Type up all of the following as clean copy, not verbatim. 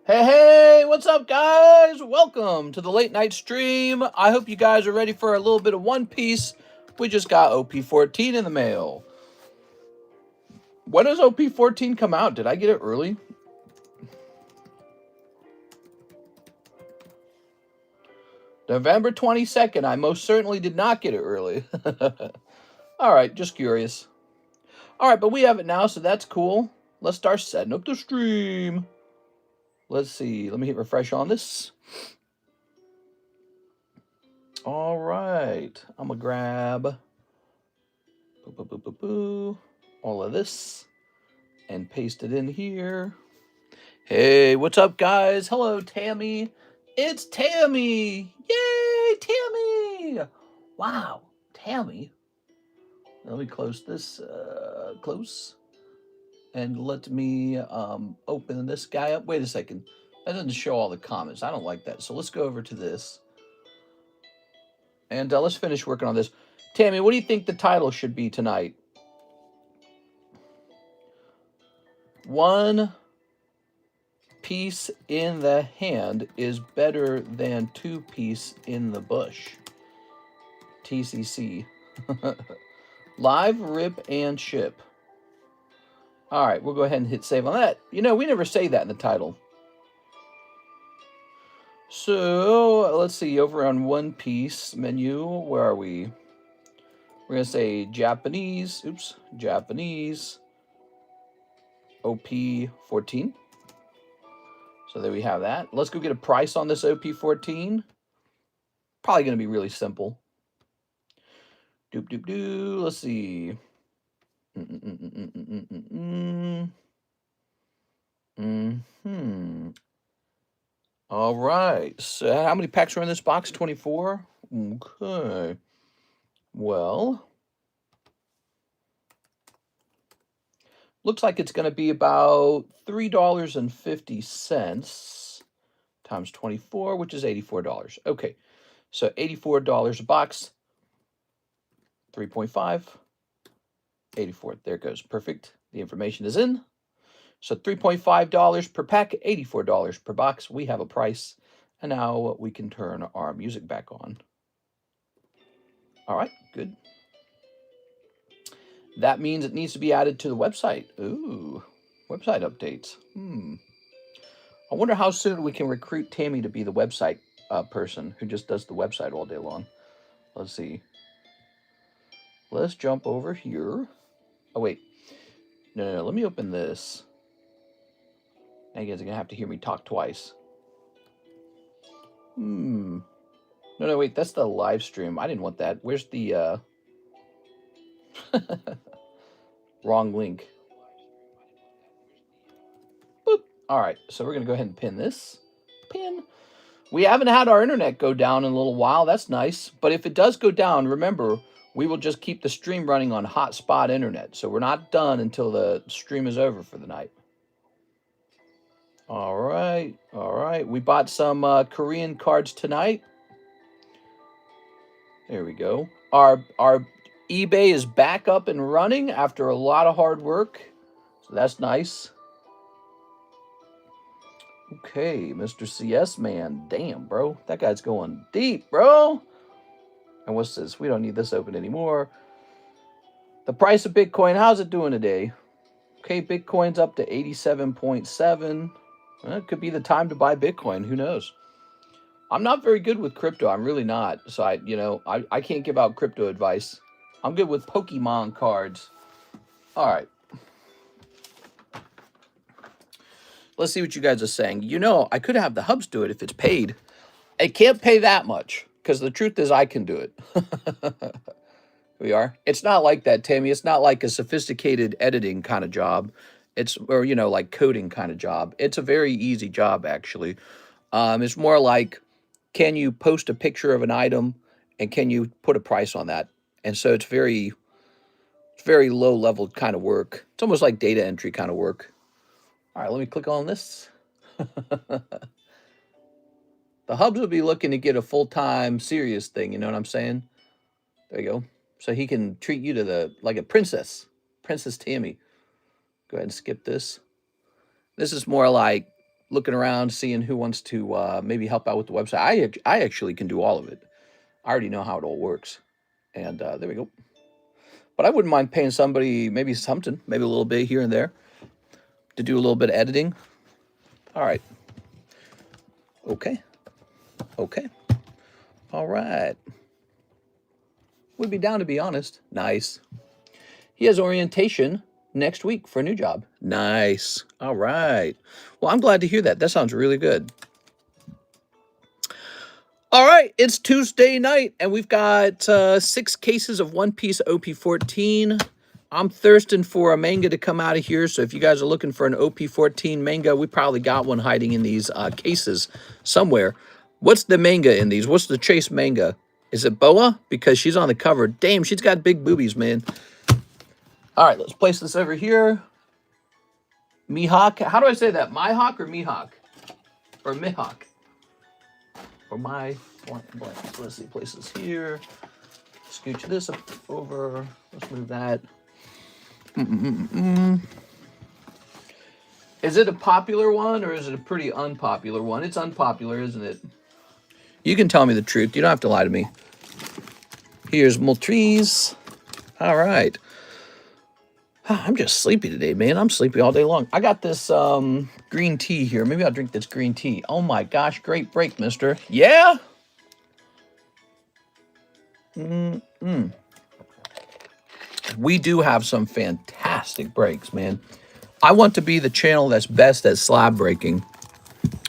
Hey, what's up, guys? Welcome to the late night stream. I hope you guys are ready for a little bit of One Piece. We just got OP14 in the mail. When does OP14 come out? Did I get it early? November 22nd. I most certainly did not get it early. All right, just curious. All right, but we have it now, so that's cool. Let's start setting up the stream. Let's see. Let me hit refresh on this. All right. I'm going to grab all of this and paste it in here. Hey, what's up, guys? Hello, Tammy. It's Tammy. Yay, Tammy. Wow, Tammy. Let me close this close. And let me open this guy up. Wait a second. That doesn't show all the comments. I don't like that. So let's go over to this. And let's finish working on this. Tammy, what do you think the title should be tonight? One piece in the hand is better than 2 piece in the bush. TCC. Live, rip, and ship. All right, we'll go ahead and hit save on that. You know, we never say that in the title. So, let's see, over on One Piece menu, where are we? We're going to say Japanese, Japanese, OP14. So there we have that. Let's go get a price on this OP14. Probably going to be really simple. Doop, doop, doo. Let's see. All right. So how many packs are in this box? 24? Okay. Well, looks like it's going to be about $3.50 times 24, which is $84. Okay. So $84 a box. 3.5. 84. There it goes. Perfect. The information is in. So $3.5 per pack, $84 per box. We have a price. And now we can turn our music back on. All right, good. That means it needs to be added to the website. Ooh, website updates. I wonder how soon we can recruit Tammy to be the website person who just does the website all day long. Let's see. Let's jump over here. Oh, wait. No. Let me open this. Now you guys are going to have to hear me talk twice. No, wait. That's the live stream. I didn't want that. Where's the... wrong link. Boop. All right. So we're going to go ahead and pin this. Pin. We haven't had our internet go down in a little while. That's nice. But if it does go down, remember, we will just keep the stream running on hotspot internet. So we're not done until the stream is over for the night. All right. All right. We bought some Korean cards tonight. There we go. Our eBay is back up and running after a lot of hard work. So that's nice. Okay, Mr. CS man. Damn, bro. That guy's going deep, bro. And what's this? We don't need this open anymore. The price of Bitcoin, how's it doing today? Okay, Bitcoin's up to 87.7. Well, it could be the time to buy Bitcoin. Who knows? I'm not very good with crypto. I'm really not. So I can't give out crypto advice. I'm good with Pokemon cards. All right. Let's see what you guys are saying. You know, I could have the hubs do it if it's paid. It can't pay that much because the truth is I can do it. We are. It's not like that, Tammy. It's not like a sophisticated editing kind of job. Or like coding kind of job. It's a very easy job, actually. It's more like, can you post a picture of an item and can you put a price on that? And so it's very low level kind of work. It's almost like data entry kind of work. All right, let me click on this. The hubs will be looking to get a full-time serious thing. You know what I'm saying? There you go. So he can treat you to like a princess. Princess Tammy. Go ahead and skip this. This is more like looking around, seeing who wants to maybe help out with the website. I actually can do all of it. I already know how it all works. And there we go. But I wouldn't mind paying somebody maybe something, maybe a little bit here and there to do a little bit of editing. All right. Okay. Okay. All right. Would be down, to be honest. Nice. He has orientation next week for a new job. Nice. All right. Well, I'm glad to hear that. That sounds really good. All right, it's Tuesday night, and we've got 6 cases of One Piece OP14. I'm thirsting for a manga to come out of here, so if you guys are looking for an OP14 manga, we probably got one hiding in these cases somewhere. What's the manga in these? What's the chase manga? Is it Boa? Because she's on the cover. Damn, she's got big boobies, man. All right, let's place this over here. Mihawk. How do I say that? Mihawk or Mihawk? Or Mihawk? Or my blank. So let's see, place this here. Scooch this up over. Let's move that. Is it a popular one or is it a pretty unpopular one? It's unpopular, isn't it? You can tell me the truth. You don't have to lie to me. Here's Maltese. All right. I'm just sleepy today, man. I'm sleepy all day long. I got this green tea here. Maybe I'll drink this green tea. Oh my gosh, great break, mister. Yeah? We do have some fantastic breaks, man. I want to be the channel that's best at slab breaking.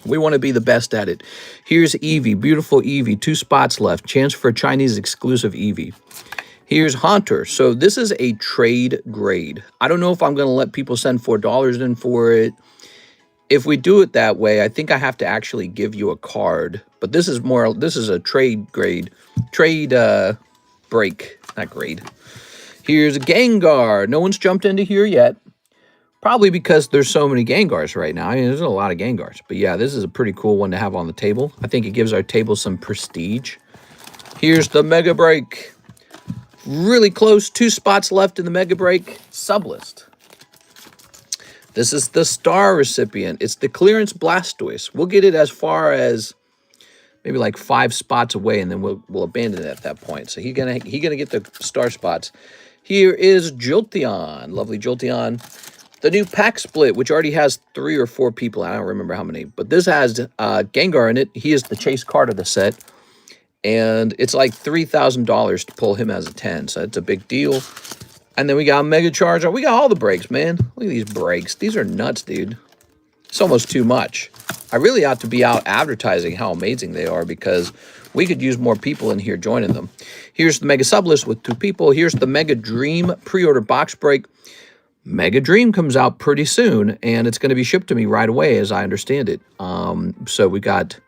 We want to be the best at it. Here's Eevee, beautiful Eevee. 2 spots left. Chance for a Chinese exclusive Eevee. Here's Haunter. So this is a trade grade. I don't know if I'm going to let people send $4 in for it. If we do it that way, I think I have to actually give you a card. But this is a trade grade. Trade break, not grade. Here's a Gengar. No one's jumped into here yet. Probably because there's so many Gengars right now. I mean, there's a lot of Gengars. But yeah, this is a pretty cool one to have on the table. I think it gives our table some prestige. Here's the Mega Break. Really close. 2 spots left in the Mega Break. Sublist. This is the star recipient. It's the Clearance Blastoise. We'll get it as far as maybe like 5 spots away, and then we'll abandon it at that point. So he's gonna get the star spots. Here is Jolteon. Lovely Jolteon. The new pack split, which already has 3 or 4 people. I don't remember how many. But this has Gengar in it. He is the chase card of the set. And it's like $3,000 to pull him as a 10. So it's a big deal. And then we got Mega Charizard. We got all the breaks, man. Look at these breaks. These are nuts, dude. It's almost too much. I really ought to be out advertising how amazing they are because we could use more people in here joining them. Here's the Mega Sublist with 2 people. Here's the Mega Dream pre-order box break. Mega Dream comes out pretty soon, and it's going to be shipped to me right away, as I understand it. So we got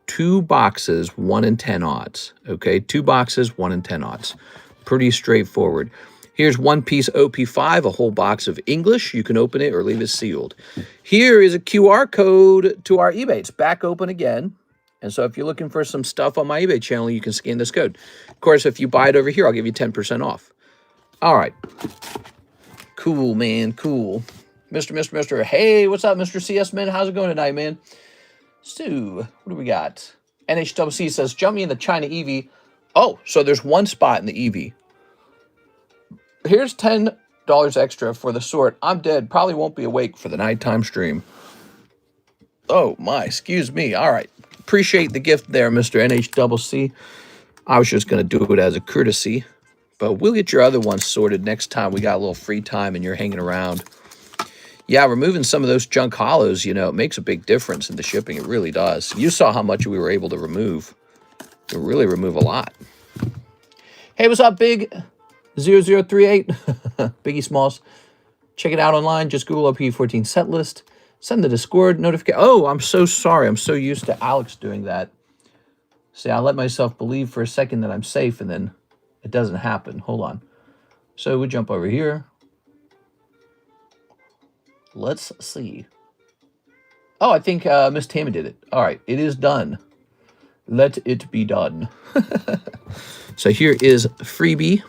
2 boxes, 1 in 10 odds. Okay, 2 boxes, 1 in 10 odds. Pretty straightforward. Here's One Piece OP5, a whole box of English. You can open it or leave it sealed. Here is a QR code to our eBay. It's back open again. And so if you're looking for some stuff on my eBay channel, you can scan this code. Of course, if you buy it over here, I'll give you 10% off. All right. Cool, man. Cool. Mr. Hey, what's up, Mr. CS Man? How's it going tonight, man? So, what do we got? NHWC says, jump me in the China Eevee. Oh, so there's 1 spot in the Eevee. Here's $10 extra for the sort. I'm dead. Probably won't be awake for the nighttime stream. Oh, my. Excuse me. All right. Appreciate the gift there, Mr. NHWC. I was just going to do it as a courtesy. But we'll get your other ones sorted next time we got a little free time and you're hanging around. Yeah, removing some of those junk hollows, you know, it makes a big difference in the shipping. It really does. You saw how much we were able to remove. We really remove a lot. Hey, what's up, Big 0038? Biggie Smalls. Check it out online. Just Google OP14 set list. Send the Discord notification. Oh, I'm so sorry. I'm so used to Alex doing that. See, I let myself believe for a second that I'm safe, and then it doesn't happen. Hold on. So we jump over here. Let's see. Oh, I think Miss Tammy did it. All right, it is done. Let it be done. So here is freebie.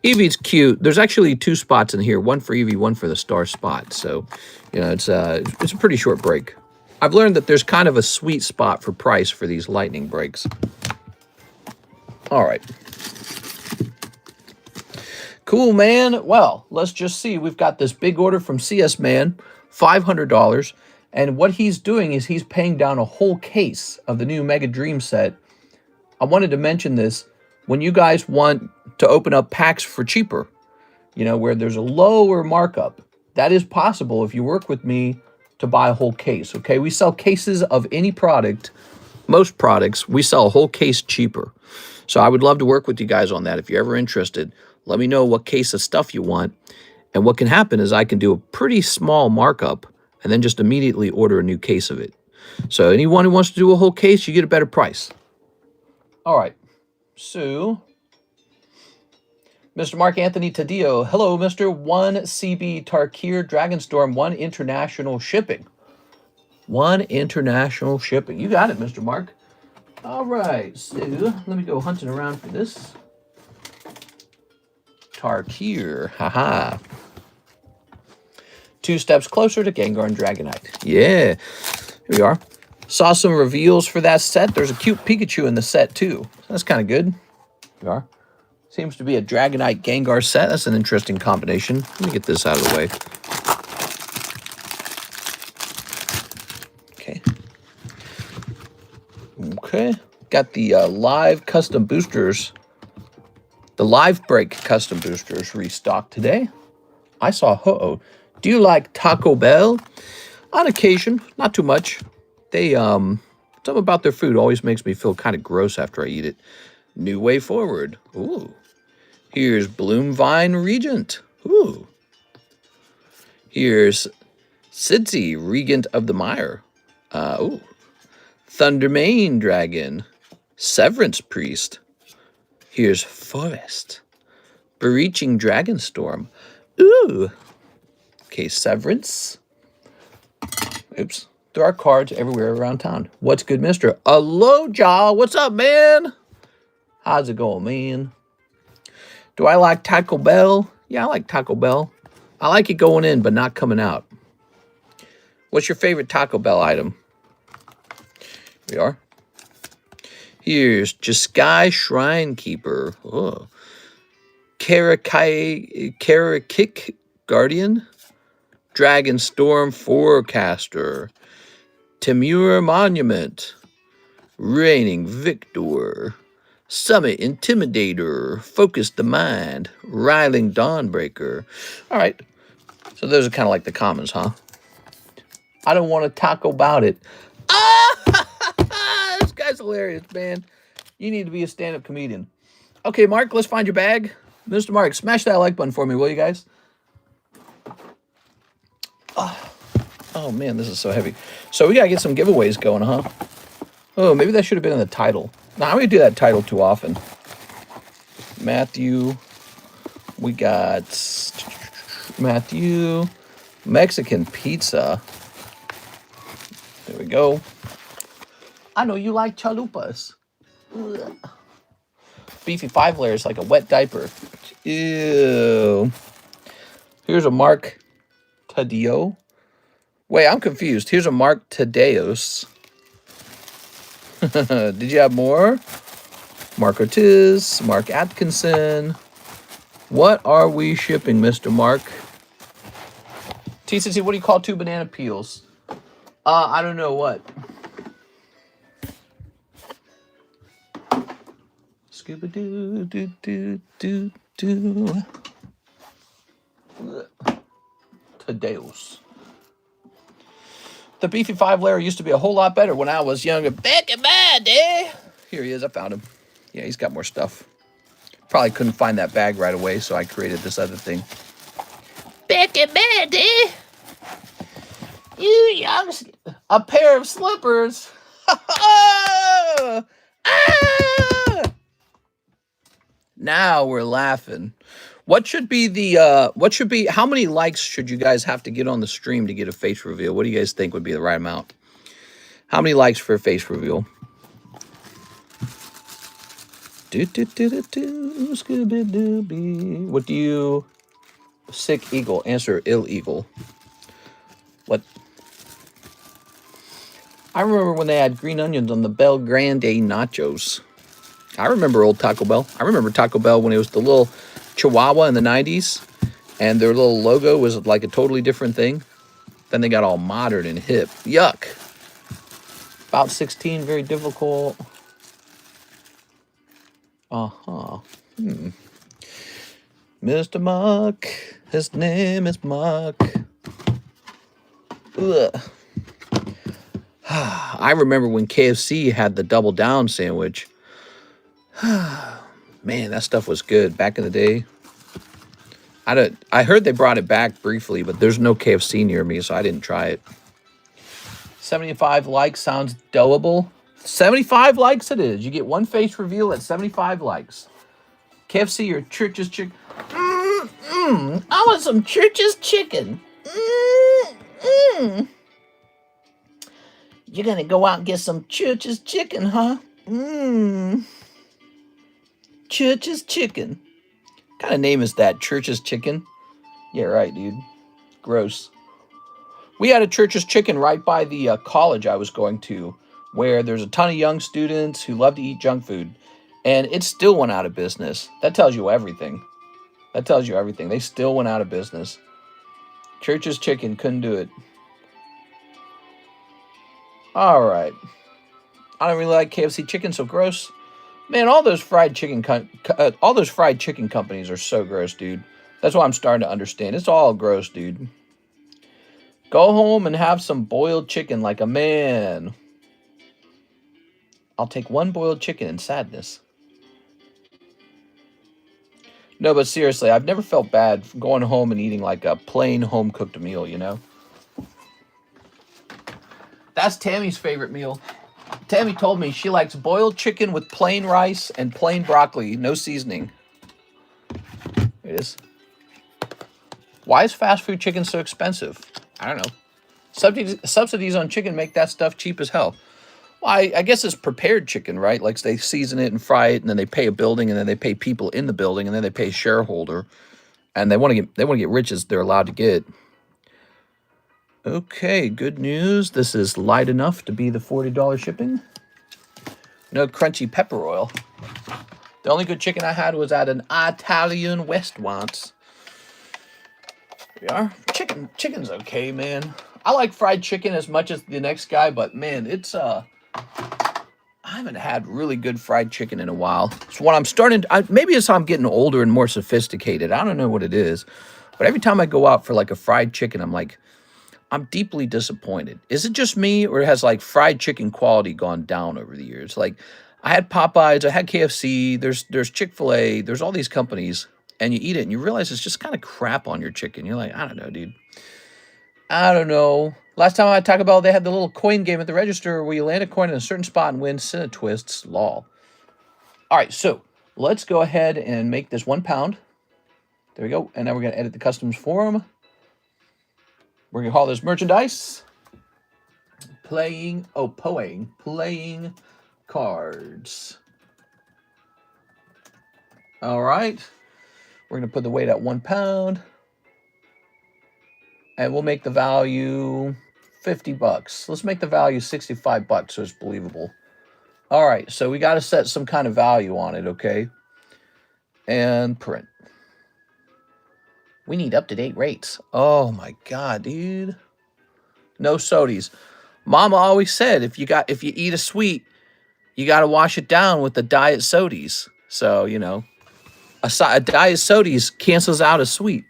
Eevee's cute. There's actually 2 spots in here, one for Eevee, one for the star spot. So, you know, it's a pretty short break. I've learned that there's kind of a sweet spot for price for these lightning breaks. All right. Cool, man. Well, let's just see. We've got this big order from CS Man, $500. And what he's doing is he's paying down a whole case of the new Mega Dream set. I wanted to mention this. When you guys want to open up packs for cheaper, you know, where there's a lower markup, that is possible if you work with me to buy a whole case, okay? We sell cases of any product, most products, we sell a whole case cheaper. So I would love to work with you guys on that. If you're ever interested, let me know what case of stuff you want. And what can happen is I can do a pretty small markup and then just immediately order a new case of it. So anyone who wants to do a whole case, you get a better price. All right. So, Mr. Mark Anthony Taddeo. Hello, Mr. 1CB Tarkir Dragonstorm, 1 international shipping. 1 international shipping. You got it, Mr. Mark. All right. So, let me go hunting around for this. Tarkir. Haha. 2 steps closer to Gengar and Dragonite. Yeah. Here we are. Saw some reveals for that set. There's a cute Pikachu in the set, too. That's kind of good. Here we are. Seems to be a Dragonite Gengar set. That's an interesting combination. Let me get this out of the way. Okay. Okay. Got the live custom boosters. The live break custom boosters restocked today. I saw Ho-Oh. Do you like Taco Bell? On occasion, not too much. They, something about their food always makes me feel kind of gross after I eat it. New Way Forward. Ooh. Here's Bloomvine Regent. Ooh. Here's Sidzy, Regent of the Mire. Ooh. Thundermane Dragon. Severance Priest. Here's Forest. Breaching Dragonstorm. Ooh. Okay, Severance. Oops. There are cards everywhere around town. What's good, mister? Aloha, what's up, man? How's it going, man? Do I like Taco Bell? Yeah, I like Taco Bell. I like it going in, but not coming out. What's your favorite Taco Bell item? Here we are. Here's Jeskai Shrine Keeper. Oh. Karakik Guardian. Dragon Storm Forecaster. Timur Monument, Reigning Victor, Summit Intimidator, Focus the Mind, Riling Dawnbreaker. All right, so those are kind of like the commons, huh? I don't want to talk about it. Ah, this guy's hilarious, man. You need to be a stand-up comedian. Okay, Mark, let's find your bag. Mr. Mark, smash that like button for me, will you guys? Oh, man, this is so heavy. So we got to get some giveaways going, huh? Oh, maybe that should have been in the title. Nah, I'm going to do that title too often. Matthew. We got Matthew. Mexican pizza. There we go. I know you like chalupas. Ugh. Beefy 5 layers like a wet diaper. Ew. Here's a Mark Taddeo. Wait, I'm confused. Here's a Mark Tadeos. Did you have more? Mark Ortiz, Mark Atkinson. What are we shipping, Mr. Mark? TCC, what do you call 2 banana peels? I don't know what. Scooby-doo-doo-doo-doo-doo. Tadeos. The Beefy 5 layer used to be a whole lot better when I was younger. Back in my day. Here he is. I found him. Yeah, he's got more stuff. Probably couldn't find that bag right away, so I created this other thing. Back in my day. You young... A pair of slippers. Ah! Now we're laughing. What should be the, how many likes should you guys have to get on the stream to get a face reveal? What do you guys think would be the right amount? How many likes for a face reveal? Scooby-Dooby. What do you... Sick eagle. Answer illegal. What? I remember when they had green onions on the Bel Grande nachos. I remember old Taco Bell. I remember Taco Bell when it was the little Chihuahua in the 90s. And their little logo was like a totally different thing. Then they got all modern and hip. Yuck. About 16, very difficult. Uh-huh. Mr. Muck. His name is Muck. Ugh. I remember when KFC had the Double Down sandwich. Man, that stuff was good back in the day. I heard they brought it back briefly, but there's no KFC near me, so I didn't try it. 75 likes sounds doable. 75 likes it is. You get one face reveal at 75 likes. KFC or Church's chicken. I want some Church's chicken. You're gonna go out and get some Church's chicken, huh? Church's chicken. What kind of name is that? Church's chicken? Yeah, right, dude. Gross. We had a Church's chicken right by the college I was going to, where there's a ton of young students who love to eat junk food, and it still went out of business. That tells you everything. That tells you everything. They still went out of business. Church's chicken couldn't do it. All right. I don't really like KFC chicken, so gross. Man, all those fried chicken companies are so gross, dude. That's what I'm starting to understand. It's all gross, dude. Go home and have some boiled chicken like a man. I'll take one boiled chicken in sadness. No, but seriously, I've never felt bad going home and eating like a plain home-cooked meal, you know? That's Tammy's favorite meal. Tammy told me she likes boiled chicken with plain rice and plain broccoli, no seasoning. It is. Why is fast food chicken so expensive? I don't know. Subsidies on chicken make that stuff cheap as hell. Well, I guess it's prepared chicken, right? Like they season it and fry it, and then they pay a building, and then they pay people in the building, and then they pay a shareholder, and they want to get rich as they're allowed to get. Okay, good news. This is light enough to be the $40 shipping. No crunchy pepper oil. The only good chicken I had was at an Italian restaurant. Here we are. Chicken's okay, man. I like fried chicken as much as the next guy, but man, it's I haven't had really good fried chicken in a while. It's what I'm starting to, maybe it's I'm getting older and more sophisticated. I don't know what it is, but every time I go out for like a fried chicken, I'm deeply disappointed. Is it just me, or has like fried chicken quality gone down over the years? Like I had Popeyes, I had KFC, there's Chick-fil-A, there's all these companies, and you eat it and you realize it's just kind of crap on your chicken. You're like, I don't know, dude. I don't know. Last time I had Taco Bell, they had the little coin game at the register where you land a coin in a certain spot and win Cinetwists. Lol. All right, so let's go ahead and make this 1 pound. There we go. And now we're going to edit the customs form. We're going to call this merchandise. Playing cards. All right. We're going to put the weight at 1 pound. And we'll make the value $50. Let's make the value $65 so it's believable. All right, so we got to set some kind of value on it, okay? And print. We need up-to-date rates. Oh my God, dude. No sodies. Mama always said if you eat a sweet, you got to wash it down with the diet sodies. So, you know, a diet sodies cancels out a sweet.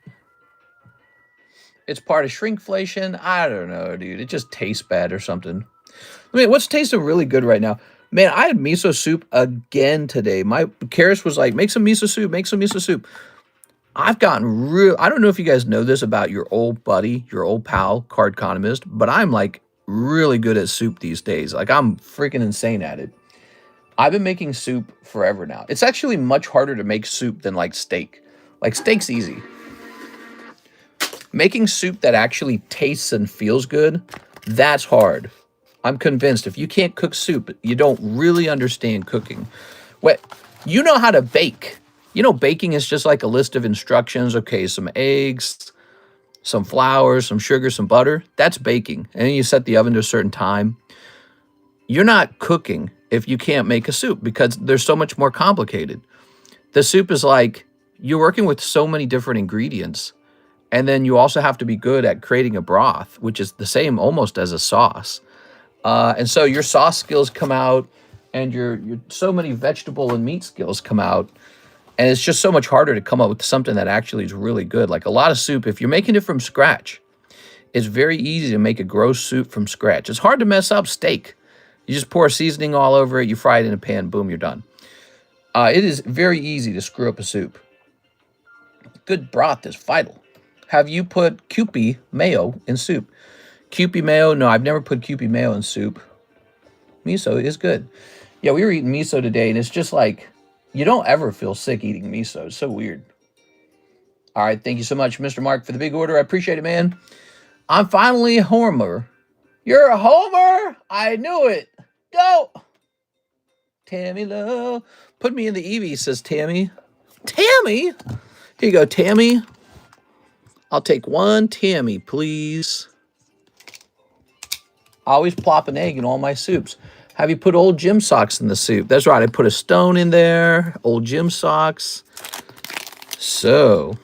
It's part of shrinkflation. I don't know, dude. It just tastes bad or something. I mean, what's tasting really good right now? Man, I had miso soup again today. My Karis was like, make some miso soup, make some miso soup. I've gotten real, I don't know if you guys know this about your old buddy, your old pal, Cardconomist, but I'm like really good at soup these days. Like I'm freaking insane at it. I've been making soup forever now. It's actually much harder to make soup than like steak. Like steak's easy. Making soup that actually tastes and feels good, that's hard. I'm convinced if you can't cook soup, you don't really understand cooking. You know how to bake. You know, baking is just like a list of instructions. Okay, some eggs, some flour, some sugar, some butter. That's baking. And then you set the oven to a certain time. You're not cooking if you can't make a soup because they're so much more complicated. The soup is like you're working with so many different ingredients. And then you also have to be good at creating a broth, which is the same almost as a sauce. And so your sauce skills come out, and your so many vegetable and meat skills come out. And it's just so much harder to come up with something that actually is really good. Like a lot of soup, if you're making it from scratch, it's very easy to make a gross soup from scratch. It's hard to mess up steak. You just pour seasoning all over it, you fry it in a pan, boom, you're done. It is very easy to screw up a soup. Good broth is vital. Have you put Kewpie mayo in soup? Kewpie mayo? No, I've never put Kewpie mayo in soup. Miso is good. Yeah, we were eating miso today, and it's just like, you don't ever feel sick eating miso. It's so weird. All right, thank you so much, Mr. Mark, for the big order. I appreciate it, man. I'm finally a homer. You're a homer? I knew it. Go! Tammy Love. Put me in the Eevee, says Tammy. Tammy? Here you go, Tammy. I'll take one Tammy, please. I always plop an egg in all my soups. Have you put old gym socks in the soup? That's right. I put a stone in there. Old gym socks. So,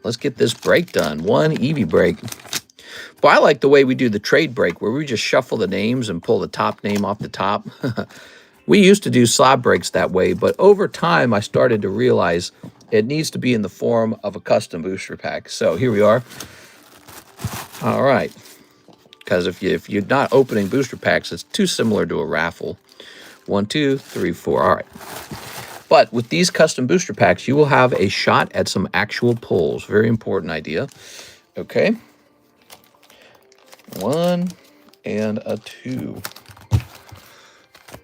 let's get this break done. One Eevee break. But I like the way we do the trade break, where we just shuffle the names and pull the top name off the top. We used to do slab breaks that way, but over time, I started to realize it needs to be in the form of a custom booster pack. So here we are. All right. Because if you're not opening booster packs, it's too similar to a raffle. 1, 2, 3, 4. All right. But with these custom booster packs, you will have a shot at some actual pulls. Very important idea. Okay. 1 and a 2.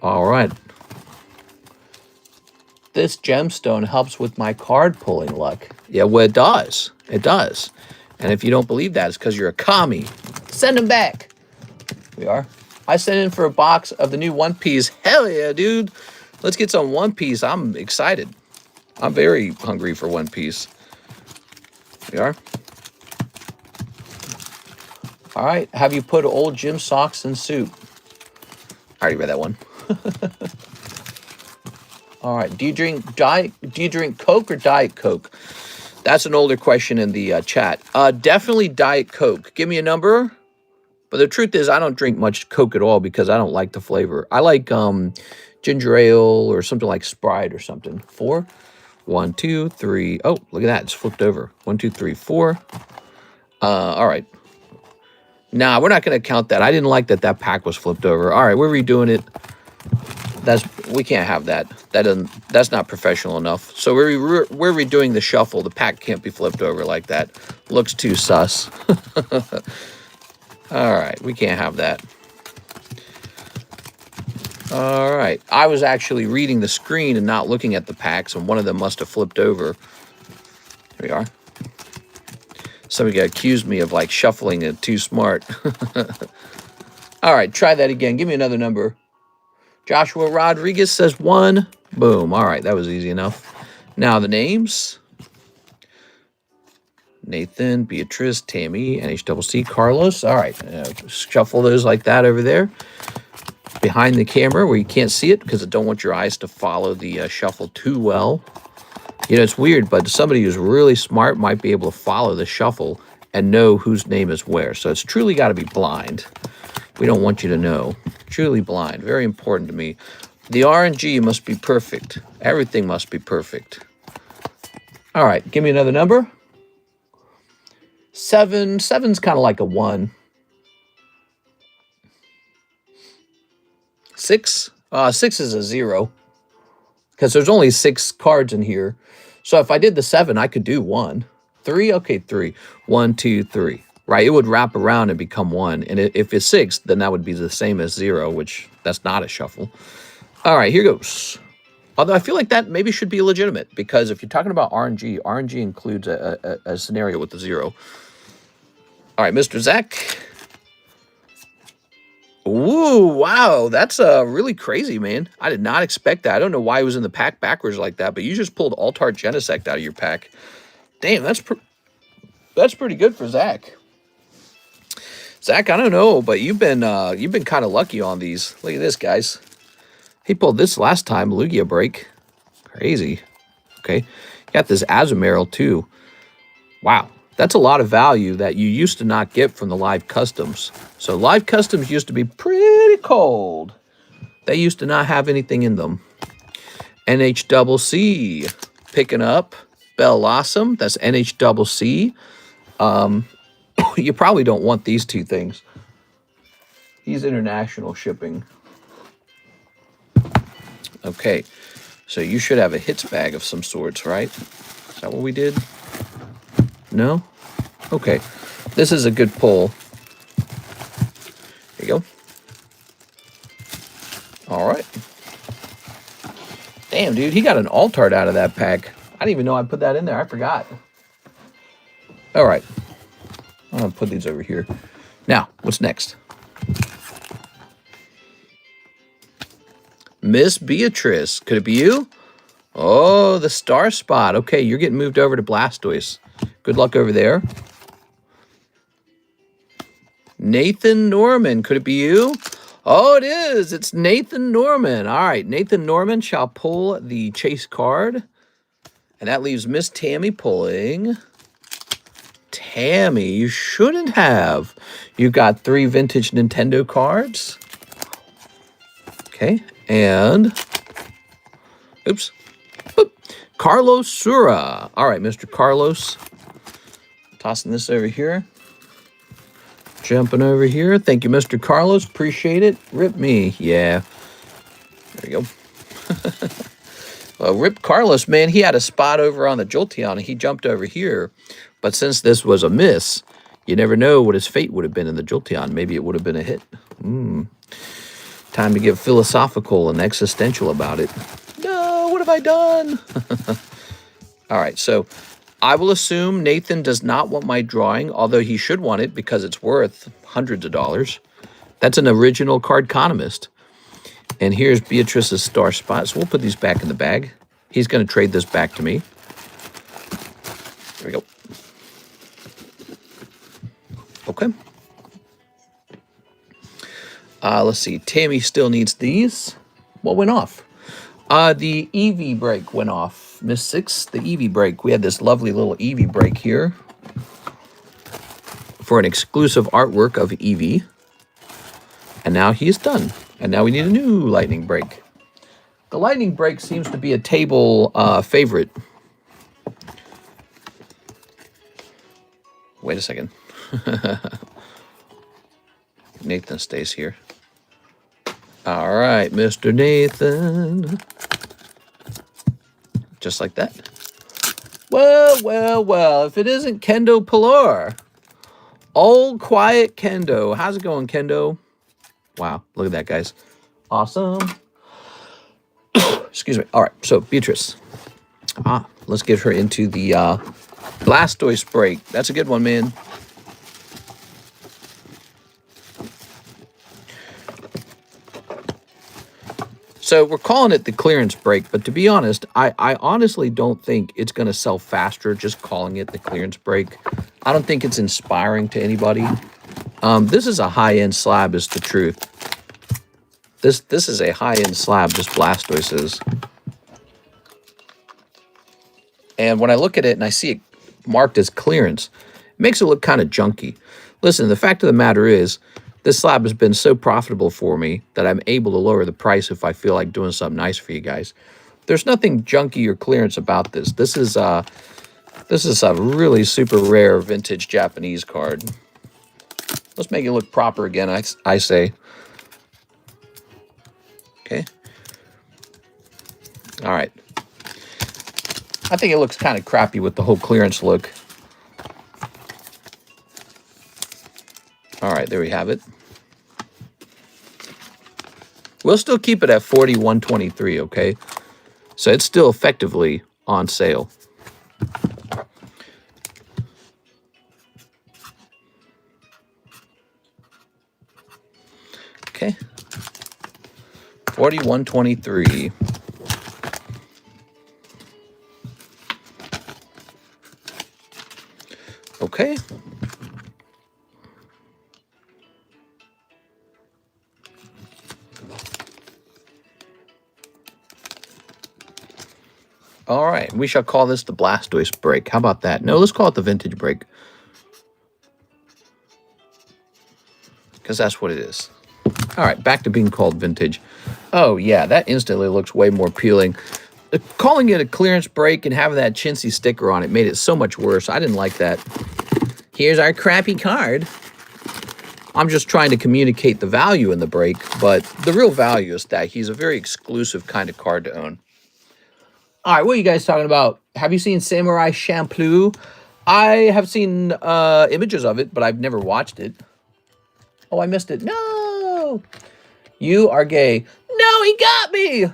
All right. This gemstone helps with my card pulling luck. Yeah, well, it does. It does. And if you don't believe that, it's because you're a commie. Send them back. We are. I sent in for a box of the new One Piece. Hell yeah, dude. Let's get some One Piece. I'm excited. I'm very hungry for One Piece. We are. All right. Have you put old gym socks in soup? I already read that one. All right. Do you drink Coke or Diet Coke? That's an older question in the chat. Definitely Diet Coke. Give me a number. But the truth is, I don't drink much Coke at all because I don't like the flavor. I like ginger ale or something like Sprite or something. 4. 1, 2, 3. Oh, look at that. It's flipped over. 1, 2, 3, 4. All right. Nah, we're not going to count that. I didn't like that pack was flipped over. All right, we're redoing it. We can't have that. That's not professional enough. So we're redoing the shuffle. The pack can't be flipped over like that. Looks too sus. All right, we can't have that. All right, I was actually reading the screen and not looking at the packs, and one of them must have flipped over. Here we are. Somebody accused me of like shuffling it too smart. All right, try that again. Give me another number. Joshua Rodriguez says 1. Boom. All right, that was easy enough. Now the names. Nathan, Beatrice, Tammy, NHCC, Carlos. All right, shuffle those like that over there. Behind the camera where you can't see it because I don't want your eyes to follow the shuffle too well. You know, it's weird, but somebody who's really smart might be able to follow the shuffle and know whose name is where. So it's truly got to be blind. We don't want you to know. Truly blind. Very important to me. The RNG must be perfect. Everything must be perfect. All right, give me another number. 7. 7's kind of like a 1. 6. 6 is a 0. Because there's only 6 cards in here. So if I did the 7, I could do 1. 3? Okay, 3. 1, 2, 3. Right? It would wrap around and become 1. And if it's 6, then that would be the same as 0, which that's not a shuffle. All right, here goes. Although I feel like that maybe should be legitimate. Because if you're talking about RNG, RNG includes a scenario with the 0. All right, Mr. Zach. Oh, Ooh, wow. That's really crazy, man. I did not expect that. I don't know why it was in the pack backwards like that, but you just pulled Altar Genesect out of your pack. Damn, that's pretty good for Zach. Zach, I don't know, but you've been kind of lucky on these. Look at this, guys. He pulled this last time, Lugia break. Crazy. Okay. Got this Azumarill too. Wow. That's a lot of value that you used to not get from the live customs. So live customs used to be pretty cold. They used to not have anything in them. NHCC picking up Bellossom. That's NHCC. You probably don't want these two things. He's international shipping. Okay. So you should have a hits bag of some sorts, right? Is that what we did? No? Okay. This is a good pull. Here you go. All right. Damn, dude. He got an Altart out of that pack. I didn't even know I put that in there. I forgot. All right. I'm going to put these over here. Now, what's next? Miss Beatrice. Could it be you? Oh, the star spot. Okay, you're getting moved over to Blastoise. Good luck over there. Nathan Norman. Could it be you? Oh, it is. It's Nathan Norman. All right, Nathan Norman shall pull the chase card. And that leaves Miss Tammy pulling. Tammy, you shouldn't have. You got 3 vintage Nintendo cards. Okay, and... Oops. Boop. Carlos Sura. All right, Mr. Carlos. Tossing this over here. Jumping over here. Thank you, Mr. Carlos. Appreciate it. Rip me. Yeah. There you go. Well, Rip Carlos, man, he had a spot over on the Jolteon, and he jumped over here. But since this was a miss, you never know what his fate would have been in the Jolteon. Maybe it would have been a hit. Time to get philosophical and existential about it. No, what have I done? All right, so I will assume Nathan does not want my drawing, although he should want it because it's worth hundreds of dollars. That's an original Cardconomist. And here's Beatrice's star spot. So we'll put these back in the bag. He's going to trade this back to me. There we go. Okay. Let's see. Tammy still needs these. What went off? The Eevee break went off. Miss 6, the Eevee break. We had this lovely little Eevee break here for an exclusive artwork of Eevee. And now he's done. And now we need a new lightning break. The lightning break seems to be a table favorite. Wait a second. Nathan stays here. All right, Mr. Nathan. Just like that. Well, well, well. If it isn't Kendo Pilar. Old quiet Kendo. How's it going, Kendo? Wow, look at that, guys. Awesome. Excuse me. All right, so Beatrice. Let's get her into the Blastoise break. That's a good one, man. So we're calling it the clearance break, but to be honest, I honestly don't think it's going to sell faster just calling it the clearance break. I don't think it's inspiring to anybody. This is a high-end slab, is the truth. This is a high-end slab, this Blastoise is. And when I look at it and I see it marked as clearance, it makes it look kind of junky. Listen, the fact of the matter is, this slab has been so profitable for me that I'm able to lower the price if I feel like doing something nice for you guys. There's nothing junky or clearance about this. This is a really super rare vintage Japanese card. Let's make it look proper again, I say. Okay. All right. I think it looks kind of crappy with the whole clearance look. All right, there we have it. We'll still keep it at $41.23, okay? So it's still effectively on sale. Okay. 41.23. Okay. All right, we shall call this the Blastoise break. How about that? No, let's call it the vintage break. Because that's what it is. All right, back to being called vintage. Oh, yeah, that instantly looks way more appealing. Calling it a clearance break and having that chintzy sticker on it made it so much worse. I didn't like that. Here's our crappy card. I'm just trying to communicate the value in the break, but the real value is that he's a very exclusive kind of card to own. All right, what are you guys talking about? Have you seen Samurai Champloo? I have seen images of it, but I've never watched it. Oh, I missed it. No! You are gay. No, he got me!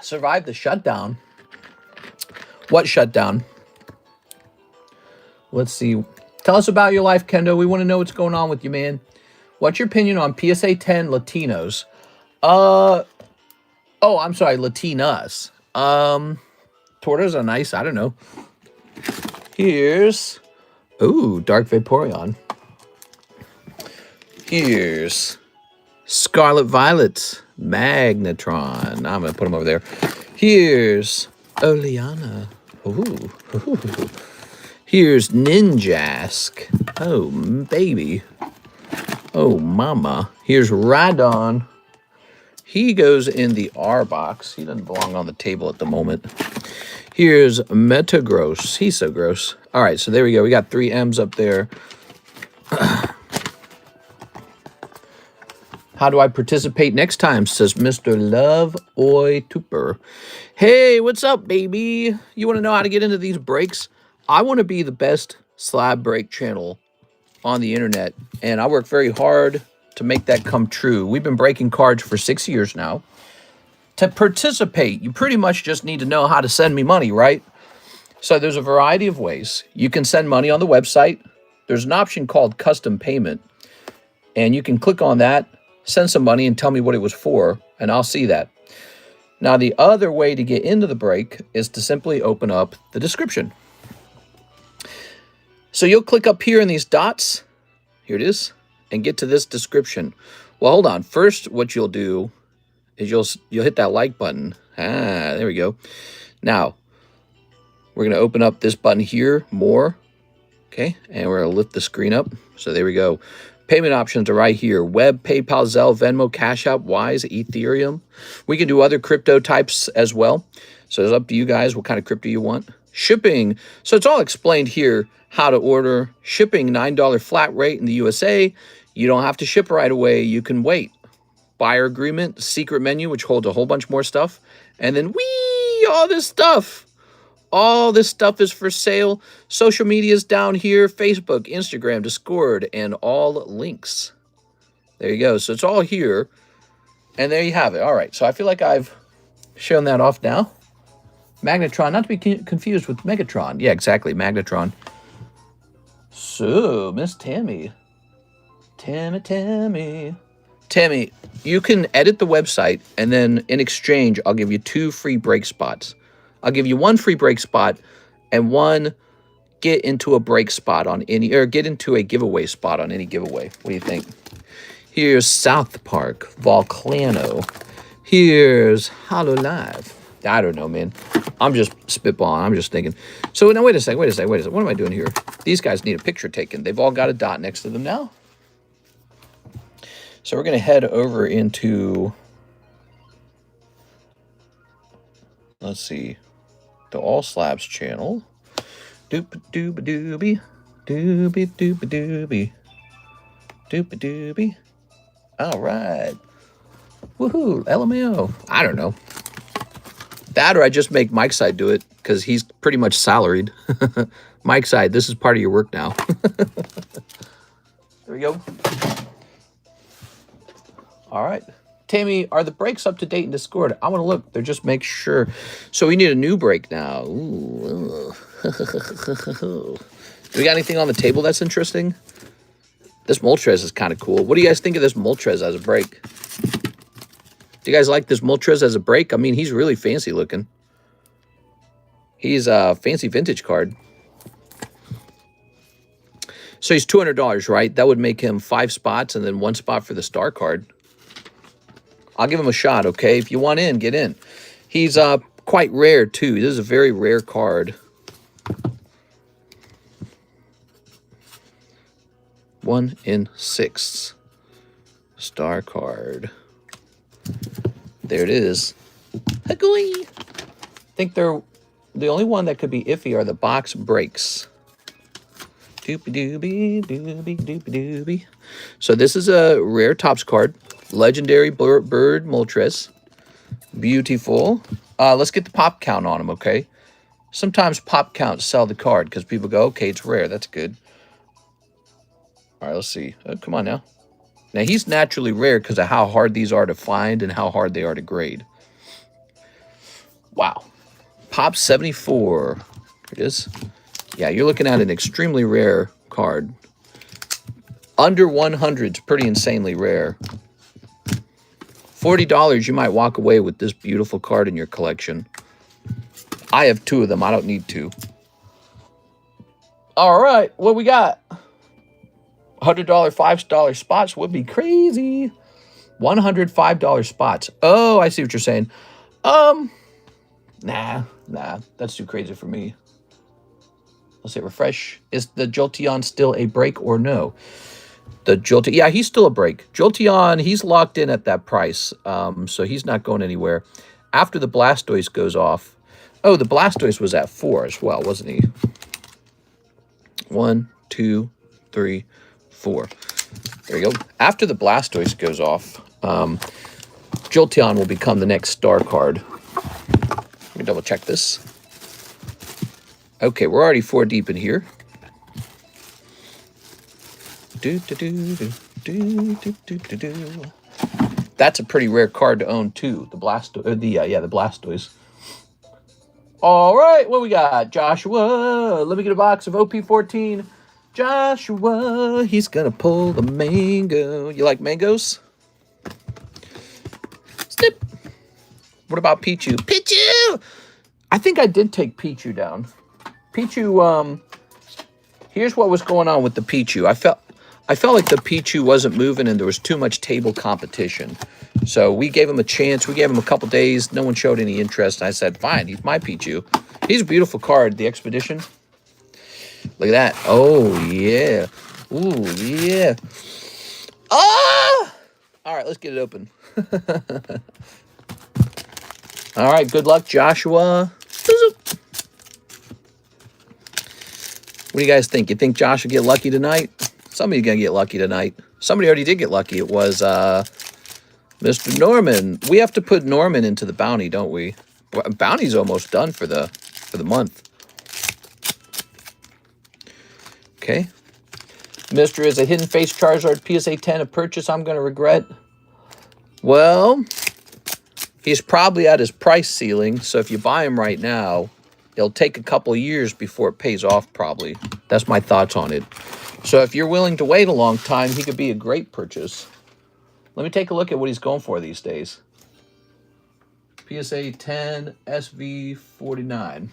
Survived the shutdown. What shutdown? Let's see. Tell us about your life, Kendo. We want to know what's going on with you, man. What's your opinion on PSA 10 Latinos? Oh, I'm sorry, Latinas. Tortas are nice. I don't know. Here's, ooh, Dark Vaporeon. Here's Scarlet Violet, Magnetron. I'm gonna put them over there. Here's Oleana. Ooh. Here's Ninjask. Oh, baby. Oh, mama. Here's Radon. He goes in the R box. He doesn't belong on the table at the moment. Here's Metagross. He's so gross. All right, so there we go. We got 3 M's up there. How do I participate next time, says Mr. Love Oi Tooper. Hey, what's up, baby? You want to know how to get into these breaks? I want to be the best slab break channel on the internet, and I work very hard to make that come true. We've been breaking cards for 6 years now. To participate, you pretty much just need to know how to send me money, right? So there's a variety of ways. You can send money on the website. There's an option called custom payment, and you can click on that, send some money, and tell me what it was for, and I'll see that. Now, the other way to get into the break is to simply open up the description. So you'll click up here in these dots, here it is, and get to this description. Well, hold on. First, what you'll do is you'll hit that like button. There we go. Now, we're going to open up this button here, more, okay, and we're going to lift the screen up. So there we go. Payment options are right here. Web, PayPal, Zelle, Venmo, CASHAPP, Wise, Ethereum. We can do other crypto types as well. So it's up to you guys what kind of crypto you want. Shipping. So it's all explained here. How to order. Shipping, $9 flat rate in the USA. You don't have to ship right away. You can wait. Buyer agreement, secret menu, which holds a whole bunch more stuff. And then all this stuff. All this stuff is for sale. Social media is down here. Facebook, Instagram, Discord, and all links. There you go. So it's all here. And there you have it. All right. So I feel like I've shown that off now. Magnetron, not to be confused with Megatron. Yeah, exactly. Magnetron. So, Miss Tammy. Tammy, you can edit the website, and then in exchange, I'll give you 2 free break spots. I'll give you 1 free break spot and 1 get into a break spot on any, or get into a giveaway spot on any giveaway. What do you think? Here's South Park, Volcano. Here's Hololive. I don't know, man. I'm just spitballing. I'm just thinking. So now, wait a second. What am I doing here? These guys need a picture taken. They've all got a dot next to them now. So we're going to head over into, let's see, the All Slabs channel. Doop-a-doop-a-doobie. Doobie-doop-a-doobie. Doop-a-doobie. All right. Woohoo, LMAO. I don't know. That, or I just make Mike's side do it, because he's pretty much salaried. Mike's side, this is part of your work now. There we go. All right. Tammy, are the breaks up to date in Discord? I want to look. They're just make sure. So we need a new break now. Ooh. Do we got anything on the table that's interesting? This Moltres is kind of cool. What do you guys think of this Moltres as a break? Do you guys like this Moltres as a break? I mean, he's really fancy looking. He's a fancy vintage card. So he's $200, right? That would make him 5 spots and then 1 spot for the star card. I'll give him a shot, okay? If you want in, get in. He's quite rare, too. This is a very rare card. 1 in 6. Star card. There it is. I think they're the only one that could be iffy are the box breaks. Doopy doopy doopy doopy doopy. So this is a rare tops card. Legendary bird Moltres. Beautiful. Let's get the pop count on him, okay? Sometimes pop counts sell the card because people go, okay, it's rare. That's good. All right, let's see. Oh, come on now. Now, he's naturally rare because of how hard these are to find and how hard they are to grade. Wow. Pop 74. Here it is. Yeah, you're looking at an extremely rare card. Under 100 is pretty insanely rare. $40, you might walk away with this beautiful card in your collection. I have 2 of them. I don't need 2. All right, what we got? $100 $5 spots would be crazy. $105 spots. Oh, I see what you're saying. Nah, that's too crazy for me. Let's hit refresh. Is the Jolteon still a break or no? The Jolteon, yeah, he's still a break. Jolteon, he's locked in at that price, so he's not going anywhere. After the Blastoise goes off, oh, the Blastoise was at 4 as well, wasn't he? 1, 2, 3, 4. There you go. After the Blastoise goes off, Jolteon will become the next star card. Let me double check this. Okay, we're already 4 deep in here. That's a pretty rare card to own too. The Blastoise. All right, what we got? Joshua. Let me get a box of OP14. Joshua, he's gonna pull the mango. You like mangoes? Snip. What about Pichu? Pichu! I think I did take Pichu down. Pichu, here's what was going on with the Pichu. I felt like the Pichu wasn't moving and there was too much table competition. So we gave him a chance. We gave him a couple days. No one showed any interest. I said, fine, he's my Pichu. He's a beautiful card, the Expedition. Look at that. Oh, yeah. Ooh, yeah. Ah! All right, let's get it open. All right, good luck, Joshua. What do you guys think? You think Josh will get lucky tonight? Somebody's going to get lucky tonight. Somebody already did get lucky. It was Mr. Norman. We have to put Norman into the bounty, don't we? Bounty's almost done for the month. Okay. Mr. is a Hidden Face Charizard PSA 10, a purchase I'm going to regret. Well, he's probably at his price ceiling, so if you buy him right now, it'll take a couple of years before it pays off probably. That's my thoughts on it. So if you're willing to wait a long time, he could be a great purchase. Let me take a look at what he's going for these days. PSA 10 SV49.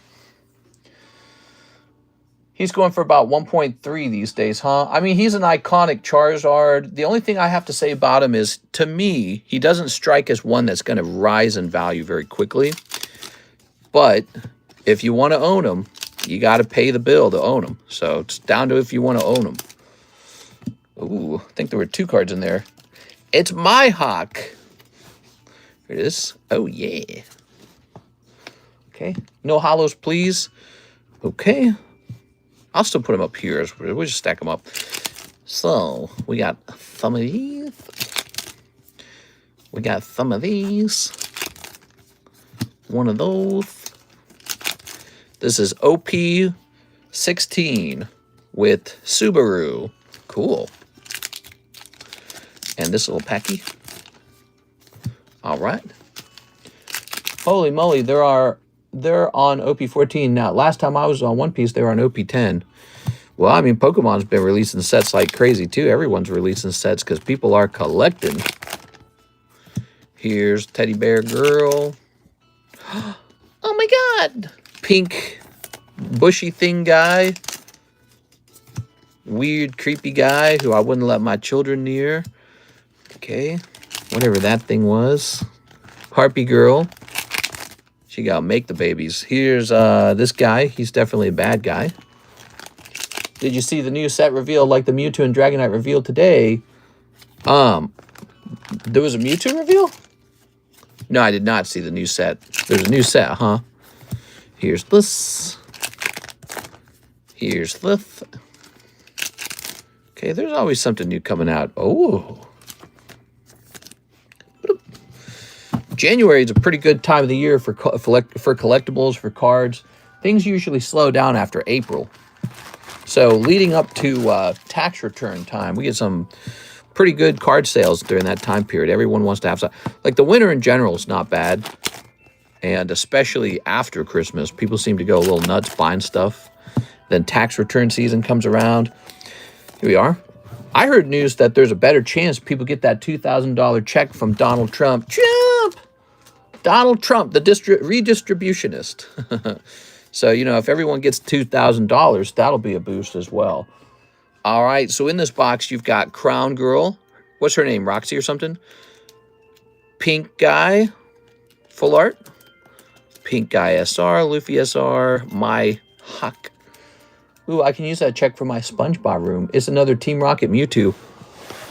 He's going for about 1.3 these days, huh? I mean, he's an iconic Charizard. The only thing I have to say about him is, to me, he doesn't strike as one that's going to rise in value very quickly. But if you want to own him, you got to pay the bill to own him. So it's down to if you want to own him. Ooh, I think there were 2 cards in there. It's my Hawk. Here it is. Oh, yeah. Okay. No hollows, please. Okay. I'll still put them up here. We'll just stack them up. So, we got some of these. We got some of these. One of those. This is OP16 with Subaru. Cool. And this little packy. All right. Holy moly, they're on OP14 now. Last time I was on One Piece, they were on OP10. Well, I mean, Pokemon's been releasing sets like crazy, too. Everyone's releasing sets because people are collecting. Here's Teddy Bear Girl. Oh, my God. Pink bushy thing guy. Weird, creepy guy who I wouldn't let my children near. Okay. Whatever that thing was. Harpy Girl. She got to make the babies. Here's this guy. He's definitely a bad guy. Did you see the new set reveal like the Mewtwo and Dragonite reveal today? There was a Mewtwo reveal? No, I did not see the new set. There's a new set, huh? Here's this. Here's this. Okay, there's always something new coming out. Oh. January is a pretty good time of the year for collectibles, for cards. Things usually slow down after April. So leading up to tax return time, we get some pretty good card sales during that time period. Everyone wants to have some. Like the winter in general is not bad. And especially after Christmas, people seem to go a little nuts buying stuff. Then tax return season comes around. Here we are. I heard news that there's a better chance people get that $2,000 check from Donald Trump. Donald Trump, the redistributionist. So, you know, if everyone gets $2,000, that'll be a boost as well. All right, so in this box, you've got Crown Girl. What's her name, Roxy or something? Pink Guy, full art. Pink Guy SR, Luffy SR, My Huck. Ooh, I can use that check for my SpongeBob room. It's another Team Rocket Mewtwo.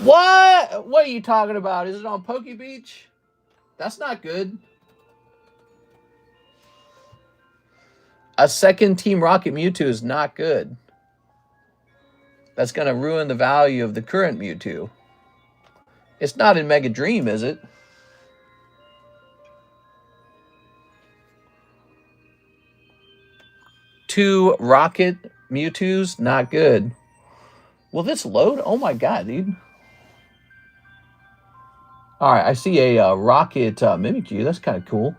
What? What are you talking about? Is it on Poke Beach? That's not good. A second Team Rocket Mewtwo is not good. That's going to ruin the value of the current Mewtwo. It's not in Mega Dream, is it? Two Rocket Mewtwo's not good. Will this load? Oh my God, dude. All right, I see a Rocket Mimikyu. That's kind of cool.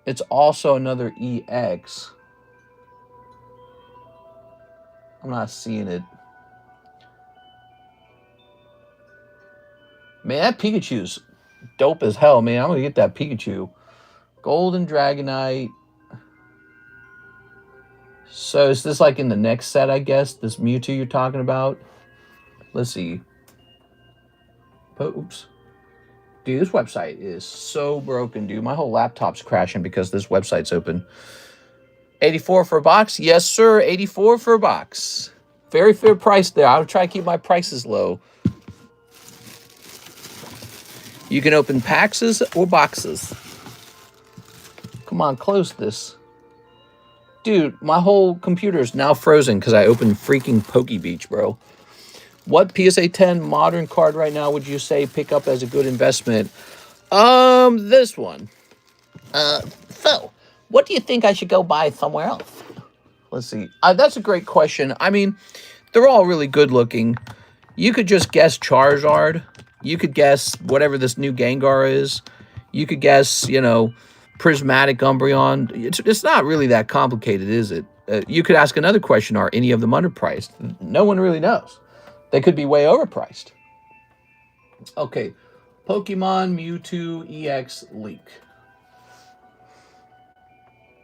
It's also another EX. I'm not seeing it. Man, that Pikachu's dope as hell, man. I'm going to get that Pikachu. Golden Dragonite. So is this like in the next set, I guess? This Mewtwo you're talking about? Let's see. Oops. Dude, this website is so broken, dude. My whole laptop's crashing because this website's open. 84 for a box? Yes, sir. 84 for a box. Very fair price there. I'll try to keep my prices low. You can open packs or boxes. Come on, close this. Dude, my whole computer is now frozen because I opened freaking Poke Beach, bro. What PSA 10 modern card right now would you say pick up as a good investment? This one. So, what do you think I should go buy somewhere else? Let's see. That's a great question. I mean, they're all really good looking. You could just guess Charizard. You could guess whatever this new Gengar is. You could guess, you know, Prismatic Umbreon. It's not really that complicated, is it? You could ask another question. Are any of them underpriced? No one really knows. They could be way overpriced. Okay. Pokemon Mewtwo EX leak.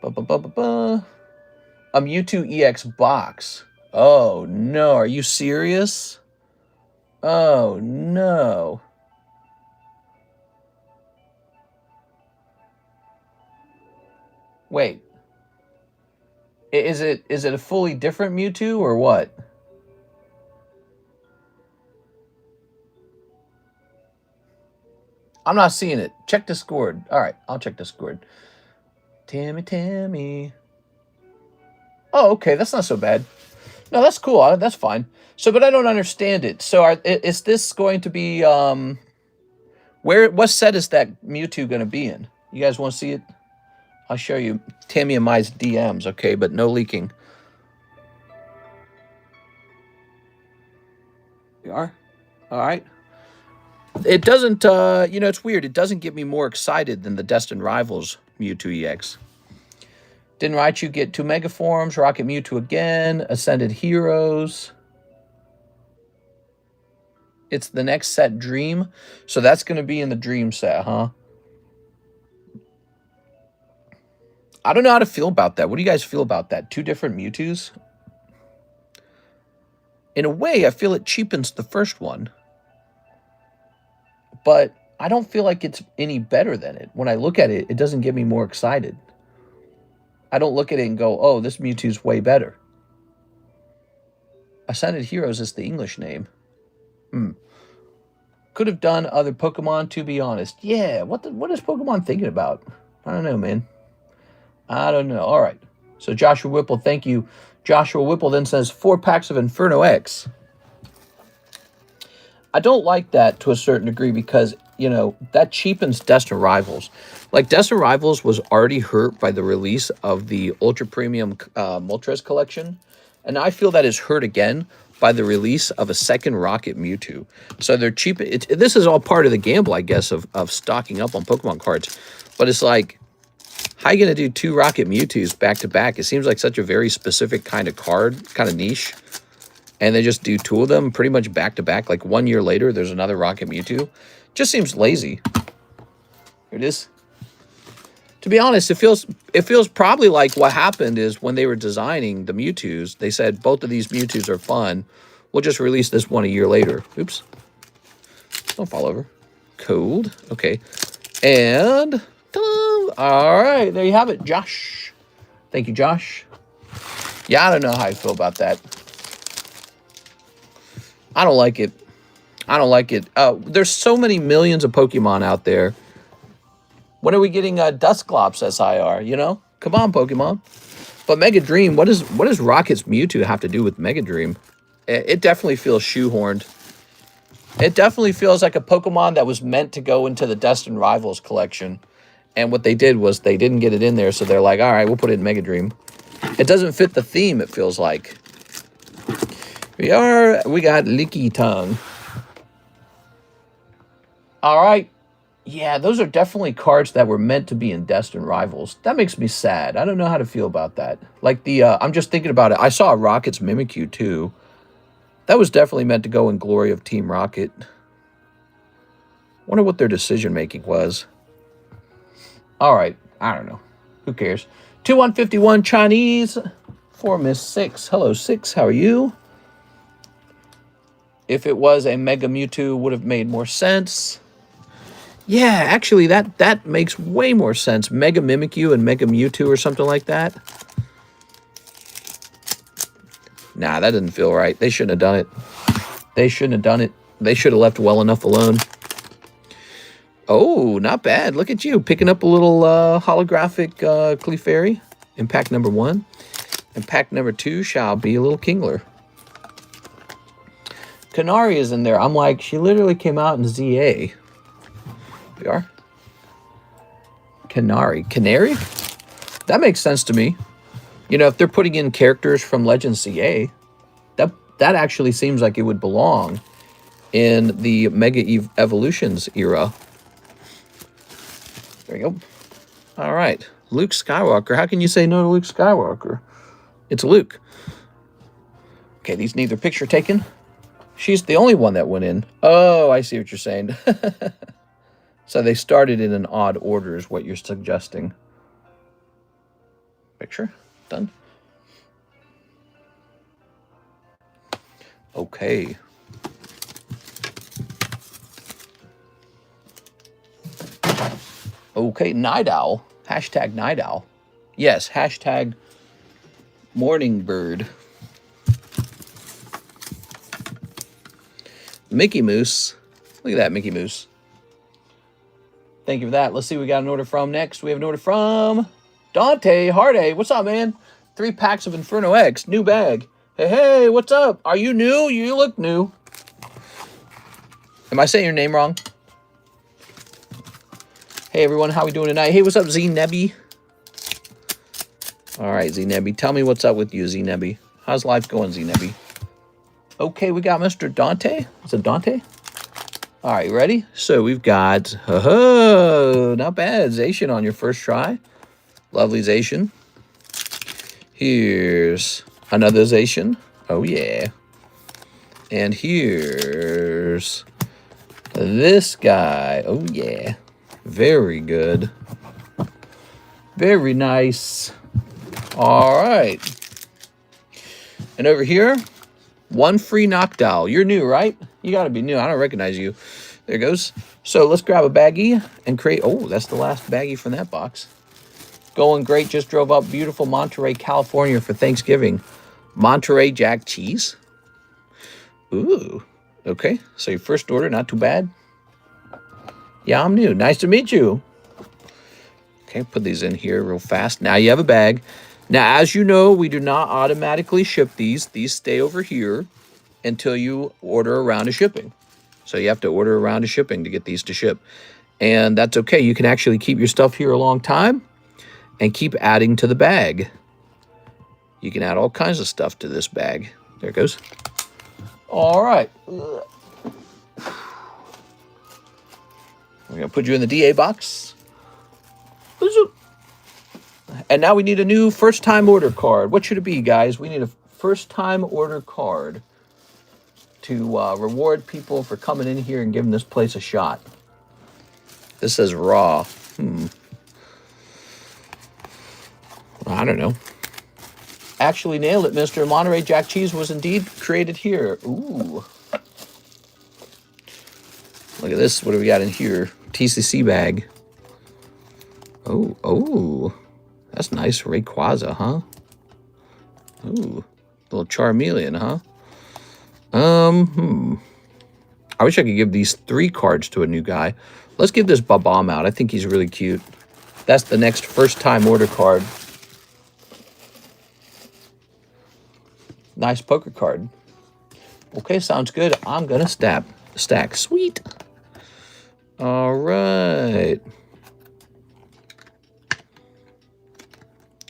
A Mewtwo EX box. Oh, no. Are you serious? Oh, no. Wait. Is it a fully different Mewtwo or what? I'm not seeing it. Check Discord. All right, I'll check Discord. Tammy. Oh, okay. That's not so bad. No, that's cool. That's fine. So, but I don't understand it. So, is this going to be what set is that Mewtwo going to be in? You guys want to see it? I'll show you. Tammy and Mai's DMs, okay, but no leaking. We are. All right. It doesn't, you know, it's weird. It doesn't get me more excited than the Destined Rivals Mewtwo EX. Didn't Raichu get 2 Mega Forms? Rocket Mewtwo again. Ascended Heroes. It's the next set, Dream. So that's going to be in the Dream set, huh? I don't know how to feel about that. What do you guys feel about that? 2 different Mewtwo's? In a way, I feel it cheapens the first one. But I don't feel like it's any better than it. When I look at it, it doesn't get me more excited. I don't look at it and go, oh, this Mewtwo's way better. Ascended Heroes is the English name. Could have done other Pokemon, to be honest. Yeah, what is Pokemon thinking about? I don't know, man. I don't know. All right. So Joshua Whipple, thank you. Joshua Whipple then says 4 packs of Inferno X. I don't like that to a certain degree because, you know, that cheapens Destined Rivals. Like, Destined Rivals was already hurt by the release of the Ultra Premium Moltres collection. And I feel that is hurt again by the release of a second Rocket Mewtwo. So they're cheap. This is all part of the gamble, I guess, of stocking up on Pokemon cards. But it's like, how are you going to do 2 Rocket Mewtwo's back to back? It seems like such a very specific kind of card, kind of niche. And they just do 2 of them pretty much back to back. Like 1 year later, there's another Rocket Mewtwo. Just seems lazy. Here it is. To be honest, it feels probably like what happened is when they were designing the Mewtwo's, they said both of these Mewtwo's are fun. We'll just release this one a year later. Oops. Don't fall over. Cold. Okay. And all right, there you have it, Josh. Thank you, Josh. Yeah, I don't know how I feel about that. I don't like it. I don't like it. There's so many millions of Pokemon out there. When are we getting Dusclops SIR, you know? Come on, Pokemon. But Mega Dream, what does Rocket's Mewtwo have to do with Mega Dream? It definitely feels shoehorned. It definitely feels like a Pokemon that was meant to go into the Destined Rivals collection. And what they did was they didn't get it in there, so they're like, all right, we'll put it in Mega Dream. It doesn't fit the theme, it feels like. We got Licky Tongue. All right. Yeah, those are definitely cards that were meant to be in Destined Rivals. That makes me sad. I don't know how to feel about that. Like I'm just thinking about it. I saw Rocket's Mimikyu too. That was definitely meant to go in Glory of Team Rocket. Wonder what their decision making was. All right, I don't know. Who cares? 2151 Chinese for Miss 6. Hello, 6. How are you? If it was a Mega Mewtwo, would have made more sense. Yeah, actually, that makes way more sense. Mega Mimikyu and Mega Mewtwo or something like that. Nah, that didn't feel right. They shouldn't have done it. They shouldn't have done it. They should have left well enough alone. Oh, not bad. Look at you, picking up a little holographic Clefairy in pack number 1. And pack number 2 shall be a little Kingler. Canary is in there. I'm like, she literally came out in ZA. We are. Canary. That makes sense to me. You know, if they're putting in characters from Legends CA, that actually seems like it would belong in the Mega Evolutions era. There you go. All right. Luke Skywalker. How can you say no to Luke Skywalker? It's Luke. Okay, these need their picture taken. She's the only one that went in. Oh, I see what you're saying. So they started in an odd order is what you're suggesting. Picture. Done. Okay. Okay, Night Owl. Hashtag Night Owl. Yes, hashtag Morning Bird. Mickey Mouse. Look at that, Mickey Mouse. Thank you for that. Let's see what we got an order from next. We have an order from Dante Harday. What's up, man? 3 packs of Inferno X. New bag. Hey, what's up? Are you new? You look new. Am I saying your name wrong? Hey, everyone. How we doing tonight? Hey, what's up, Z-Nebby? All right, Z-Nebby. Tell me what's up with you, Z-Nebby. How's life going, Z-Nebby? Okay, we got Mr. Dante. Is it Dante? All right, ready? So we've got, oh, not bad, Zacian on your first try. Lovely Zacian. Here's another Zacian. Oh, yeah. And here's this guy. Oh, yeah. Very good. Very nice. All right. And over here, one free knockdown. You're new, right? You got to be new. I don't recognize you. There goes. So let's grab a baggie and create. Oh, that's the last baggie from that box. Going great. Just drove up beautiful Monterey, California for Thanksgiving. Monterey Jack cheese. Ooh. Okay. So your first order, not too bad. Yeah, I'm new. Nice to meet you. Okay, put these in here real fast. Now you have a bag. Now, as you know, we do not automatically ship these. These stay over here until you order a round of shipping. So you have to order a round of shipping to get these to ship. And that's okay. You can actually keep your stuff here a long time and keep adding to the bag. You can add all kinds of stuff to this bag. There it goes. All right. We're going to put you in the DA box. And now we need a new first-time order card. What should it be, guys? We need a first-time order card to reward people for coming in here and giving this place a shot. This says raw. I don't know. Actually nailed it, Mr. Monterey Jack Cheese was indeed created here. Ooh. Look at this. What do we got in here? TCC bag. Oh. That's nice. Rayquaza, huh? Ooh. Little Charmeleon, huh? I wish I could give these 3 cards to a new guy. Let's give this Babam out. I think he's really cute. That's the next first-time order card. Nice poker card. Okay, sounds good. I'm going to stack. Sweet. All right.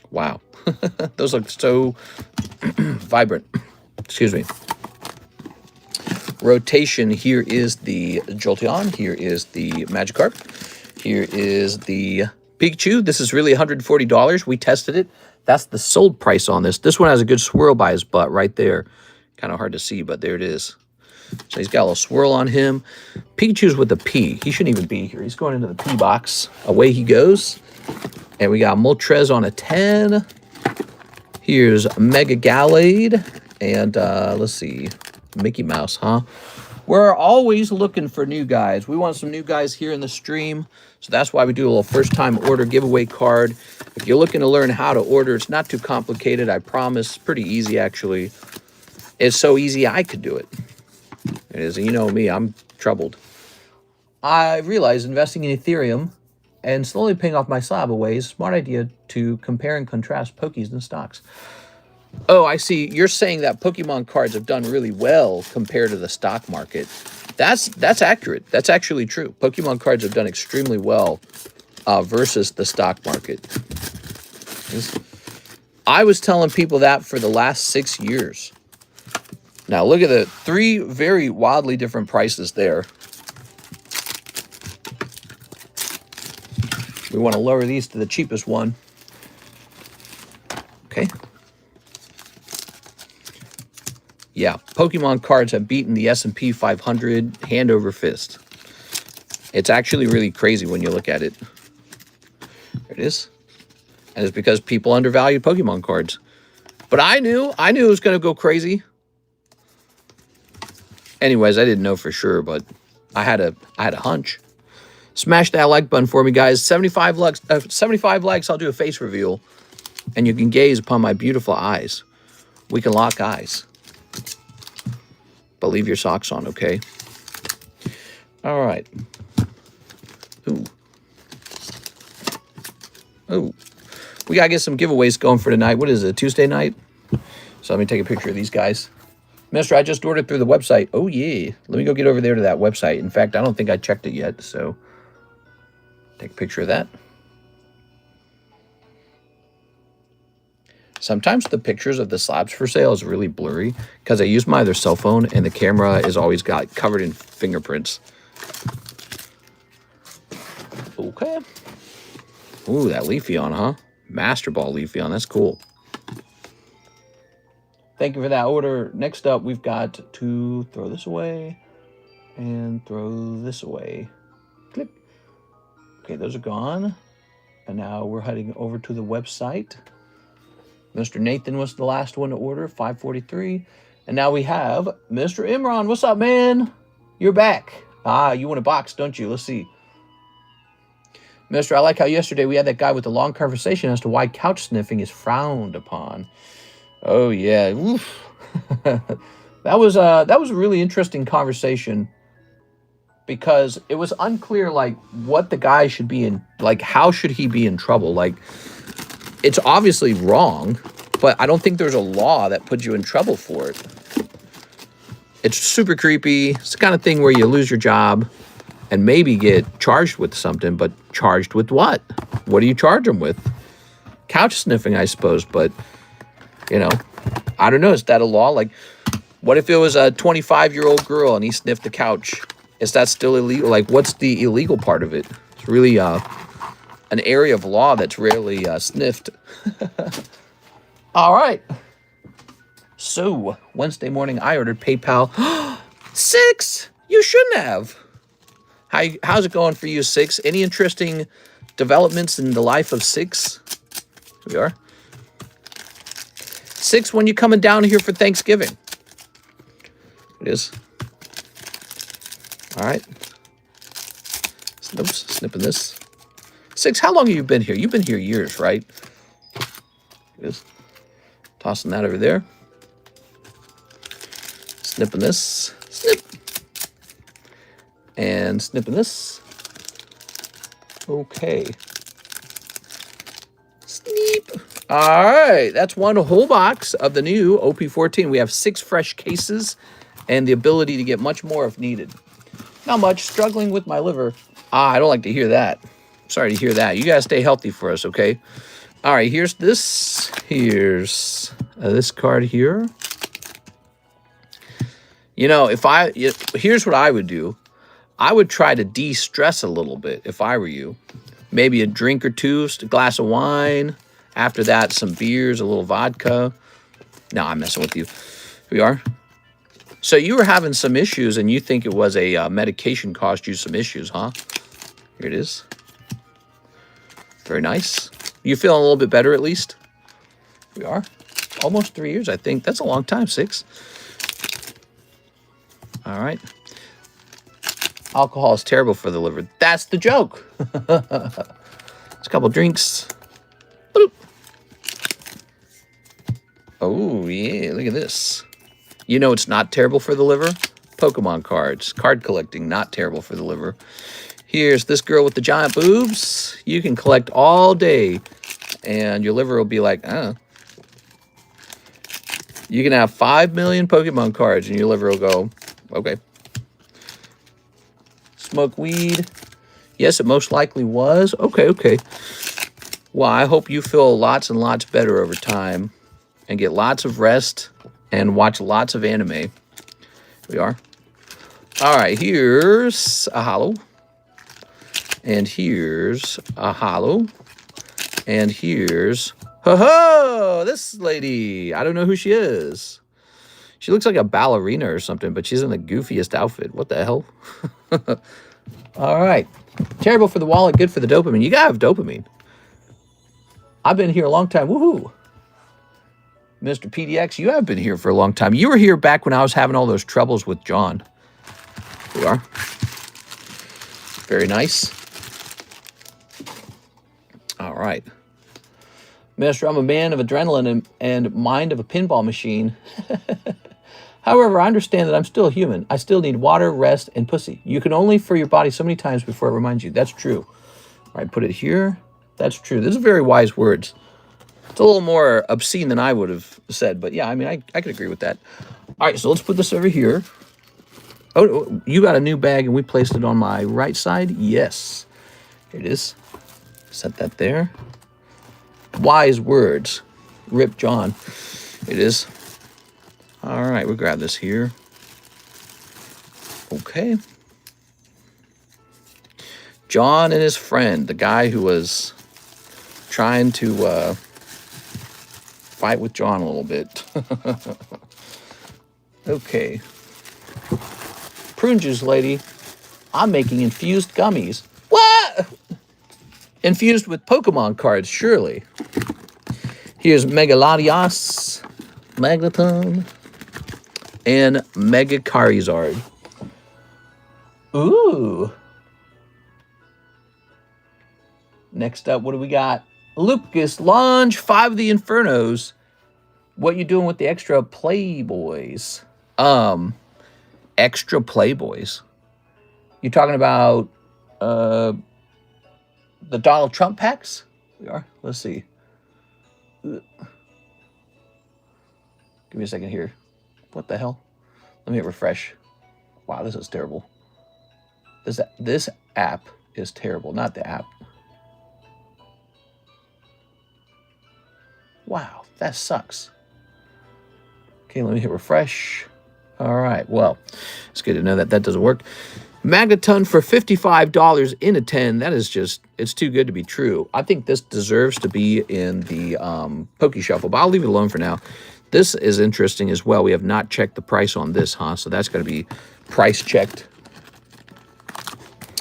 Wow. Those look so vibrant. Excuse me. Rotation. Here is the Jolteon. Here is the Magikarp. Here is the Pikachu. This is really $140. We tested it. That's the sold price on this. This one has a good swirl by his butt right there. Kind of hard to see, but there it is. So he's got a little swirl on him. Pikachu's with a P. He shouldn't even be here. He's going into the P box. Away he goes. And we got Moltres on a 10. Here's Mega Gallade. And let's see. Mickey Mouse, huh? We're always looking for new guys. We want some new guys here in the stream. So that's why we do a little first-time order giveaway card. If you're looking to learn how to order, it's not too complicated, I promise. It's pretty easy, actually. It's so easy I could do it. It is. You know me, I'm troubled. I realized investing in Ethereum and slowly paying off my slab away is a smart idea to compare and contrast Pokies and stocks. Oh, I see. You're saying that Pokemon cards have done really well compared to the stock market. That's accurate. That's actually true. Pokemon cards have done extremely well versus the stock market. I was telling people that for the last 6 years. Now, look at the 3 very wildly different prices there. We want to lower these to the cheapest one. Okay. Yeah, Pokemon cards have beaten the S&P 500 hand over fist. It's actually really crazy when you look at it. There it is. And it's because people undervalued Pokemon cards. But I knew it was going to go crazy. Anyways, I didn't know for sure, but I had a hunch. Smash that like button for me, guys. 75 likes, I'll do a face reveal. And you can gaze upon my beautiful eyes. We can lock eyes. But leave your socks on, okay? All right. Ooh. Ooh. We got to get some giveaways going for tonight. What is it, Tuesday night? So let me take a picture of these guys. Mister, I just ordered through the website. Oh, yeah. Let me go get over there to that website. In fact, I don't think I checked it yet, so take a picture of that. Sometimes the pictures of the slabs for sale is really blurry because I use my other cell phone and the camera is always got covered in fingerprints. Okay. Ooh, that Leafeon, huh? Master Ball Leafeon. That's cool. Thank you for that order. Next up, we've got to throw this away and throw this away. Click. Okay, those are gone. And now we're heading over to the website. Mr. Nathan was the last one to order, 543. And now we have Mr. Imran. What's up, man? You're back. Ah, you want a box, don't you? Let's see. Mister, I like how yesterday we had that guy with the long conversation as to why couch sniffing is frowned upon. Oh, yeah. Oof. that was a really interesting conversation because it was unclear, like, what the guy should be in, like, how should he be in trouble? Like, it's obviously wrong, but I don't think there's a law that puts you in trouble for it. It's super creepy. It's the kind of thing where you lose your job and maybe get charged with something, but charged with what? What do you charge them with? Couch sniffing, I suppose, but, you know, I don't know. Is that a law? Like, what if it was a 25-year-old girl and he sniffed the couch? Is that still illegal? Like, what's the illegal part of it? It's really an area of law that's rarely sniffed. All right. So, Wednesday morning, I ordered PayPal. 6! You shouldn't have. How's it going for you, 6? Any interesting developments in the life of 6? Here we are. 6, when you coming down here for Thanksgiving? It is. All right. Oops, snipping this. 6, how long have you been here? You've been here years, right? It is. Tossing that over there. Snipping this. Snip. And snipping this. Okay. Sneep. All right. That's one whole box of the new OP14. We have 6 fresh cases and the ability to get much more if needed. Not much. Struggling with my liver. I don't like to hear that. Sorry to hear that. You guys stay healthy for us, okay? All right. Here's this. Here's this card here. You know, here's what I would do. I would try to de-stress a little bit if I were you. Maybe a drink or two, a glass of wine. After that, some beers, a little vodka. No, I'm messing with you. Here we are. So you were having some issues, and you think it was a medication caused you some issues, huh? Here it is. Very nice. You feeling a little bit better, at least? Here we are. Almost 3 years, I think. That's a long time, 6. All right. Alcohol is terrible for the liver. That's the joke. It's a couple drinks. Boop. Oh, yeah. Look at this. You know it's not terrible for the liver? Pokemon cards. Card collecting, not terrible for the liver. Here's this girl with the giant boobs. You can collect all day, and your liver will be like, You can have 5 million Pokemon cards, and your liver will go, okay. Smoke weed. Yes, it most likely was. Okay. Well, I hope you feel lots and lots better over time and get lots of rest and watch lots of anime. Here we are. All right, here's a hollow. And here's a hollow. And here's... Ho-ho! This lady. I don't know who she is. She looks like a ballerina or something, but she's in the goofiest outfit. What the hell? All right. Terrible for the wallet, good for the dopamine. You gotta have dopamine. I've been here a long time. Woohoo! Mr. PDX, you have been here for a long time. You were here back when I was having all those troubles with John. Here we are. Very nice. All right. Mister, I'm a man of adrenaline and mind of a pinball machine. However, I understand that I'm still human. I still need water, rest, and pussy. You can only for your body so many times before it reminds you. That's true. All right, put it here. That's true. These are very wise words. It's a little more obscene than I would have said, but yeah, I mean, I could agree with that. All right, so let's put this over here. Oh, you got a new bag, and we placed it on my right side? Yes. Here it is. Set that there. Wise words. Rip John. It is. All right, we'll grab this here. Okay. John and his friend, the guy who was trying to fight with John a little bit. Okay. Prune juice lady. I'm making infused gummies. What? Infused with Pokemon cards, surely. Here's Megalodios, Magneton, and Mega Charizard. Ooh. Next up, what do we got? Lucas, launch 5 of the Infernos. What you doing with the extra Playboys? Extra Playboys. You talking about the Donald Trump packs? We are. Let's see. Give me a second here. What the hell? Let me hit refresh. Wow, this is terrible. This app is terrible, not the app. Wow, that sucks. Okay, let me hit refresh. All right, well, it's good to know that that doesn't work. Magneton for $55 in a 10. That is just, it's too good to be true. I think this deserves to be in the Poke Shuffle, but I'll leave it alone for now. This is interesting as well. We have not checked the price on this, huh? So that's going to be price checked.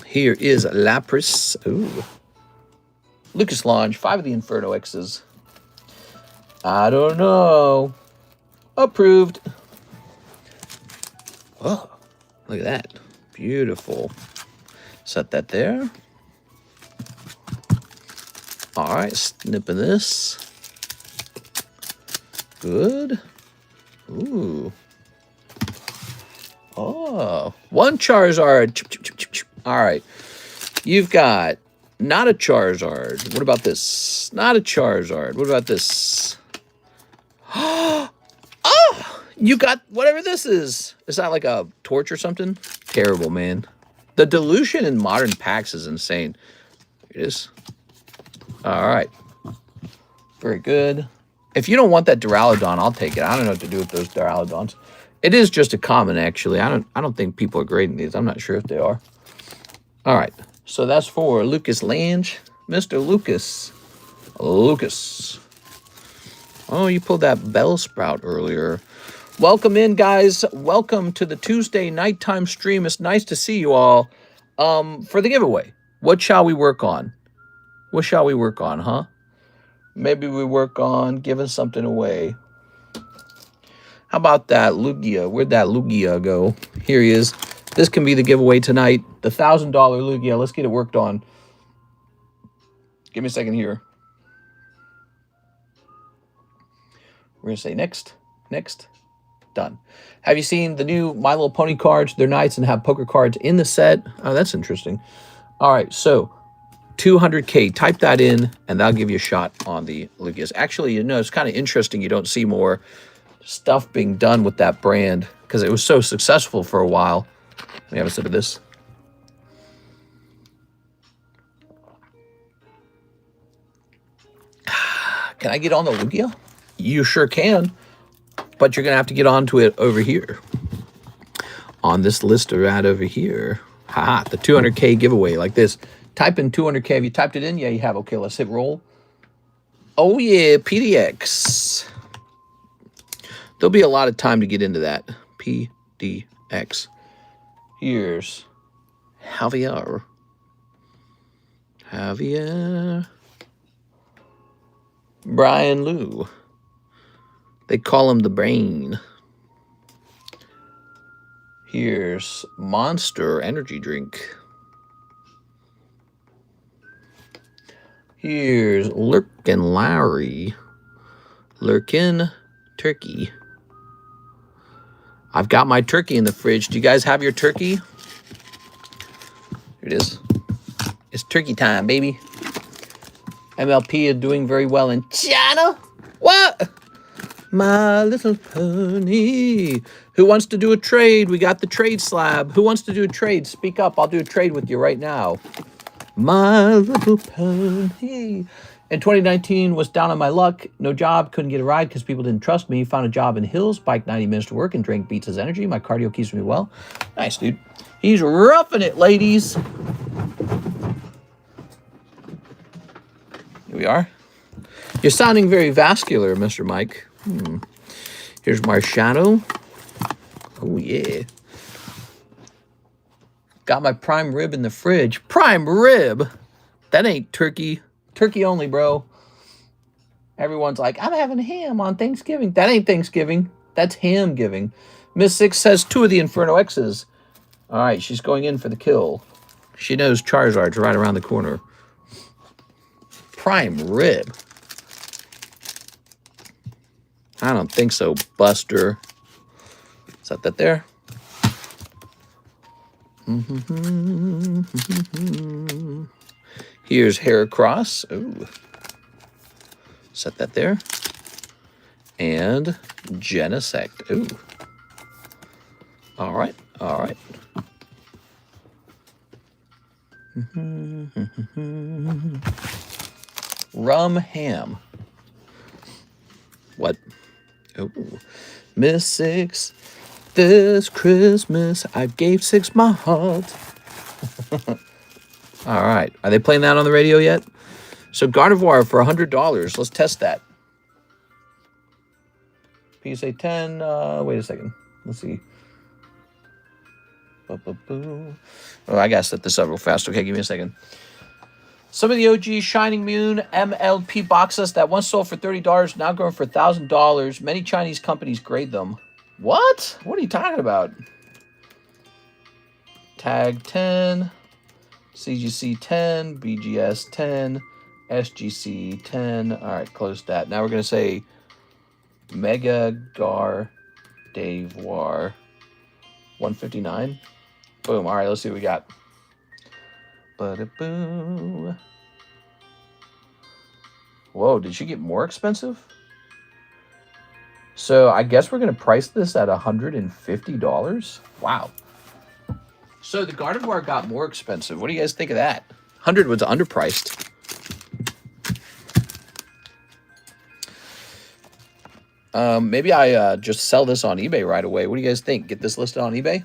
Here is Lapras. Ooh. Lucas Launch, 5 of the Inferno X's. I don't know. Approved. Oh, look at that. Beautiful. Set that there. All right, snipping this. Good. Ooh. Oh, 1 Charizard. All right. You've got not a Charizard. What about this? Not a Charizard. What about this? Oh, you got whatever this is. Is that like a torch or something? Terrible, man. The dilution in modern packs is insane. Here it is. All right. Very good. If you don't want that Duraludon, I'll take it. I don't know what to do with those Duraludons. It is just a common, actually. I don't think people are grading these. I'm not sure if they are. All right. So that's for Lucas Lange. Mr. Lucas. Lucas. Oh, you pulled that Bellsprout earlier. Welcome in, guys. Welcome to the Tuesday nighttime stream. It's nice to see you all. For the giveaway, what shall we work on? What shall we work on, huh? Maybe we work on giving something away. How about that Lugia? Where'd that Lugia go? Here he is. This can be the giveaway tonight. The $1,000 Lugia. Let's get it worked on. Give me a second here. We're going to say next. Next. Done. Have you seen the new My Little Pony cards? They're nice and have poker cards in the set. Oh, that's interesting. All right, so 200K. Type that in, and that'll give you a shot on the Lugias. Actually, you know, it's kind of interesting you don't see more stuff being done with that brand because it was so successful for a while. Let me have a sip of this. Can I get on the Lugia? You sure can. But you're going to have to get onto it over here. On this list right over here. Haha, the 200K giveaway like this. Type in 200K. Have you typed it in? Yeah, you have. Okay, let's hit roll. Oh, yeah, PDX. There'll be a lot of time to get into that. PDX. Here's Javier. Javier. Brian Liu. They call him the Brain. Here's Monster Energy Drink. Here's Lurkin Larry. Lurkin Turkey. I've got my turkey in the fridge. Do you guys have your turkey? Here it is. It's turkey time, baby. MLP is doing very well in China. What? My Little Pony. Who wants to do a trade? We got the trade slab. Who wants to do a trade? Speak up. I'll do a trade with you right now. My Little Pony. In 2019, was down on my luck. No job. Couldn't get a ride because people didn't trust me. Found a job in Hills. Biked 90 minutes to work and drank Beats' energy. My cardio keeps me well. Nice, dude. He's roughing it, ladies. Here we are. You're sounding very vascular, Mr. Mike. Here's Marciano. Oh, yeah. Got my prime rib in the fridge. Prime rib? That ain't turkey. Turkey only, bro. Everyone's like, I'm having ham on Thanksgiving. That ain't Thanksgiving. That's ham giving. Miss Six says 2 of the Inferno X's. All right, she's going in for the kill. She knows Charizard's right around the corner. Prime rib. I don't think so, Buster. Set that there. Here's Heracross. Ooh. Set that there. And Genesect. Ooh. All right. All right. Rum ham. What? Oh. Miss Six. This Christmas, I gave Six my heart. All right. Are they playing that on the radio yet? So Gardevoir for $100. Let's test that. PSA 10. Wait a second. Let's see. Oh, I gotta set this up real fast. Okay, give me a second. Some of the OG Shining Moon MLP boxes that once sold for $30 now going for $1,000. Many Chinese companies grade them. What? What are you talking about? Tag 10, CGC 10, BGS 10, SGC 10. All right, close that. Now we're going to say Mega Gar Dave War 159. Boom. All right, let's see what we got. Ba-da-boo. Whoa, did she get more expensive? So I guess we're going to price this at $150. Wow. So the Gardevoir got more expensive. What do you guys think of that? 100 was underpriced. Maybe I just sell this on eBay right away. What do you guys think? Get this listed on eBay?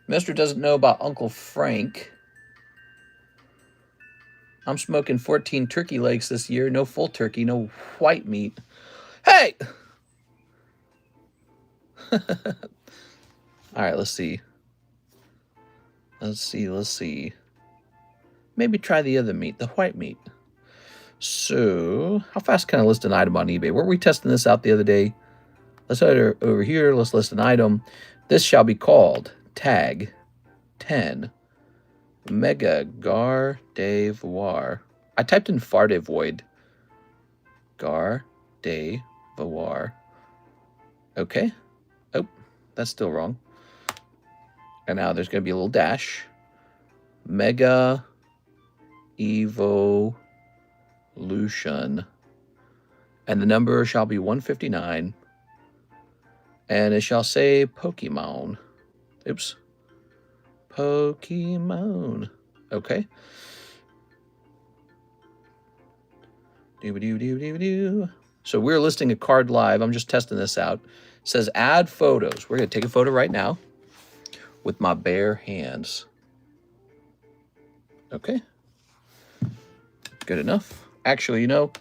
Mister doesn't know about Uncle Frank. I'm smoking 14 turkey legs this year. No full turkey, no white meat. Hey! All right, let's see. Let's see. Maybe try the other meat, the white meat. So, how fast can I list an item on eBay? Weren't we testing this out the other day? Let's head over here. Let's list an item. This shall be called Tag 10 Mega Gardevoir. I typed in Fardevoid. Gardevoir. Okay. Oh, that's still wrong. And now there's going to be a little dash. Mega Evolution. And the number shall be 159. And it shall say Pokemon. Oops. Pokemon. Okay. So we're listing a card live. I'm just testing this out. It says add photos. We're going to take a photo right now with my bare hands. Okay. Good enough. Actually, you know,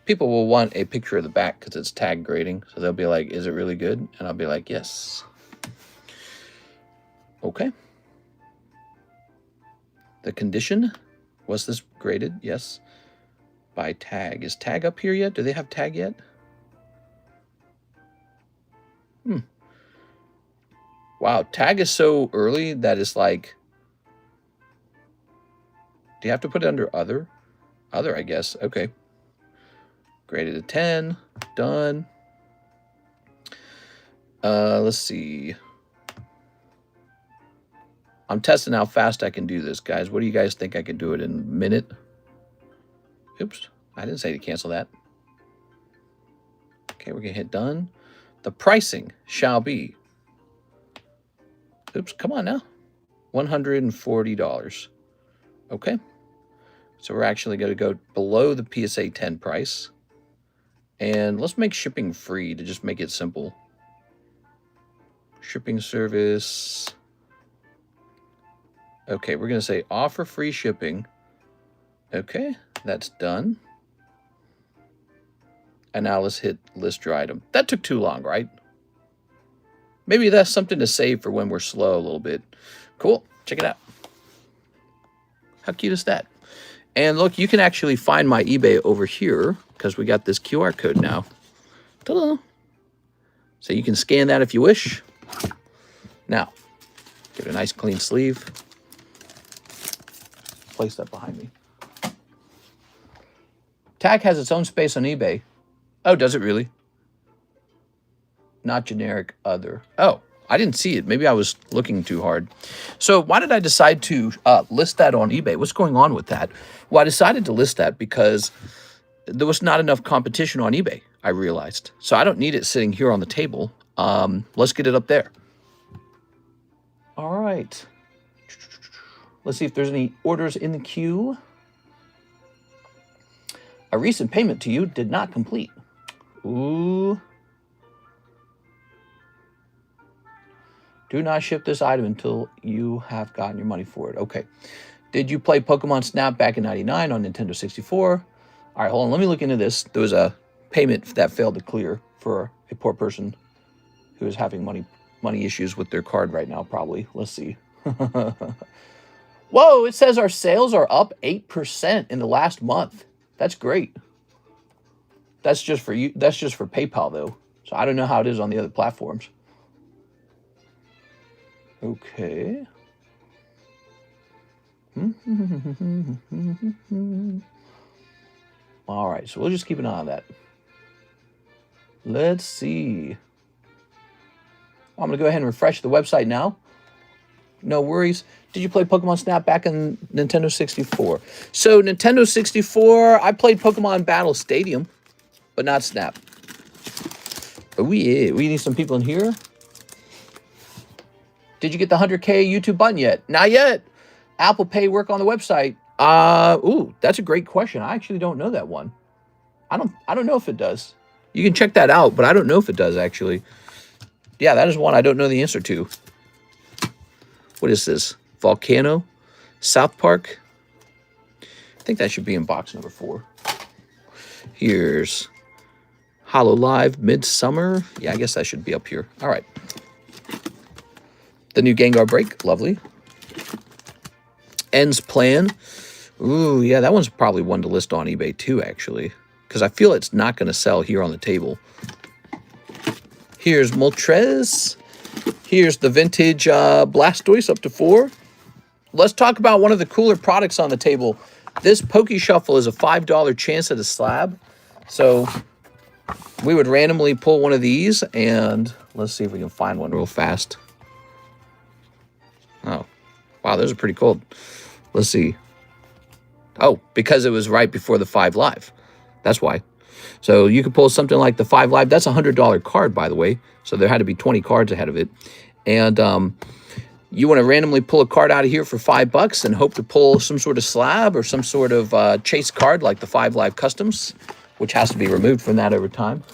people will want a picture of the back because it's tag grading. So they'll be like, is it really good? And I'll be like, yes. Okay. The condition. Was this graded? Yes. By tag. Is tag up here yet? Do they have tag yet? Wow, tag is so early that it's like... Do you have to put it under other? Other, I guess. Okay. Graded a 10. Done. Let's see. I'm testing how fast I can do this, guys. What do you guys think I can do it in a minute? Oops. I didn't say to cancel that. Okay, we're going to hit done. The pricing shall be... Oops, come on now. $140. Okay. So we're actually going to go below the PSA 10 price. And let's make shipping free to just make it simple. Shipping service. Okay, we're going to say offer free shipping. Okay, that's done. And now let's hit list your item. That took too long, right? Maybe that's something to save for when we're slow a little bit. Cool. Check it out. How cute is that? And look, you can actually find my eBay over here because we got this QR code now. Ta-da! So you can scan that if you wish. Now, give it a nice clean sleeve. Place that behind me. Tag has its own space on eBay. Oh, does it really? Not generic other. Oh, I didn't see it. Maybe I was looking too hard. So why did I decide to list that on eBay? What's going on with that? Well, I decided to list that because there was not enough competition on eBay, I realized. So I don't need it sitting here on the table. Let's get it up there. All right. Let's see if there's any orders in the queue. A recent payment to you did not complete. Ooh. Do not ship this item until you have gotten your money for it. Okay. Did you play Pokemon Snap back in '99 on Nintendo 64? All right, hold on. Let me look into this. There was a payment that failed to clear for a poor person who is having money issues with their card right now, probably. Let's see. Whoa, it says our sales are up 8% in the last month. That's great. That's just for you. That's just for PayPal, though. So I don't know how it is on the other platforms. Okay. All right, so we'll just keep an eye on that. Let's see. I'm going to go ahead and refresh the website now. No worries. Did you play Pokemon Snap back in Nintendo 64? So Nintendo 64, I played Pokemon Battle Stadium, but not Snap. Oh yeah, we need some people in here. Did you get the 100K YouTube button yet? Not yet. Apple Pay work on the website. Ooh, that's a great question. I actually don't know that one. I don't know if it does. You can check that out, but I don't know if it does actually. Yeah, that is one I don't know the answer to. What is this? Volcano? South Park? I think that should be in box number 4. Here's Hollow Live Midsummer. Yeah, I guess that should be up here. All right. The new Gengar break. Lovely. Ends Plan. Ooh, yeah, that one's probably one to list on eBay too, actually. Because I feel it's not going to sell here on the table. Here's Moltres. Here's the vintage Blastoise up to 4. Let's talk about one of the cooler products on the table. This Waifu Shuffle is a $5 chance at a slab. So we would randomly pull one of these, and let's see if we can find one real fast. Oh, wow, those are pretty cool. Let's see. Oh, because it was right before the 5 Live. That's why. So you could pull something like the 5 Live. That's a $100 card, by the way. So there had to be 20 cards ahead of it. And you want to randomly pull a card out of here for $5 and hope to pull some sort of slab or some sort of chase card like the 5 Live Customs, which has to be removed from that over time.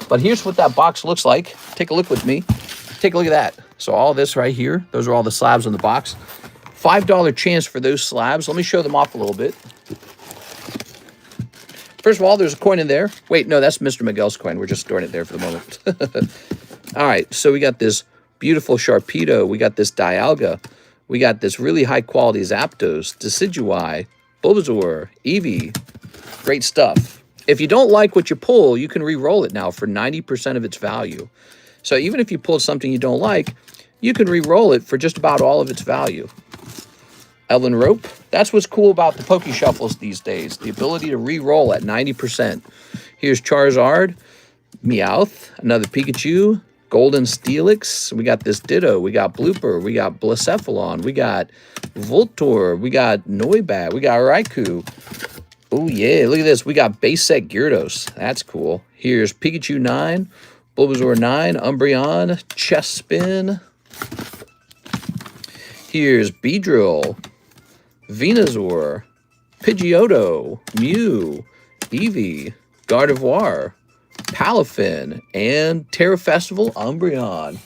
But here's what that box looks like. Take a look with me. Take a look at that. So all this right here, those are all the slabs in the box. $5 chance for those slabs. Let me show them off a little bit. First of all, there's a coin in there. Wait, no, that's Mr. Miguel's coin. We're just storing it there for the moment. All right, so we got this beautiful Sharpedo. We got this Dialga. We got this really high-quality Zapdos, Decidueye, Bulbasaur, Eevee. Great stuff. If you don't like what you pull, you can re-roll it now for 90% of its value. So even if you pulled something you don't like, you can re-roll it for just about all of its value. Elven Rope. That's what's cool about the Waifu Shuffles these days. The ability to re-roll at 90%. Here's Charizard, Meowth, another Pikachu, Golden Steelix. We got this Ditto. We got Blooper. We got Blacephalon. We got Voltorb. We got Noibat. We got Raikou. Oh, yeah. Look at this. We got base set Gyarados. That's cool. Here's Pikachu 9, Bulbasaur 9, Umbreon, Chespin. Here's Beedrill, Venusaur, Pidgeotto, Mew, Eevee, Gardevoir, Palafin, and Terra Festival Umbreon.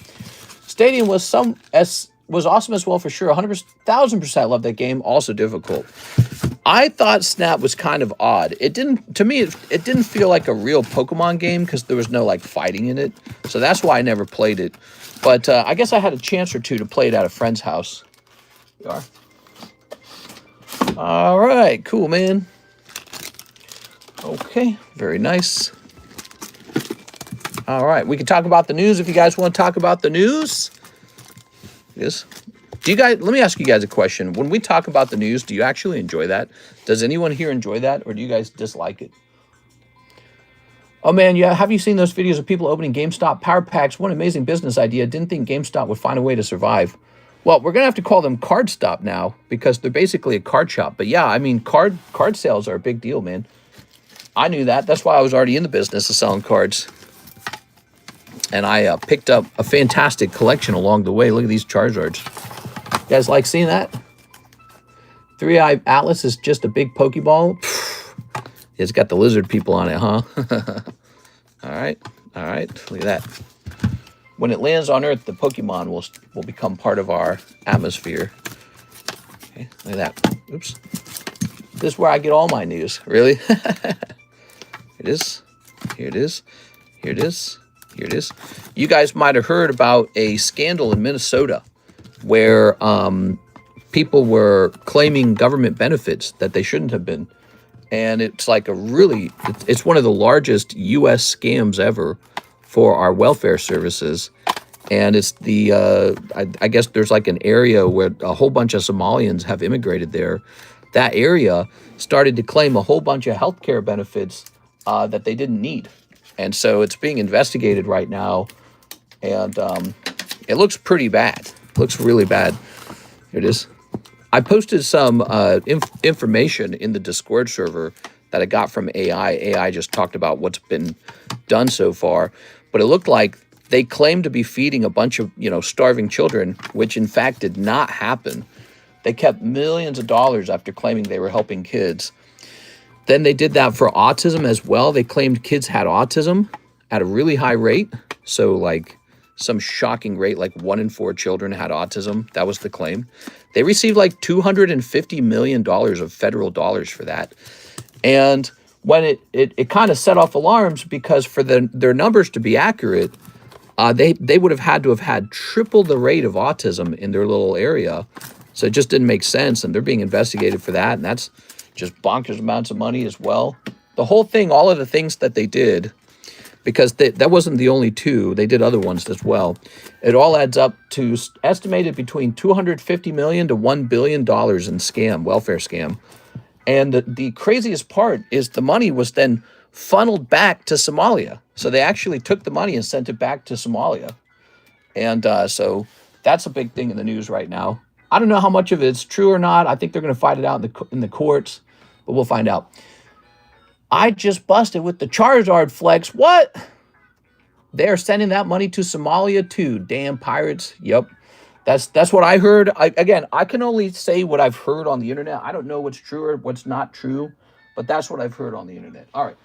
Stadium was awesome as well for sure. 100,000% love that game. Also difficult. I thought Snap was kind of odd. It didn't, to me, it didn't feel like a real Pokemon game because there was no like fighting in it. So that's why I never played it. But I guess I had a chance or two to play it at a friend's house. You are. All right, cool, man. Okay, very nice. All right, we can talk about the news if you guys want to talk about the news. Yes. Do you guys, let me ask you guys a question. When we talk about the news, do you actually enjoy that? Does anyone here enjoy that, or do you guys dislike it? Oh man, yeah, have you seen those videos of people opening GameStop power packs? What an amazing business idea. Didn't think GameStop would find a way to survive. Well, we're going to have to call them Card Stop now because they're basically a card shop. But yeah, I mean, card sales are a big deal, man. I knew that. That's why I was already in the business of selling cards. And I picked up a fantastic collection along the way. Look at these Charizards. You guys like seeing that? Three-Eye Atlas is just a big Pokeball. It's got the lizard people on it, huh? All right. All right. Look at that. When it lands on Earth, the Pokemon will become part of our atmosphere. Okay, look at that. Oops. This is where I get all my news. Really? It is. Here it is. Here it is. Here it is. You guys might have heard about a scandal in Minnesota where people were claiming government benefits that they shouldn't have been. And it's like it's one of the largest U.S. scams ever for our welfare services. And it's I guess there's like an area where a whole bunch of Somalians have immigrated there. That area started to claim a whole bunch of healthcare benefits that they didn't need. And so it's being investigated right now. And it looks pretty bad. It looks really bad. Here it is. I posted some information in the Discord server that I got from AI. AI just talked about what's been done so far. But it looked like they claimed to be feeding a bunch of, starving children, which in fact did not happen. They kept millions of dollars after claiming they were helping kids. Then they did that for autism as well. They claimed kids had autism at a really high rate. So like some shocking rate, like 1 in 4 children had autism. That was the claim. They received like $250 million of federal dollars for that. And when it kind of set off alarms because for their numbers to be accurate, they would have had triple the rate of autism in their little area. So it just didn't make sense. And they're being investigated for that. And that's just bonkers amounts of money as well. The whole thing, all of the things that they did, because that wasn't the only two. They did other ones as well. It all adds up to estimated between $250 million to $1 billion in welfare scam. And the craziest part is the money was then funneled back to Somalia. So they actually took the money and sent it back to Somalia. And so that's a big thing in the news right now. I don't know how much of it's true or not. I think they're going to fight it out in the courts, but we'll find out. I just busted with the Charizard flex. What? They're sending that money to Somalia too. Damn pirates. Yep. That's what I heard. Again, I can only say what I've heard on the internet. I don't know what's true or what's not true, but that's what I've heard on the internet. All right.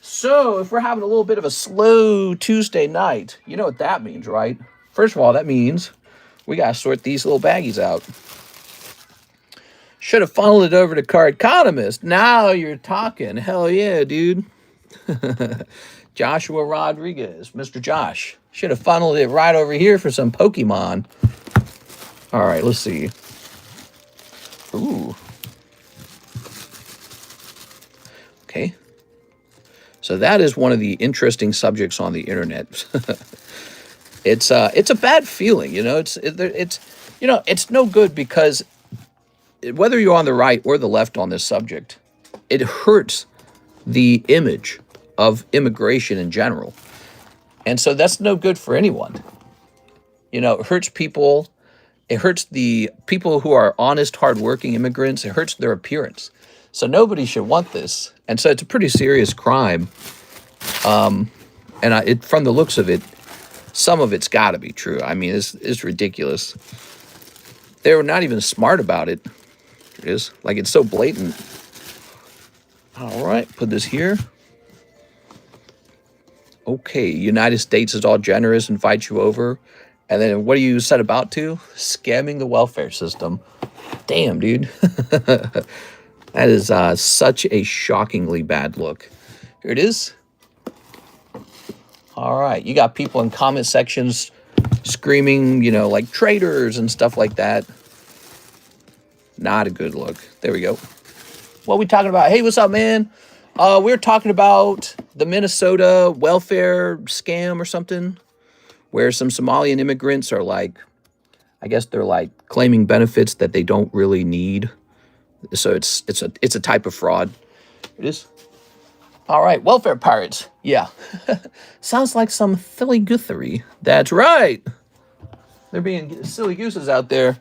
So if we're having a little bit of a slow Tuesday night, you know what that means, right? First of all, that means we got to sort these little baggies out. Should have funneled it over to Cardconomist. Now you're talking. Hell yeah, dude. Joshua Rodriguez, Mr. Josh. Should have funneled it right over here for some Pokemon. All right, let's see. Ooh. Okay. So that is one of the interesting subjects on the internet. It's a bad feeling, it's no good because whether you're on the right or the left on this subject, it hurts the image of immigration in general. And so that's no good for anyone. It hurts people. It hurts the people who are honest, hardworking immigrants. It hurts their appearance. So nobody should want this. And so it's a pretty serious crime. From the looks of it, some of it's got to be true. I mean, it's ridiculous. They were not even smart about it. It is. Like, it's so blatant. All right, put this here. Okay, United States is all generous and fights you over. And then what are you set about to? Scamming the welfare system. Damn, dude. That is such a shockingly bad look. Here it is. All right, you got people in comment sections screaming, you know, like traitors and stuff like that. Not a good look. There we go. What are we talking about? Hey, what's up, man? We're talking about the Minnesota welfare scam or something, where some Somalian immigrants are like, I guess they're like claiming benefits that they don't really need. So it's a type of fraud. It is. All right, welfare pirates. Yeah. Sounds like some silly goosery. That's right. They're being silly gooses out there.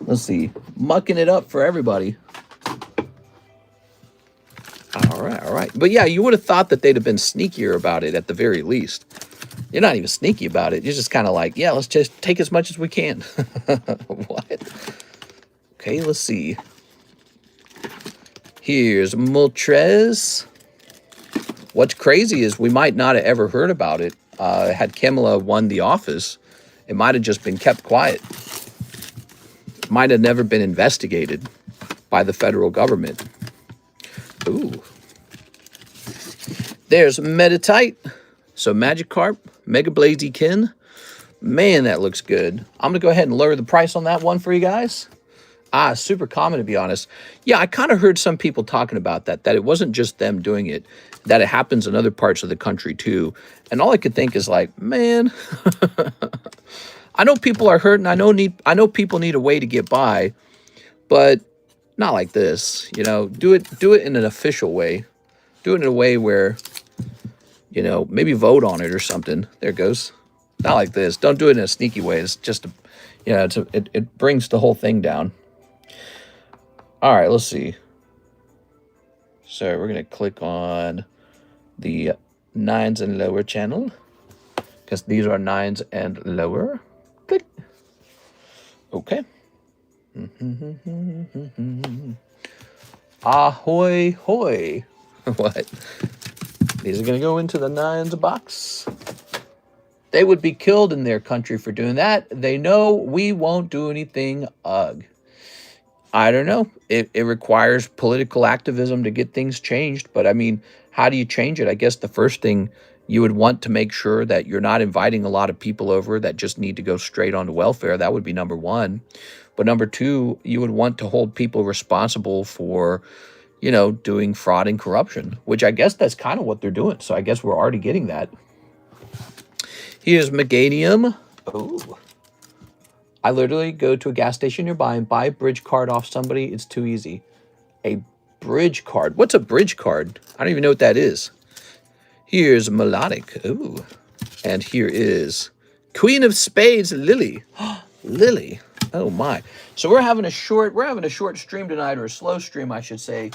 Let's see. Mucking it up for everybody. All right, all right. But yeah, you would have thought that they'd have been sneakier about it at the very least. You're not even sneaky about it. You're just kind of like, yeah, let's just take as much as we can. What? Okay, let's see. Here's Moltres. What's crazy is we might not have ever heard about it. Had Kamala won the office, it might have just been kept quiet. It might have never been investigated by the federal government. Ooh. There's Meditite. So Magikarp, Mega Blaziken. Man, that looks good. I'm going to go ahead and lower the price on that one for you guys. Super common, to be honest. Yeah, I kind of heard some people talking about that it wasn't just them doing it, that it happens in other parts of the country too. And all I could think is like, man, I know people are hurting. I know people need a way to get by, but not like this. You know, do it in an official way. Do it in a way where, you know, maybe vote on it or something. There it goes. Not like this. Don't do it in a sneaky way. It's just, you know, it brings the whole thing down. All right, let's see. So we're going to click on the 9s and lower channel because these are 9s and lower. Click. Okay. Ahoy, hoy. What? These are going to go into the 9s box. They would be killed in their country for doing that. They know we won't do anything. Ugh. I don't know. It requires political activism to get things changed. But I mean, how do you change it? I guess the first thing you would want to make sure that you're not inviting a lot of people over that just need to go straight onto welfare. That would be number one. But number two, you would want to hold people responsible for, you know, doing fraud and corruption, which I guess that's kind of what they're doing. So I guess we're already getting that. Here's Meganium. Oh. I literally go to a gas station nearby and buy a bridge card off somebody. It's too easy. A bridge card. What's a bridge card? I don't even know what that is. Here's Melodic. Ooh. And here is Queen of Spades, Lily. Lily. Oh my. So we're having a short stream tonight, or a slow stream, I should say.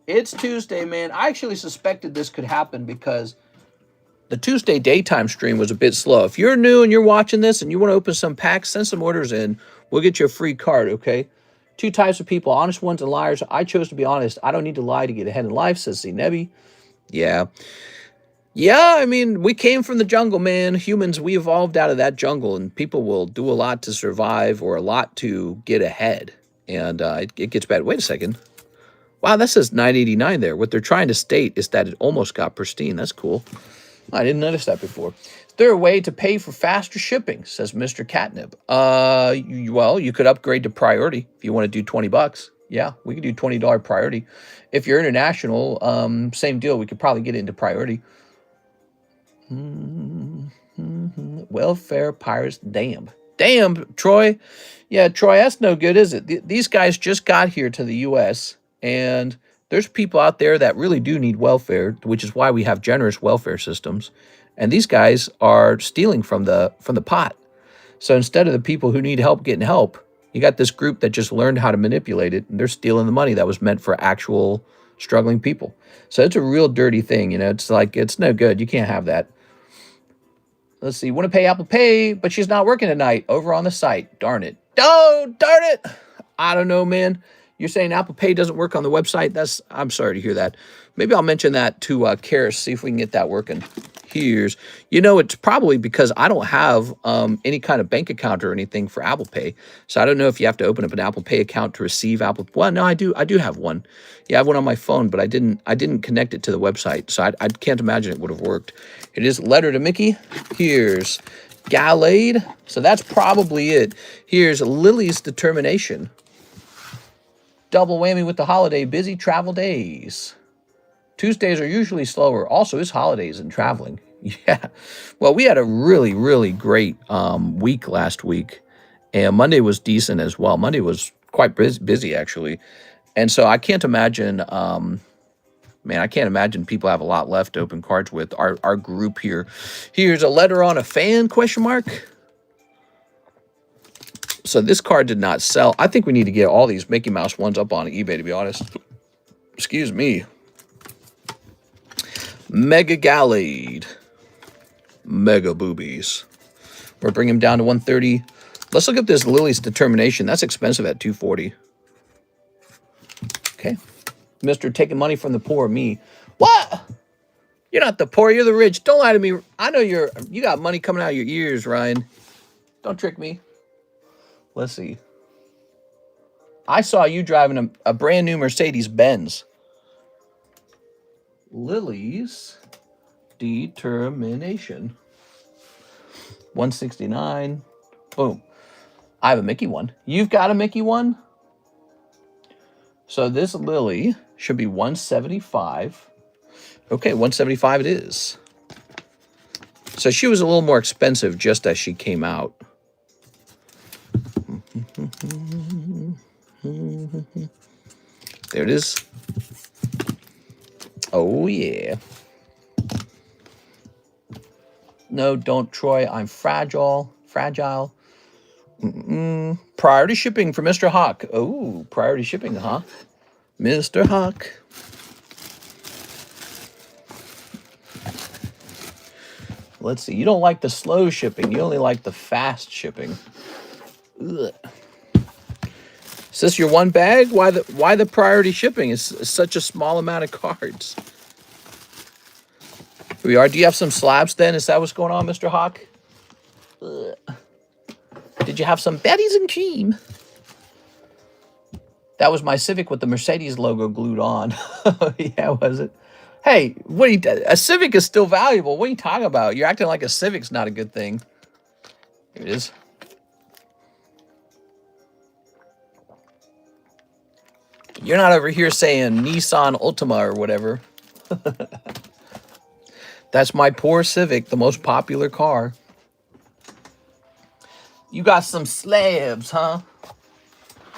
It's Tuesday, man. I actually suspected this could happen because the Tuesday daytime stream was a bit slow. If you're new and you're watching this and you want to open some packs, send some orders in. We'll get you a free card, okay? Two types of people, honest ones and liars. I chose to be honest. I don't need to lie to get ahead in life, says C. Nebby. Yeah. Yeah, I mean, we came from the jungle, man. Humans, we evolved out of that jungle, and people will do a lot to survive or a lot to get ahead. And it gets bad. Wait a second. Wow, that says 989 there. What they're trying to state is that it almost got pristine. That's cool. I didn't notice that before. Is there a way to pay for faster shipping, says Mr. Catnip? Well, you could upgrade to priority if you want to do $20. Yeah, we could do $20 priority. If you're international, same deal. We could probably get into priority. Welfare pirates, damn. Damn, Troy. Yeah, Troy, that's no good, is it? These guys just got here to the U.S., and there's people out there that really do need welfare, which is why we have generous welfare systems. And these guys are stealing from the pot. So instead of the people who need help getting help, you got this group that just learned how to manipulate it, and they're stealing the money that was meant for actual struggling people. So it's a real dirty thing, you know. It's like, it's no good. You can't have that. Let's see. Want to pay Apple Pay, but she's not working tonight over on the site. Darn it. Oh, darn it. I don't know, man. You're saying Apple Pay doesn't work on the website? I'm sorry to hear that. Maybe I'll mention that to Karis, see if we can get that working. Here's, you know, it's probably because I don't have any kind of bank account or anything for Apple Pay. So I don't know if you have to open up an Apple Pay account to receive Apple. Well, no, I do have one. Yeah, I have one on my phone, but I didn't connect it to the website. So I can't imagine it would have worked. It is letter to Mickey. Here's Gallade. So that's probably it. Here's Lily's Determination. Double whammy with the holiday busy travel days. Tuesdays are usually slower. Also, it's holidays and traveling. Yeah. Well, we had a really, really great week last week. And Monday was decent as well. Monday was quite busy, actually. And so I can't imagine, man, I can't imagine people have a lot left to open cards with. Our group here. Here's a letter on a fan, question mark. So this card did not sell. I think we need to get all these Mickey Mouse ones up on eBay, to be honest. Excuse me. Mega Gallade. Mega boobies. We're bringing him down to 130. Let's look at this Lily's Determination. That's expensive at 240. Okay. Mr. Taking money from the poor, me. What? You're not the poor, you're the rich. Don't lie to me. I know you got money coming out of your ears, Ryan. Don't trick me. Let's see. I saw you driving a brand new Mercedes-Benz. Lily's Determination. 169. Boom. I have a Mickey one. You've got a Mickey one? So this Lily should be 175. Okay, 175 it is. So she was a little more expensive just as she came out. There it is. Oh, yeah. No, don't, Troy. I'm fragile. Fragile. Priority shipping for Mr. Hawk. Oh, priority shipping, huh? Mr. Hawk. Let's see. You don't like the slow shipping. You only like the fast shipping. Ugh. Is this your one bag? Why the priority shipping? It's such a small amount of cards. Here we are. Do you have some slabs then? Is that what's going on, Mr. Hawk? Ugh. Did you have some Betty's and cream? That was my Civic with the Mercedes logo glued on. Yeah, was it? Hey, a Civic is still valuable. What are you talking about? You're acting like a Civic's not a good thing. Here it is. You're not over here saying Nissan Altima or whatever. That's my poor Civic, the most popular car. You got some slabs, huh?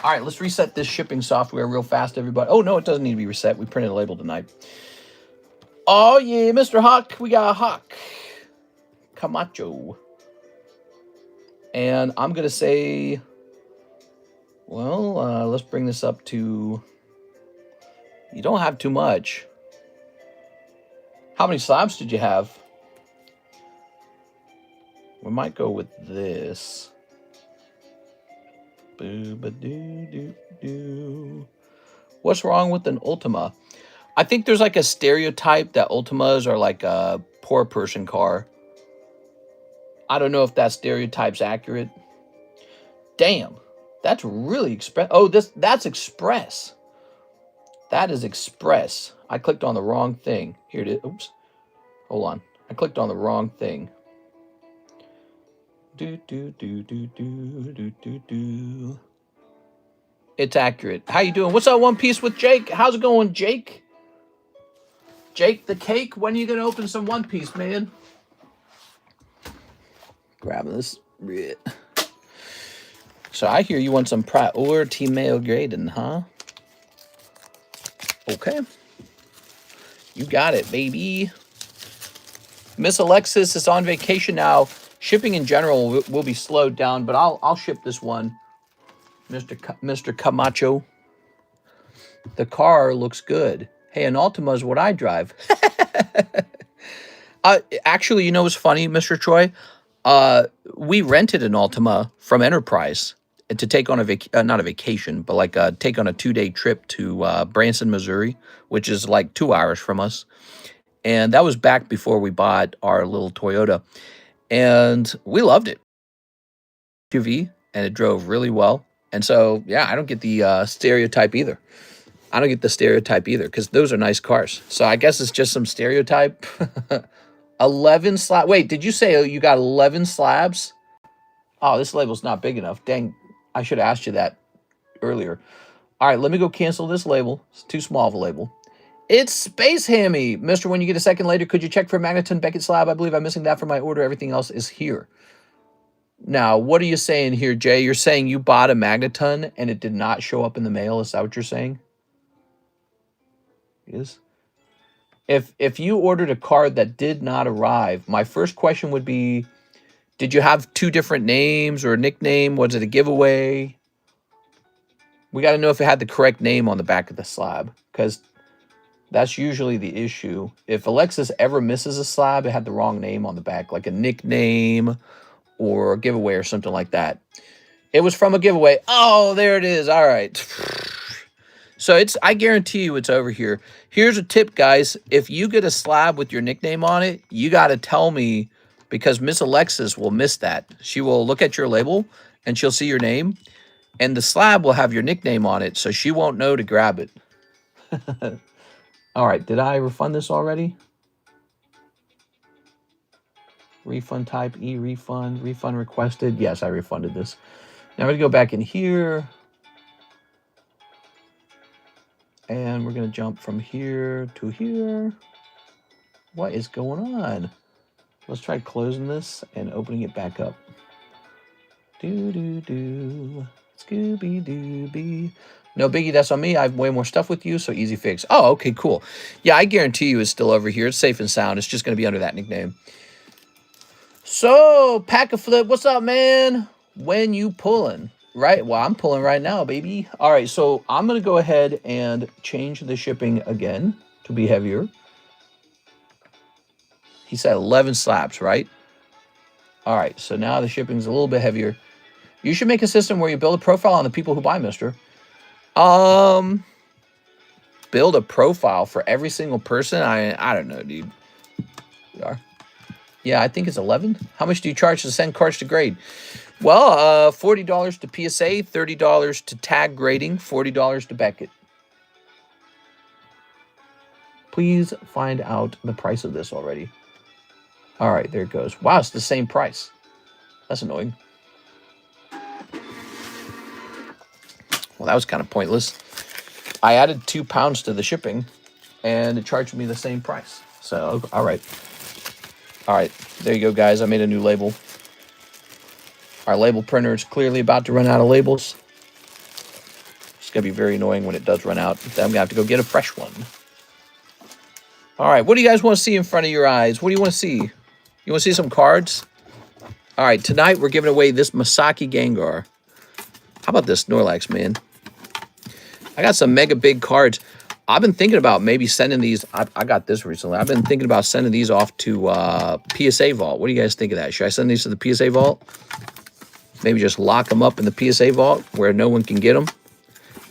All right, let's reset this shipping software real fast, everybody. Oh, no, it doesn't need to be reset. We printed a label tonight. Oh, yeah, Mr. Hawk. We got a Hawk. Camacho. And I'm going to say, well, let's bring this up to, you don't have too much. How many slabs did you have? We might go with this. Boo-ba-doo-doo-doo. What's wrong with an Ultima? I think there's like a stereotype that Ultimas are like a poor person car. I don't know if that stereotype's accurate. Damn, that's really express. Oh, that's Express. That is Express. I clicked on the wrong thing. Here it is. Oops. Hold on. I clicked on the wrong thing. It's accurate. How you doing? What's up, One Piece with Jake? How's it going, Jake? Jake the Cake, when are you going to open some One Piece, man? Grabbing this. So I hear you want some priority mail grading, huh? Okay. You got it, baby. Miss Alexis is on vacation now. Shipping in general will be slowed down, but I'll ship this one, Mr. Camacho. The car looks good. Hey, an Altima is what I drive. Actually, you know what's funny, Mr. Troy? We rented an Altima from Enterprise to take on not a vacation, but like take on a 2-day trip to Branson, Missouri, which is like 2 hours from us. And that was back before we bought our little Toyota. And we loved it. SUV, and it drove really well. And so, yeah, I don't get the stereotype either. I don't get the stereotype either because those are nice cars. So I guess it's just some stereotype. 11 slab. Wait, did you say you got 11 slabs? Oh, this label's not big enough. Dang, I should have asked you that earlier. All right, let me go cancel this label. It's too small of a label. It's Space Hammy. Mister, when you get a second later, could you check for Magneton Beckett slab? I believe I'm missing that from my order. Everything else is here. Now, what are you saying here, Jay? You're saying you bought a Magneton and it did not show up in the mail? Is that what you're saying? Yes. If you ordered a card that did not arrive, my first question would be, did you have two different names or a nickname? Was it a giveaway? We got to know if it had the correct name on the back of the slab, because that's usually the issue. If Alexis ever misses a slab, it had the wrong name on the back, like a nickname or a giveaway or something like that. It was from a giveaway. Oh, there it is. All right. So I guarantee you it's over here. Here's a tip, guys. If you get a slab with your nickname on it, you got to tell me, because Miss Alexis will miss that. She will look at your label and she'll see your name, and the slab will have your nickname on it, so she won't know to grab it. All right, did I refund this already? Refund type, e-refund, refund requested. Yes, I refunded this. Now we're going to go back in here. And we're going to jump from here to here. What is going on? Let's try closing this and opening it back up. Do-do-do. Scooby-Dooby. No biggie, that's on me. I have way more stuff with you, so easy fix. Oh, okay, cool. Yeah, I guarantee you it's still over here. It's safe and sound. It's just going to be under that nickname. So, Pack-a-Flip, what's up, man? When you pulling? Right, well, I'm pulling right now, baby. All right, so I'm going to go ahead and change the shipping again to be heavier. He said 11 slabs, right? All right, so now the shipping's a little bit heavier. You should make a system where you build a profile on the people who buy, mister. Build a profile for every single person? I don't know, dude. We are. Yeah, I think it's 11. How much do you charge to send cards to grade? Well, $40 to PSA, $30 to tag grading, $40 to Beckett. Please find out the price of this already. All right, there it goes. Wow, it's the same price. That's annoying. Well, that was kind of pointless. I added 2 pounds to the shipping, and it charged me the same price. So, all right. All right, there you go, guys. I made a new label. Our label printer is clearly about to run out of labels. It's going to be very annoying when it does run out. Then I'm going to have to go get a fresh one. All right, what do you guys want to see in front of your eyes? What do you want to see? You want to see some cards? All right, tonight we're giving away this Masaki Gengar. How about this Snorlax, man? I got some mega big cards. I've been thinking about maybe sending these. I got this recently. I've been thinking about sending these off to PSA Vault. What do you guys think of that? Should I send these to the PSA Vault? Maybe just lock them up in the PSA Vault where no one can get them.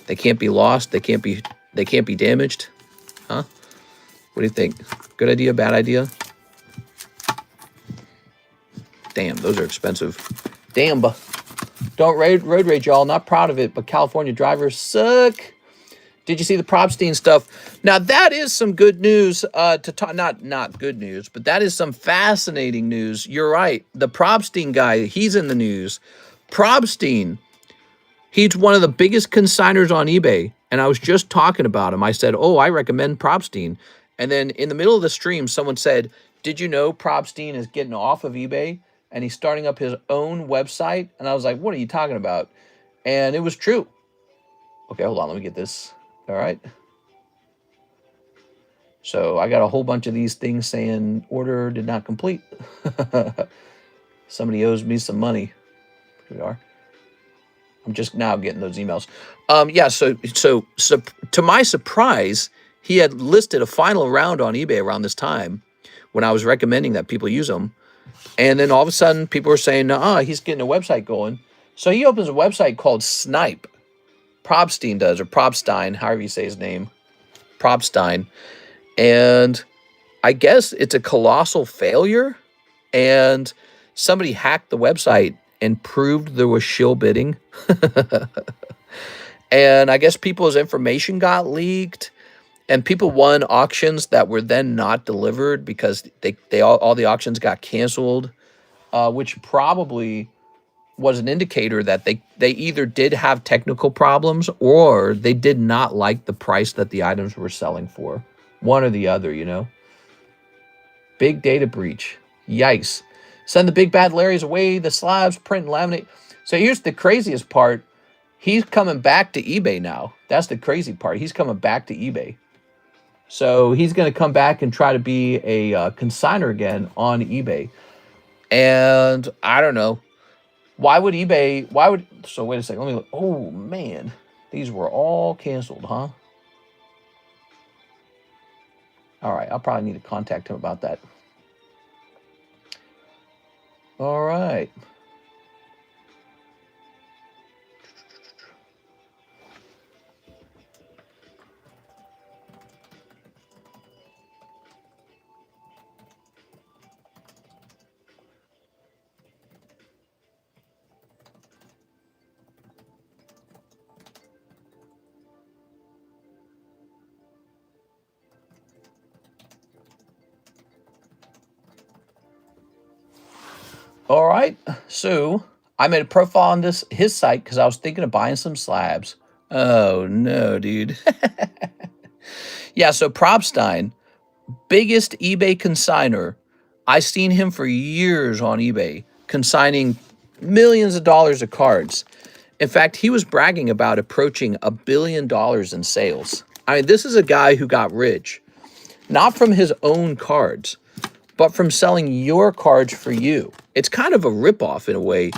They can't be lost. They can't be damaged. Huh? What do you think? Good idea? Bad idea? Damn, those are expensive. Damn, don't road rage, y'all. Not proud of it, but California drivers suck. Did you see the Probstein stuff? Now, that is some good news to talk. Not good news, but that is some fascinating news. You're right. The Probstein guy, he's in the news. Probstein, he's one of the biggest consigners on eBay. And I was just talking about him. I said, oh, I recommend Probstein. And then in the middle of the stream, someone said, did you know Probstein is getting off of eBay? And he's starting up his own website. And I was like, what are you talking about? And it was true. Okay, hold on. Let me get this. All right. So I got a whole bunch of these things saying order did not complete. Somebody owes me some money. Here we are. I'm just now getting those emails. Yeah, so to my surprise, he had listed a final round on eBay around this time when I was recommending that people use them. And then all of a sudden, people were saying, he's getting a website going. So he opens a website called Snipe. Probstein does, or Probstein, however you say his name. Probstein. And I guess it's a colossal failure, and somebody hacked the website and proved there was shill bidding. And I guess people's information got leaked, and people won auctions that were then not delivered because they all the auctions got canceled, which probably was an indicator that they either did have technical problems or they did not like the price that the items were selling for. One or the other, you know. Big data breach. Yikes. Send the big bad Larrys away, the slabs, print and laminate. So here's the craziest part. He's coming back to eBay now. That's the crazy part. He's coming back to eBay. So he's going to come back and try to be a consigner again on eBay. And I don't know. Why would eBay, so wait a second. Let me look. Oh, man. These were all canceled, huh? All right. I'll probably need to contact him about that. All right. All right. So I made a profile on his site because I was thinking of buying some slabs. Oh, no, dude. Yeah, so Probstein, biggest eBay consigner. I seen him for years on eBay, consigning millions of dollars of cards. In fact, he was bragging about approaching $1 billion in sales. I mean, this is a guy who got rich, not from his own cards, but from selling your cards for you. It's kind of a ripoff in a way.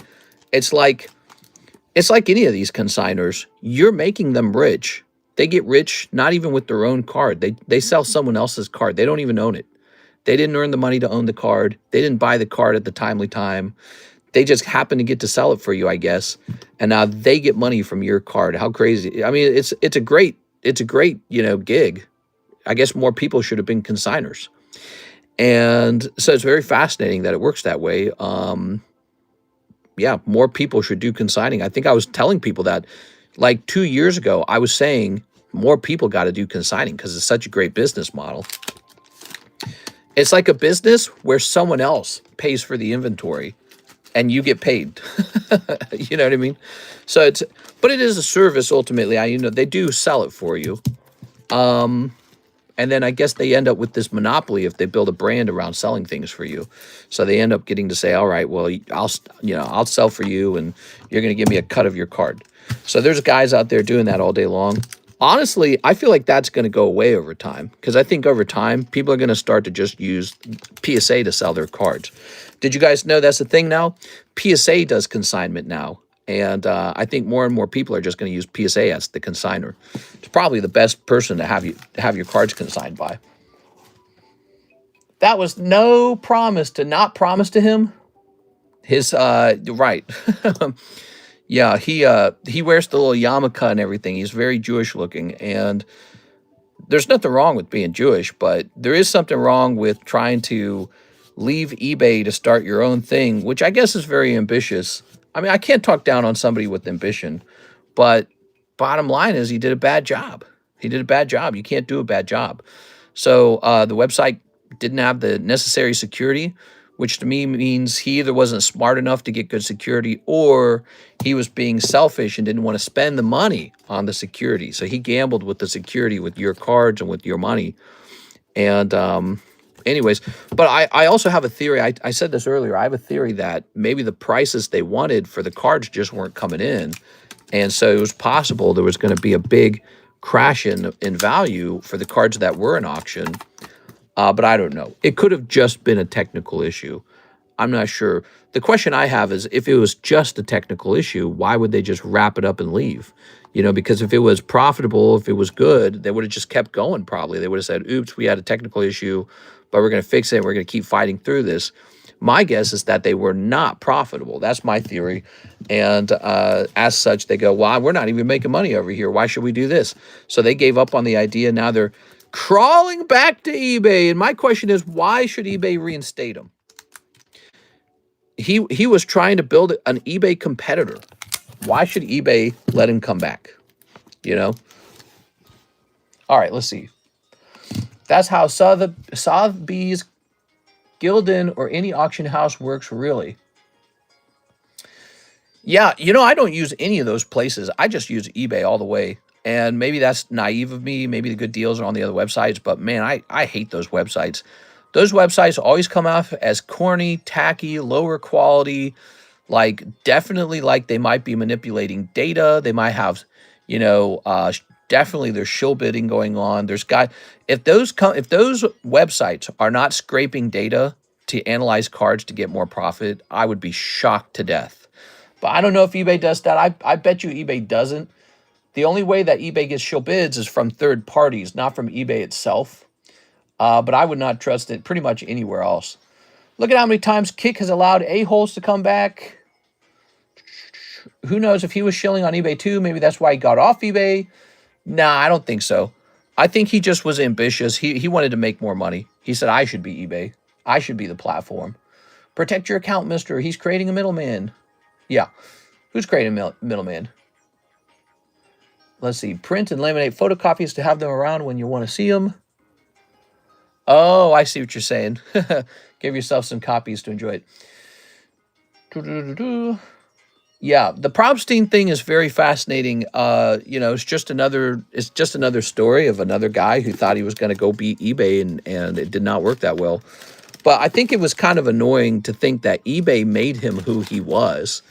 It's like any of these consigners. You're making them rich. They get rich not even with their own card. They sell someone else's card. They don't even own it. They didn't earn the money to own the card. They didn't buy the card at the timely time. They just happen to get to sell it for you, I guess. And now they get money from your card. How crazy. I mean, it's a great, gig. I guess more people should have been consigners. And so it's very fascinating that it works that way. Yeah, more people should do consigning. I think I was telling people that like 2 years ago, I was saying more people got to do consigning because it's such a great business model. It's like a business where someone else pays for the inventory and you get paid. You know what I mean? So but it is a service ultimately. They do sell it for you. And then I guess they end up with this monopoly if they build a brand around selling things for you. So they end up getting to say, all right, well, I'll sell for you and you're going to give me a cut of your card. So there's guys out there doing that all day long. Honestly, I feel like that's going to go away over time because I think over time, people are going to start to just use PSA to sell their cards. Did you guys know that's the thing now? PSA does consignment now. And I think more and more people are just going to use PSA as the consigner. It's probably the best person to have your cards consigned by. That was no promise to not promise to him. His right. Yeah, he wears the little yarmulke and everything. He's very Jewish looking, and there's nothing wrong with being Jewish, but there is something wrong with trying to leave eBay to start your own thing, which I guess is very ambitious. I mean, I can't talk down on somebody with ambition, but bottom line is he did a bad job. He did a bad job. You can't do a bad job. So the website didn't have the necessary security, which to me means he either wasn't smart enough to get good security or he was being selfish and didn't want to spend the money on the security. So he gambled with the security with your cards and with your money. And anyways, but I also have a theory. I said this earlier. I have a theory that maybe the prices they wanted for the cards just weren't coming in. And so it was possible there was going to be a big crash in value for the cards that were in auction. But I don't know. It could have just been a technical issue. I'm not sure. The question I have is if it was just a technical issue, why would they just wrap it up and leave? Because if it was profitable, if it was good, they would have just kept going probably. They would have said, oops, we had a technical issue, but we're going to fix it. We're going to keep fighting through this. My guess is that they were not profitable. That's my theory. And as such, they go, well, we're not even making money over here. Why should we do this? So they gave up on the idea. Now they're crawling back to eBay. And my question is, why should eBay reinstate him? He was trying to build an eBay competitor. Why should eBay let him come back? You know? All right, let's see. That's how Sotheby's, Gildan, or any auction house works, really. Yeah, you know, I don't use any of those places. I just use eBay all the way. And maybe that's naive of me. Maybe the good deals are on the other websites. But, man, I hate those websites. Those websites always come off as corny, tacky, lower quality, like definitely like they might be manipulating data. They might have, you know, definitely there's shill bidding going on. If those websites are not scraping data to analyze cards to get more profit, I would be shocked to death. But I don't know if eBay does that. I bet you eBay doesn't. The only way that eBay gets shill bids is from third parties, not from eBay itself. But I would not trust it pretty much anywhere else. Look at how many times Kick has allowed a-holes to come back. Who knows if he was shilling on eBay too? Maybe that's why he got off eBay. Nah, I don't think so. I think he just was ambitious. He wanted to make more money. He said, I should be eBay. I should be the platform. Protect your account, mister. He's creating a middleman. Yeah. Who's creating a middleman? Let's see. Print and laminate photocopies to have them around when you want to see them. Oh, I see what you're saying. Give yourself some copies to enjoy it. Yeah, the Probstein thing is very fascinating. You know, it's just another story of another guy who thought he was going to go beat eBay, and it did not work that well. But I think it was kind of annoying to think that eBay made him who he was.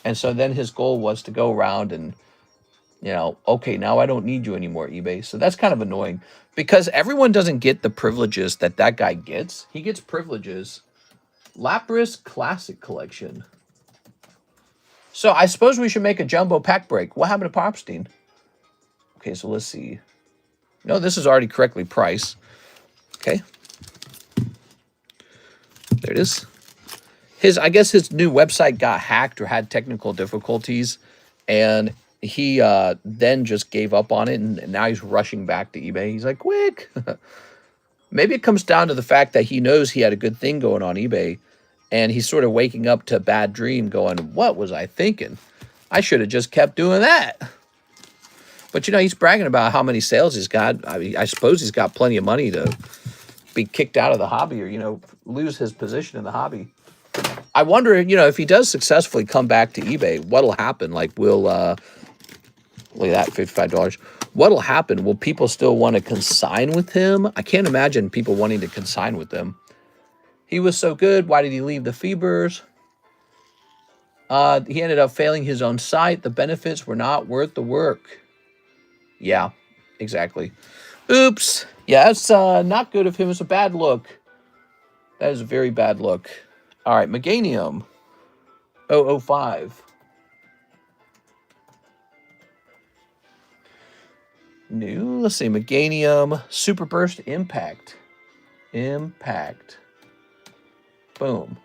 And so then his goal was to go around and, you know, okay, now I don't need you anymore, eBay. So that's kind of annoying because everyone doesn't get the privileges that guy gets. He gets privileges. Lapras Classic Collection. So I suppose we should make a jumbo pack break. What happened to Probstein? Okay, so let's see. No, this is already correctly priced. Okay. There it is. I guess his new website got hacked or had technical difficulties, and he then just gave up on it, and now he's rushing back to eBay. He's like, quick. Maybe it comes down to the fact that he knows he had a good thing going on eBay, and he's sort of waking up to a bad dream going, what was I thinking? I should have just kept doing that. But, you know, he's bragging about how many sales he's got. I mean, I suppose he's got plenty of money to be kicked out of the hobby or, you know, lose his position in the hobby. I wonder, you know, if he does successfully come back to eBay, what'll happen? Like, look at that, $55. What'll happen? Will people still want to consign with him? I can't imagine people wanting to consign with him. He was so good. Why did he leave the Fevers? He ended up failing his own site. The benefits were not worth the work. Yeah, exactly. Oops. Yeah, that's not good of him. It's a bad look. That is a very bad look. All right, Meganium 005. New. Let's see. Meganium Super Burst Impact. Impact. Boom.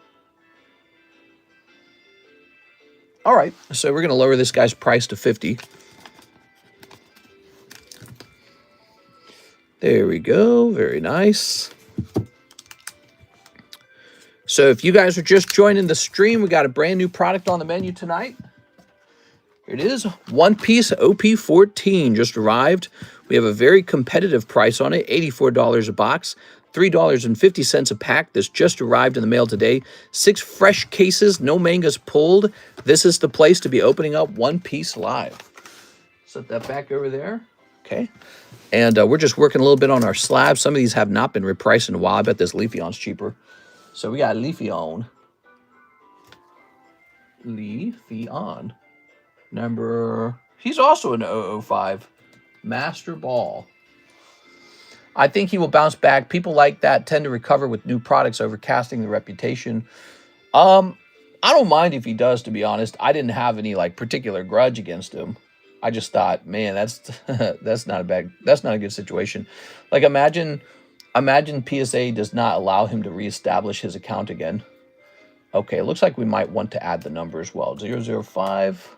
All right, so we're going to lower this guy's price to 50. There we go. Very nice. So if you guys are just joining the stream, we got a brand new product on the menu tonight. Here it is. One Piece OP14 just arrived. We have a very competitive price on it, $84 a box, $3.50 a pack. This just arrived in the mail today. 6 fresh cases, no mangas pulled. This is the place to be opening up One Piece live. Set that back over there. Okay. And we're just working a little bit on our slabs. Some of these have not been repriced in a while. I bet this Leafeon's cheaper. So we got Leafeon. Leafeon. He's also an 005. Master Ball. I think he will bounce back. People like that tend to recover with new products over casting the reputation. I don't mind if he does, to be honest. I didn't have any like particular grudge against him. I just thought, man, that's not a good situation. Like imagine PSA does not allow him to reestablish his account again. Okay, it looks like we might want to add the number as well. 005.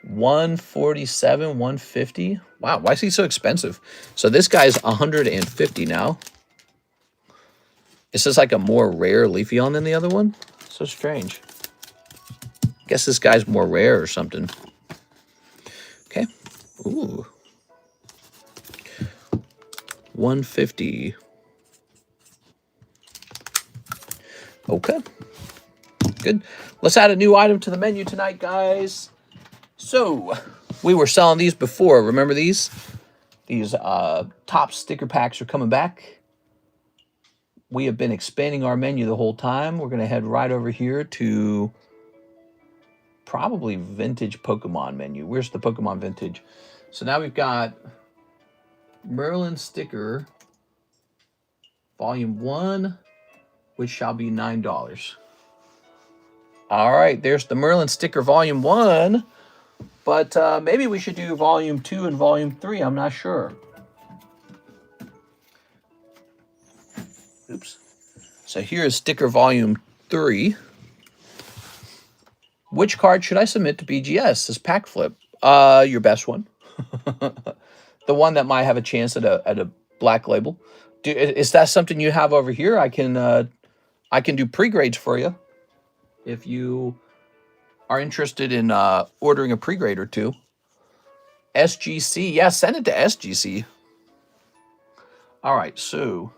147, 150. Wow, why is he so expensive? So this guy's 150 now. Is this like a more rare Leafeon than the other one? So strange. Guess this guy's more rare or something. Okay. Ooh. 150. Okay. Good. Let's add a new item to the menu tonight, guys. So, we were selling these before. Remember these? These top sticker packs are coming back. We have been expanding our menu the whole time. We're going to head right over here to probably vintage Pokemon menu. Where's the Pokemon vintage? So now we've got Merlin sticker volume 1, which shall be $9. All right, there's the Merlin sticker volume 1, but maybe we should do volume 2 and volume 3. I'm not sure. Oops. So here is sticker volume 3. Which card should I submit to BGS? This pack flip. Your best one. The one that might have a chance at a black label. Is that something you have over here? I can do pre-grades for you if you are interested in ordering a pre-grade or two. SGC, yeah, send it to SGC. All right, so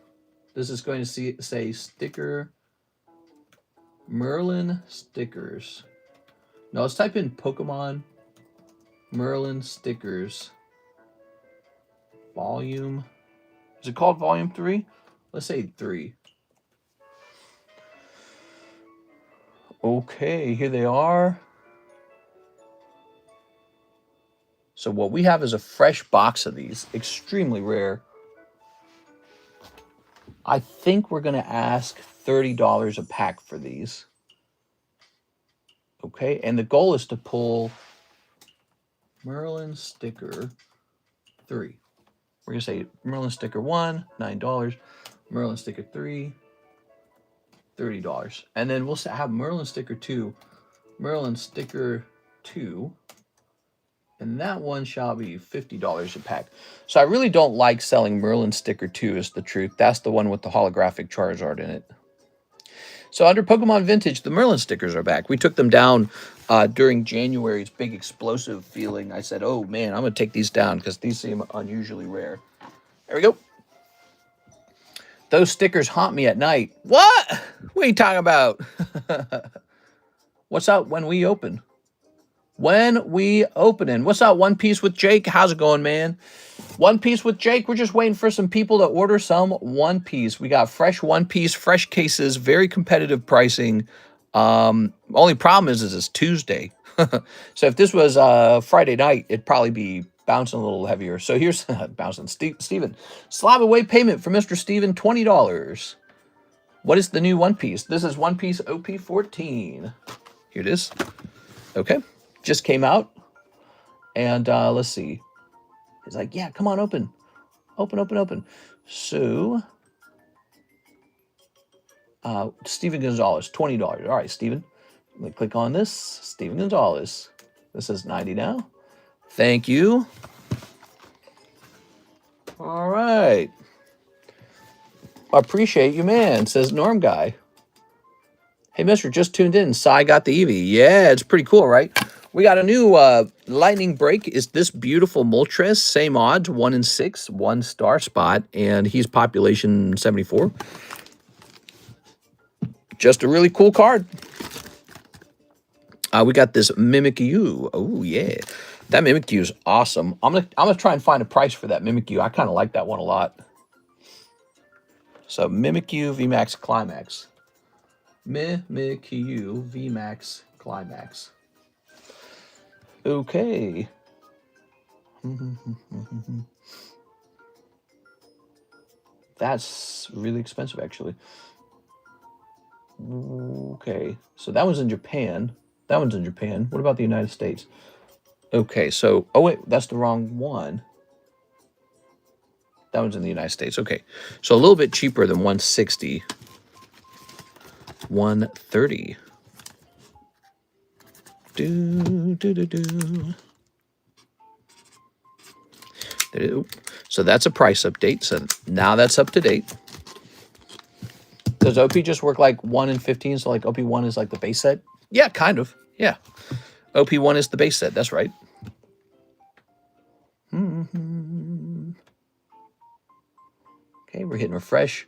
this is going to say sticker Merlin stickers. No, let's type in Pokemon Merlin stickers volume. Is it called volume 3? Let's say 3. Okay, here they are. So what we have is a fresh box of these, extremely rare. I think we're going to ask $30 a pack for these. Okay, and the goal is to pull Merlin sticker 3. We're going to say Merlin sticker 1, $9. Merlin sticker 3, $30. And then we'll have Merlin sticker 2, Merlin sticker 2, and that one shall be $50 a pack. So I really don't like selling Merlin sticker 2 is the truth. That's the one with the holographic Charizard in it. So under Pokemon Vintage, the Merlin stickers are back. We took them down during January's big explosive feeling. I said, oh man, I'm going to take these down because these seem unusually rare. There we go. Those stickers haunt me at night. What? What are you talking about? What's up when we open? When we opening. What's up, One Piece with Jake? How's it going, man? One Piece with Jake. We're just waiting for some people to order some One Piece. We got fresh One Piece, fresh cases, very competitive pricing. Only problem is it's Tuesday. So if this was Friday night, it'd probably be bouncing a little heavier. So here's bouncing. Steven. Slab away payment for Mr. Steven, $20. What is the new One Piece? This is One Piece OP14. Here it is. Okay. Just came out. And let's see. He's like, yeah, come on, open. Open. So, Steven Gonzalez, $20. All right, Steven. Let me click on this. Steven Gonzalez. This is 90 now. Thank you. All right. Appreciate you, man, says Norm Guy. Hey, mister, just tuned in. Sai got the Eevee. Yeah, it's pretty cool, right? We got a new lightning break. Is this beautiful Moltres? Same odds, 1 in 6, 1 star spot, and he's population 74. Just a really cool card. We got this Mimikyu. Oh yeah, that Mimikyu is awesome. I'm gonna try and find a price for that Mimikyu. I kind of like that one a lot. So Mimikyu VMAX Climax. Mimikyu VMAX Climax. Okay. That's really expensive, actually. Okay, so that one's in Japan. That one's in Japan. What about the United States? Okay, so... Oh, wait, that's the wrong one. That one's in the United States. Okay, so a little bit cheaper than 160. 130. So that's a price update. So now that's up to date. Does OP just work like 1 and 15? So like OP1 is like the base set? Yeah, kind of. Yeah. OP1 is the base set. That's right. Okay, we're hitting refresh.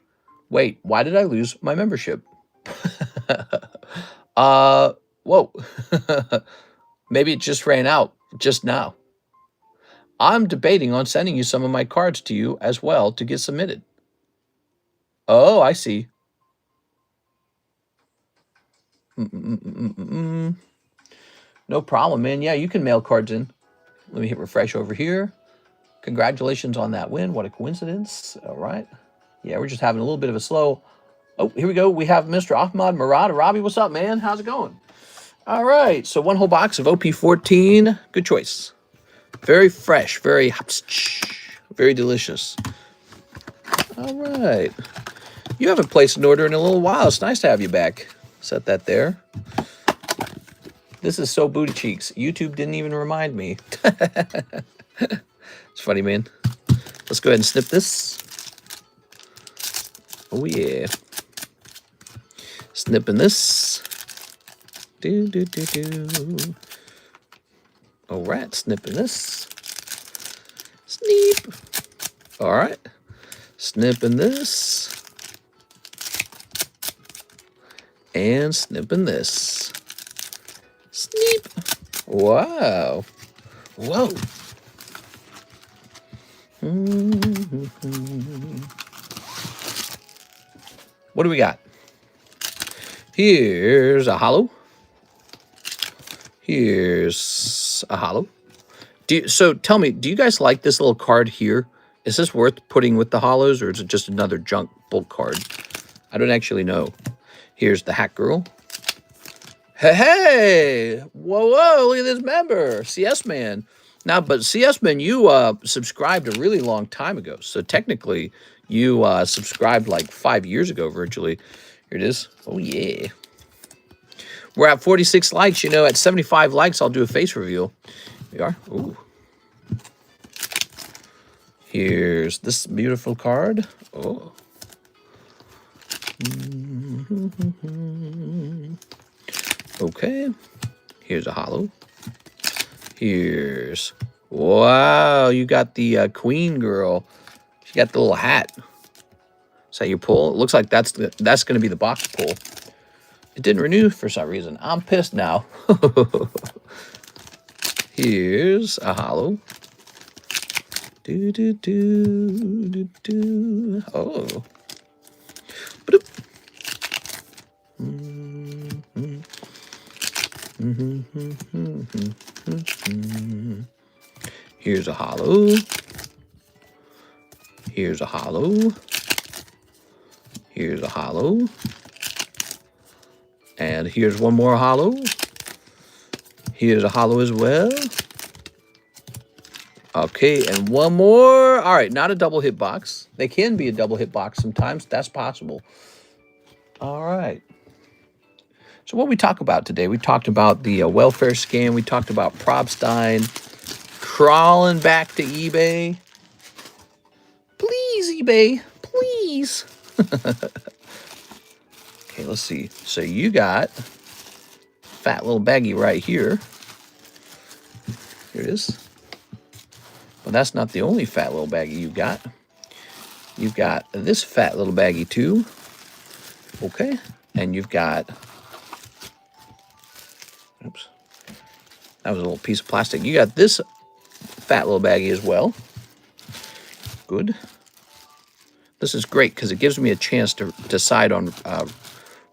Wait, why did I lose my membership? Whoa. Maybe it just ran out just now. I'm debating on sending you some of my cards to you as well to get submitted. Oh, I see. No problem, man. Yeah, you can mail cards in. Let me hit refresh over here. Congratulations on that win. What a coincidence. All right. Yeah, we're just having a little bit of a slow... Oh, here we go. We have Mr. Ahmad Murad. Robbie, what's up, man? How's it going? All right. So one whole box of OP14. Good choice. Very fresh. Very delicious. All right. You haven't placed an order in a little while. It's nice to have you back. Set that there. This is so booty cheeks. YouTube didn't even remind me. It's funny, man. Let's go ahead and snip this. Oh, yeah. Snipping this. All right, snipping this. Sneep. All right. Snipping this. And snipping this. Sneep. Wow. Whoa. What do we got? Here's a hollow. Here's a hollow. So tell me, do you guys like this little card here? Is this worth putting with the hollows, or is it just another junk bulk card? I don't actually know. Here's the Hat Girl. Hey! Whoa, look at this member. CS Man. Now, but CS Man, you subscribed a really long time ago. So technically, you subscribed like 5 years ago, virtually. Here it is. Oh, yeah. We're at 46 likes. You know, at 75 likes, I'll do a face reveal. Here we are. Ooh. Here's this beautiful card. Oh. Okay. Here's a hollow. Here's... Wow, you got the Queen Girl. She got the little hat. Is that your pull? It looks like that's going to be the box pull. It didn't renew for some reason. I'm pissed now. Here's a hollow. Oh. Here's a hollow. Here's a hollow. Here's a hollow. And here's one more hollow. Here's a hollow as well. Okay, and one more. All right, not a double hit box. They can be a double hit box sometimes. That's possible. All right. So what we talk about today, we talked about the welfare scam. We talked about Probstein crawling back to eBay. Please, eBay, please. Okay, let's see. So you got fat little baggie right here. Here it is. Well, that's not the only fat little baggie you got. You've got this fat little baggie too. Okay. And you've got... Oops. That was a little piece of plastic. You got this fat little baggie as well. Good. This is great because it gives me a chance to decide on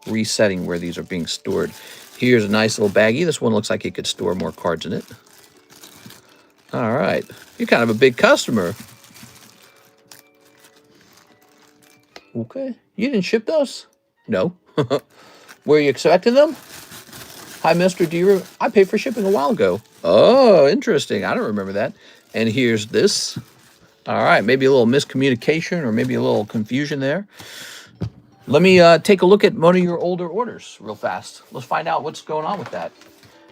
resetting where these are being stored. Here's a nice little baggie. This one looks like it could store more cards in it. All right. You're kind of a big customer. Okay. You didn't ship those? No. Were you expecting them? Hi, Mr. Deere. I paid for shipping a while ago. Oh, interesting. I don't remember that. And here's this. All right. Maybe a little miscommunication or maybe a little confusion there. Let me take a look at one of your older orders real fast. Let's find out what's going on with that.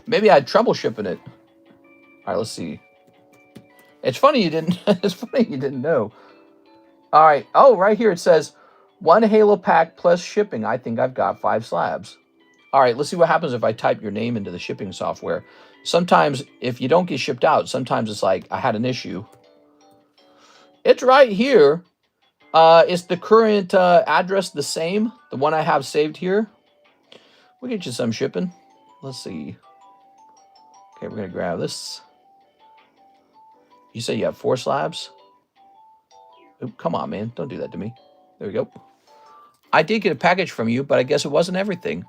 Maybe I had trouble shipping it. All right, let's see. It's funny you didn't. It's funny you didn't know. All right. Oh, right here it says 1 Halo pack plus shipping. I think I've got 5 slabs. All right. Let's see what happens if I type your name into the shipping software. Sometimes if you don't get shipped out, sometimes it's like I had an issue. It's right here. Is the current address the same? The one I have saved here? We'll get you some shipping. Let's see. Okay, we're going to grab this. You say you have 4 slabs? Oh, come on, man. Don't do that to me. There we go. I did get a package from you, but I guess it wasn't everything.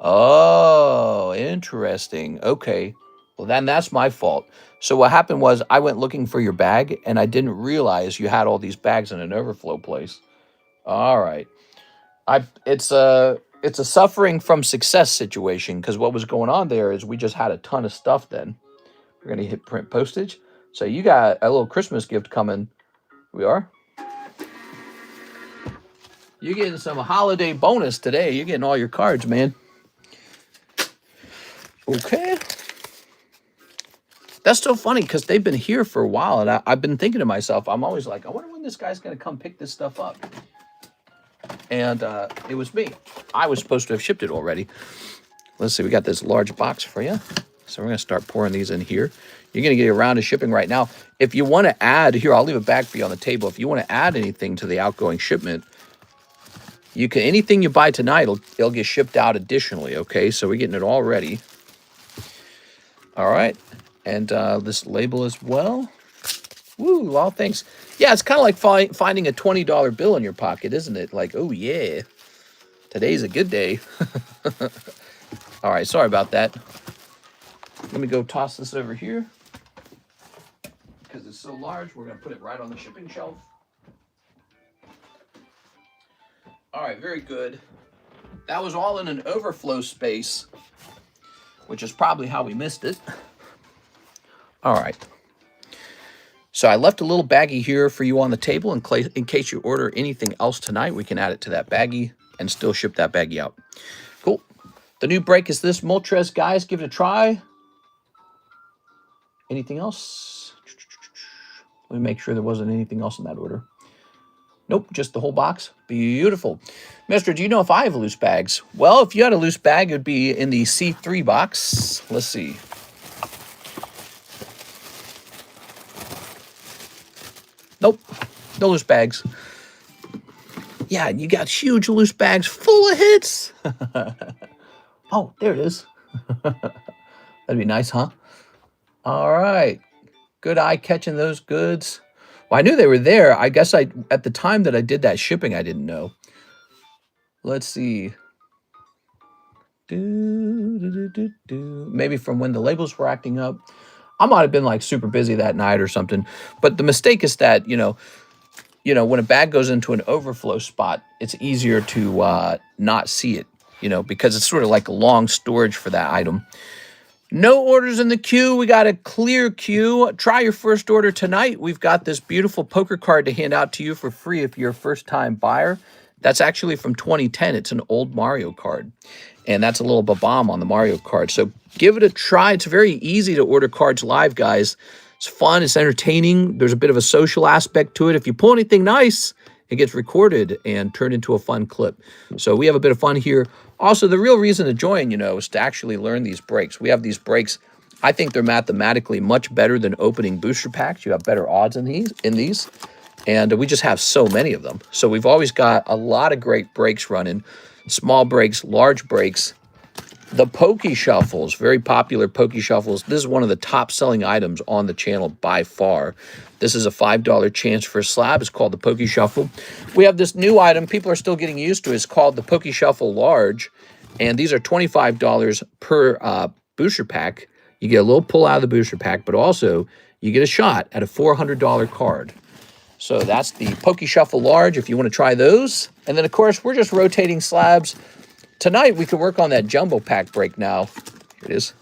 Oh, interesting. Okay. Well, then that's my fault. So what happened was I went looking for your bag, and I didn't realize you had all these bags in an overflow place. All right. It's a suffering from success situation, because what was going on there is we just had a ton of stuff then. We're going to hit print postage. So you got a little Christmas gift coming. We are. You're getting some holiday bonus today. You're getting all your cards, man. Okay. That's so funny because they've been here for a while, and I've been thinking to myself, I'm always like, I wonder when this guy's going to come pick this stuff up. And it was me. I was supposed to have shipped it already. Let's see. We got this large box for you. So we're going to start pouring these in here. You're going to get a round of shipping right now. If you want to add, here, I'll leave a bag for you on the table. If you want to add anything to the outgoing shipment, you can, anything you buy tonight, it'll get shipped out additionally, okay? So we're getting it all ready. All right. And this label as well. Woo, all thanks. Yeah, it's kind of like finding a $20 bill in your pocket, isn't it? Like, oh, yeah, today's a good day. All right, sorry about that. Let me go toss this over here. Because it's so large, we're going to put it right on the shipping shelf. All right, very good. That was all in an overflow space, which is probably how we missed it. All right. So I left a little baggie here for you on the table in case you order anything else tonight. We can add it to that baggie and still ship that baggie out. Cool. The new break is this Moltres, guys. Give it a try. Anything else? Let me make sure there wasn't anything else in that order. Nope, just the whole box. Beautiful. Mister, do you know if I have loose bags? Well, if you had a loose bag, it would be in the C3 box. Let's see. Nope, no loose bags. Yeah, you got huge loose bags full of hits. Oh, there it is. That'd be nice, huh? All right. Good eye catching those goods. Well, I knew they were there. I guess at the time that I did that shipping, I didn't know. Let's see. Maybe from when the labels were acting up. I might have been like super busy that night or something. But the mistake is that, you know, when a bag goes into an overflow spot, it's easier to not see it, because it's sort of like a long storage for that item. No orders in the queue. We got a clear queue. Try your first order tonight. We've got this beautiful poker card to hand out to you for free if you're a first-time buyer. That's actually from 2010. It's an old Mario card. And that's a little ba-bomb on the Mario card. So give it a try. It's very easy to order cards live, guys. It's fun. It's entertaining. There's a bit of a social aspect to it. If you pull anything nice, it gets recorded and turned into a fun clip. So we have a bit of fun here. Also, the real reason to join, is to actually learn these breaks. We have these breaks. I think they're mathematically much better than opening booster packs. You have better odds in these. And we just have so many of them. So we've always got a lot of great breaks running. Small breaks, large breaks. The Pokey Shuffles, very popular Pokey Shuffles. This is one of the top-selling items on the channel by far. This is a $5 chance for a slab. It's called the Pokey Shuffle. We have this new item people are still getting used to. It's called the Pokey Shuffle Large, and these are $25 per booster pack. You get a little pull out of the booster pack, but also you get a shot at a $400 card. So that's the Pokey Shuffle Large if you want to try those. And then, of course, we're just rotating slabs. Tonight, we could work on that jumbo pack break now. Here it is.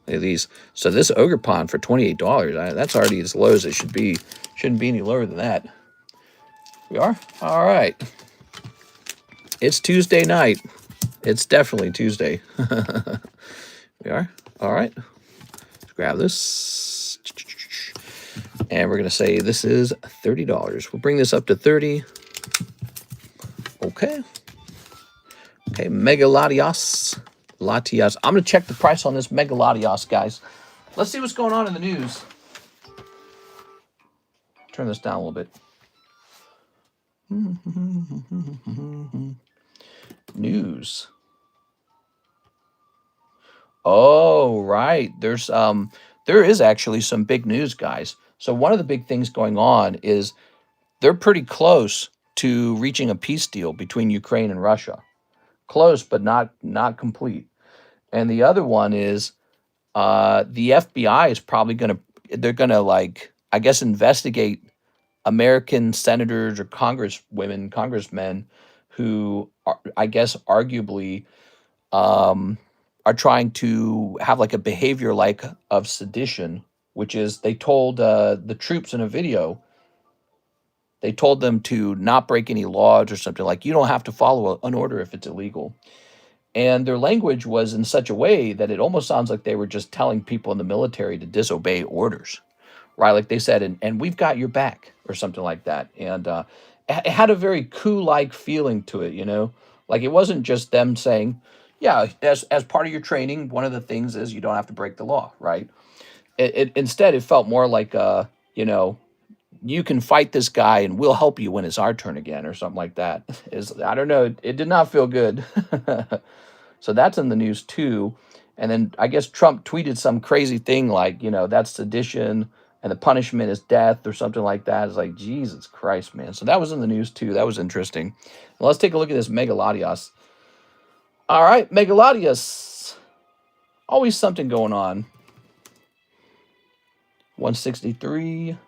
Look at these. So this Ogre Pond for $28, that's already as low as it should be. Shouldn't be any lower than that. We are? All right. It's Tuesday night. It's definitely Tuesday. We are? All right. Let's grab this. And we're going to say this is $30. We'll bring this up to 30. Okay. Okay, Megalatios. Latias. I'm going to check the price on this Megalatios, guys. Let's see what's going on in the news. Turn this down a little bit. News. Oh, right. There is actually some big news, guys. So one of the big things going on is they're pretty close to reaching a peace deal between Ukraine and Russia. Close, but not complete. And the other one is the FBI is probably they're gonna like, I guess, investigate American senators or congressmen who are, I guess, arguably are trying to have like a behavior like of sedition, which is they told the troops in a video, they told them to not break any laws or something, like you don't have to follow an order if it's illegal. And their language was in such a way that it almost sounds like they were just telling people in the military to disobey orders, right? Like they said, and we've got your back or something like that. And it had a very coup-like feeling to it, you know? Like it wasn't just them saying, yeah, as part of your training, one of the things is you don't have to break the law, right? Instead, it felt more like, you know, you can fight this guy and we'll help you when it's our turn again or something like that. I don't know. It did not feel good. So that's in the news too. And then I guess Trump tweeted some crazy thing like, you know, that's sedition and the punishment is death or something like that. It's like, Jesus Christ, man. So that was in the news too. That was interesting. Well, let's take a look at this Megalatios. All right, Megalatios. Always something going on. 163.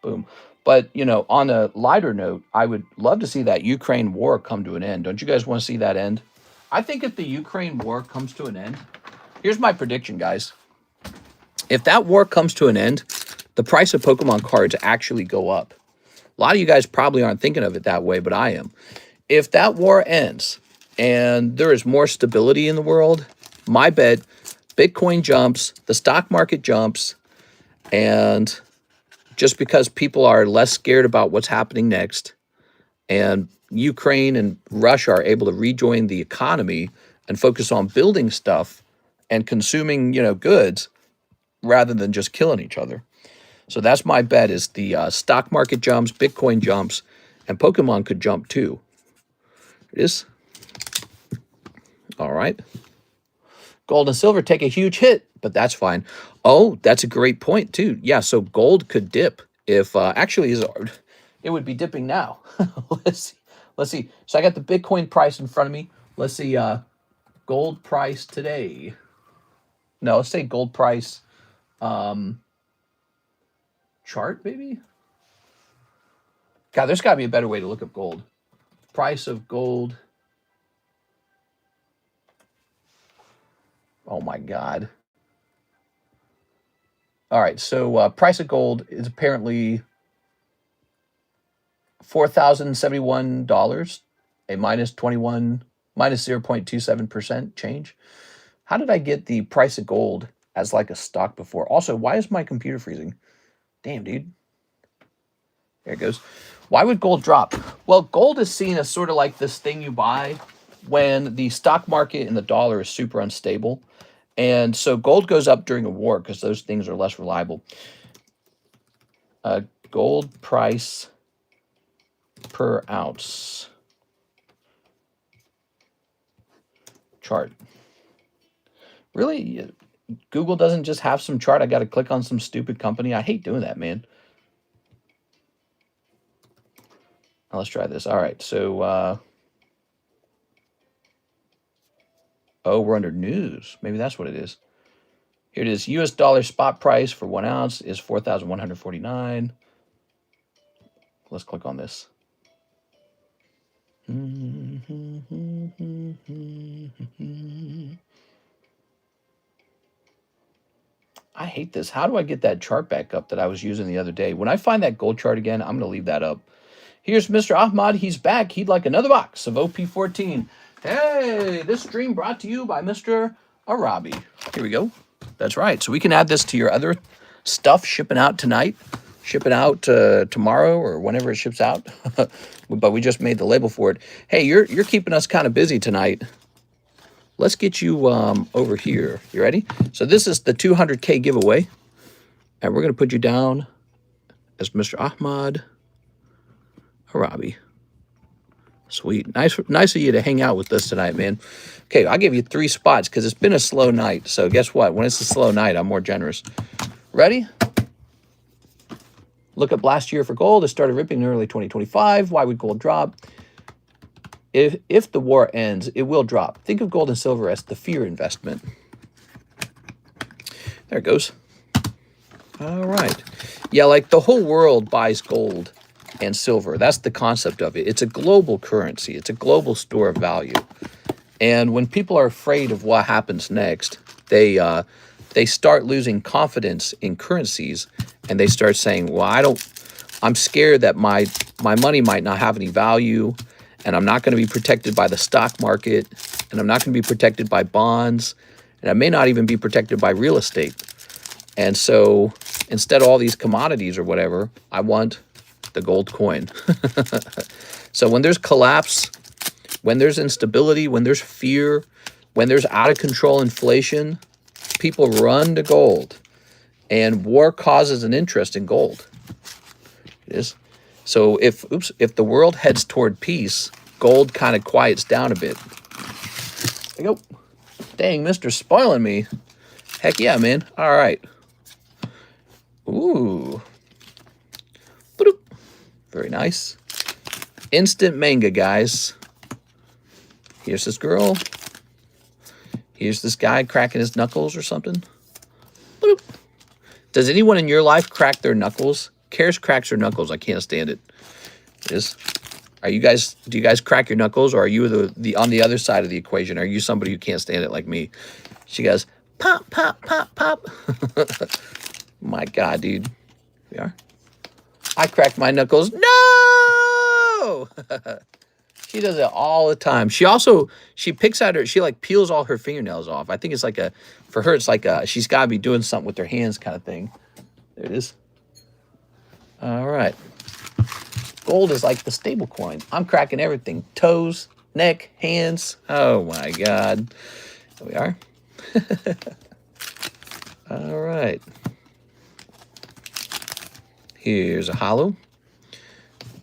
Boom. But, you know, on a lighter note, I would love to see that Ukraine war come to an end. Don't you guys want to see that end? I think if the Ukraine war comes to an end, here's my prediction, guys. If that war comes to an end, the price of Pokemon cards actually go up. A lot of you guys probably aren't thinking of it that way, but I am. If that war ends and there is more stability in the world, my bet, Bitcoin jumps, the stock market jumps, and just because people are less scared about what's happening next, and Ukraine and Russia are able to rejoin the economy and focus on building stuff and consuming, you know, goods rather than just killing each other. So that's my bet, is the stock market jumps, Bitcoin jumps, and Pokemon could jump too. It is. All right. Gold and silver take a huge hit, but that's fine. Oh, that's a great point too. Yeah, so gold could dip if actually it would be dipping now. Let's see. So I got the Bitcoin price in front of me. Let's see gold price today. No, let's say gold price chart maybe. God, there's got to be a better way to look up gold. Price of gold. Oh my God. All right, so price of gold is apparently $4,071, a minus 0.27% change. How did I get the price of gold as like a stock before? Also, why is my computer freezing? Damn, dude. There it goes. Why would gold drop? Well, gold is seen as sort of like this thing you buy when the stock market and the dollar is super unstable. And so gold goes up during a war because those things are less reliable. Gold price per ounce chart. Really? Google doesn't just have some chart? I got to click on some stupid company? I hate doing that, man. Now let's try this. All right, so... oh, we're under news. Maybe that's what it is. Here it is. U.S. dollar spot price for 1 ounce is $4,149. Let's click on this. I hate this. How do I get that chart back up that I was using the other day? When I find that gold chart again, I'm going to leave that up. Here's Mr. Ahmad. He's back. He'd like another box of OP14. Hey, this stream brought to you by Mr. Arabi. Here we go. That's right. So we can add this to your other stuff shipping out tonight. shipping out tomorrow or whenever it ships out. But we just made the label for it. Hey, you're keeping us kind of busy tonight. Let's get you over here. You ready? So this is the 200K giveaway. And we're going to put you down as Mr. Ahmad Arabi. Sweet. Nice of you to hang out with us tonight, man. Okay, I'll give you 3 spots because it's been a slow night. So guess what? When it's a slow night, I'm more generous. Ready? Look up last year for gold. It started ripping in early 2025. Why would gold drop? If the war ends, it will drop. Think of gold and silver as the fear investment. There it goes. All right. Yeah, like the whole world buys gold and silver. That's the concept of it. It's a global currency. It's a global store of value. And when people are afraid of what happens next, they start losing confidence in currencies, and they start saying, well, I'm scared that my money might not have any value, and I'm not going to be protected by the stock market, and I'm not going to be protected by bonds, and I may not even be protected by real estate. And so instead of all these commodities or whatever, I want the gold coin. So when there's collapse, when there's instability, when there's fear, when there's out of control inflation, people run to gold. And war causes an interest in gold. It is. So if the world heads toward peace, gold kind of quiets down a bit. There you go. Dang, Mr. Spoiling me. Heck yeah, man. All right. Ooh. Very nice. Instant manga, guys. Here's this girl. Here's this guy cracking his knuckles or something. Does anyone in your life crack their knuckles? Karis cracks her knuckles. I can't stand it. Do you guys crack your knuckles, or are you the on the other side of the equation? Are you somebody who can't stand it like me? She goes, pop, pop, pop, pop. My God, dude. We are. I cracked my knuckles. No! She does it all the time. She picks out she like peels all her fingernails off. I think it's like for her, it's like she's got to be doing something with her hands kind of thing. There it is. All right. Gold is like the stable coin. I'm cracking everything. Toes, neck, hands. Oh my God. There we are. All right. Here's a hollow.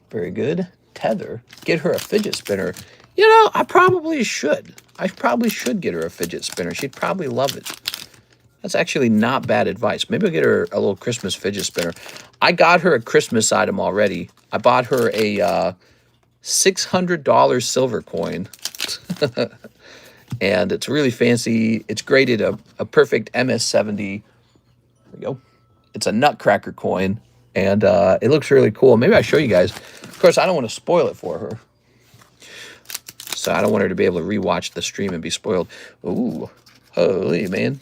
Very good. Tether. Get her a fidget spinner. You know, I probably should. I probably should get her a fidget spinner. She'd probably love it. That's actually not bad advice. Maybe I'll get her a little Christmas fidget spinner. I got her a Christmas item already. I bought her a $600 silver coin. And it's really fancy. It's graded a perfect MS-70. There we go. It's a nutcracker coin. And it looks really cool. Maybe I'll show you guys. Of course, I don't want to spoil it for her. So I don't want her to be able to rewatch the stream and be spoiled. Ooh. Holy, man.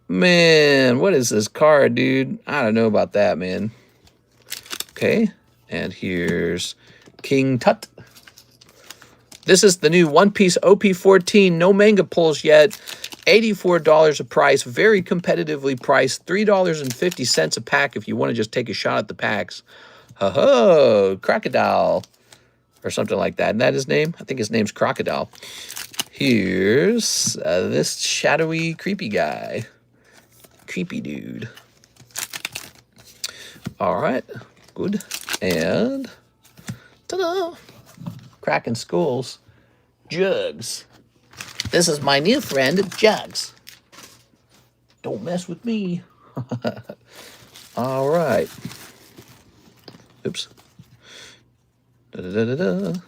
Man, what is this card, dude? I don't know about that, man. Okay. And here's King Tut. This is the new One Piece OP14. No manga pulls yet. $84 a price. Very competitively priced. $3.50 a pack if you want to just take a shot at the packs. Ho-ho! Crocodile. Or something like that. Isn't that his name? I think his name's Crocodile. Here's this shadowy, creepy guy. Creepy dude. All right. Good. And ta-da! Cracking skulls. Jugs. This is my new friend, Jugs. Don't mess with me. All right. Oops. Da-da-da-da-da.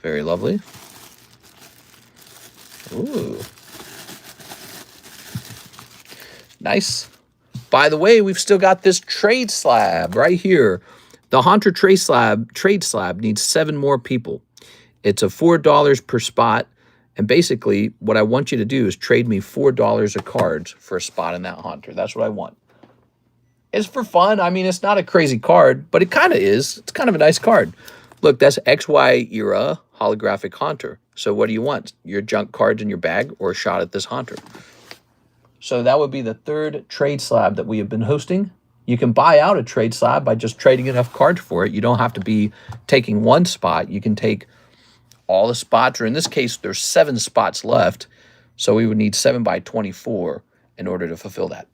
Very lovely. Ooh. Nice. By the way, we've still got this trade slab right here. The Haunter trade slab needs 7 more people. It's a $4 per spot. And basically, what I want you to do is trade me $4 of cards for a spot in that Haunter. That's what I want. It's for fun. I mean, it's not a crazy card, but it kind of is. It's kind of a nice card. Look, that's XY era holographic Haunter. So what do you want? Your junk cards in your bag or a shot at this Haunter? So that would be the third trade slab that we have been hosting. You can buy out a trade slab by just trading enough cards for it. You don't have to be taking one spot. You can take all the spots, or in this case, there's 7 spots left. So we would need 7 by 24 in order to fulfill that.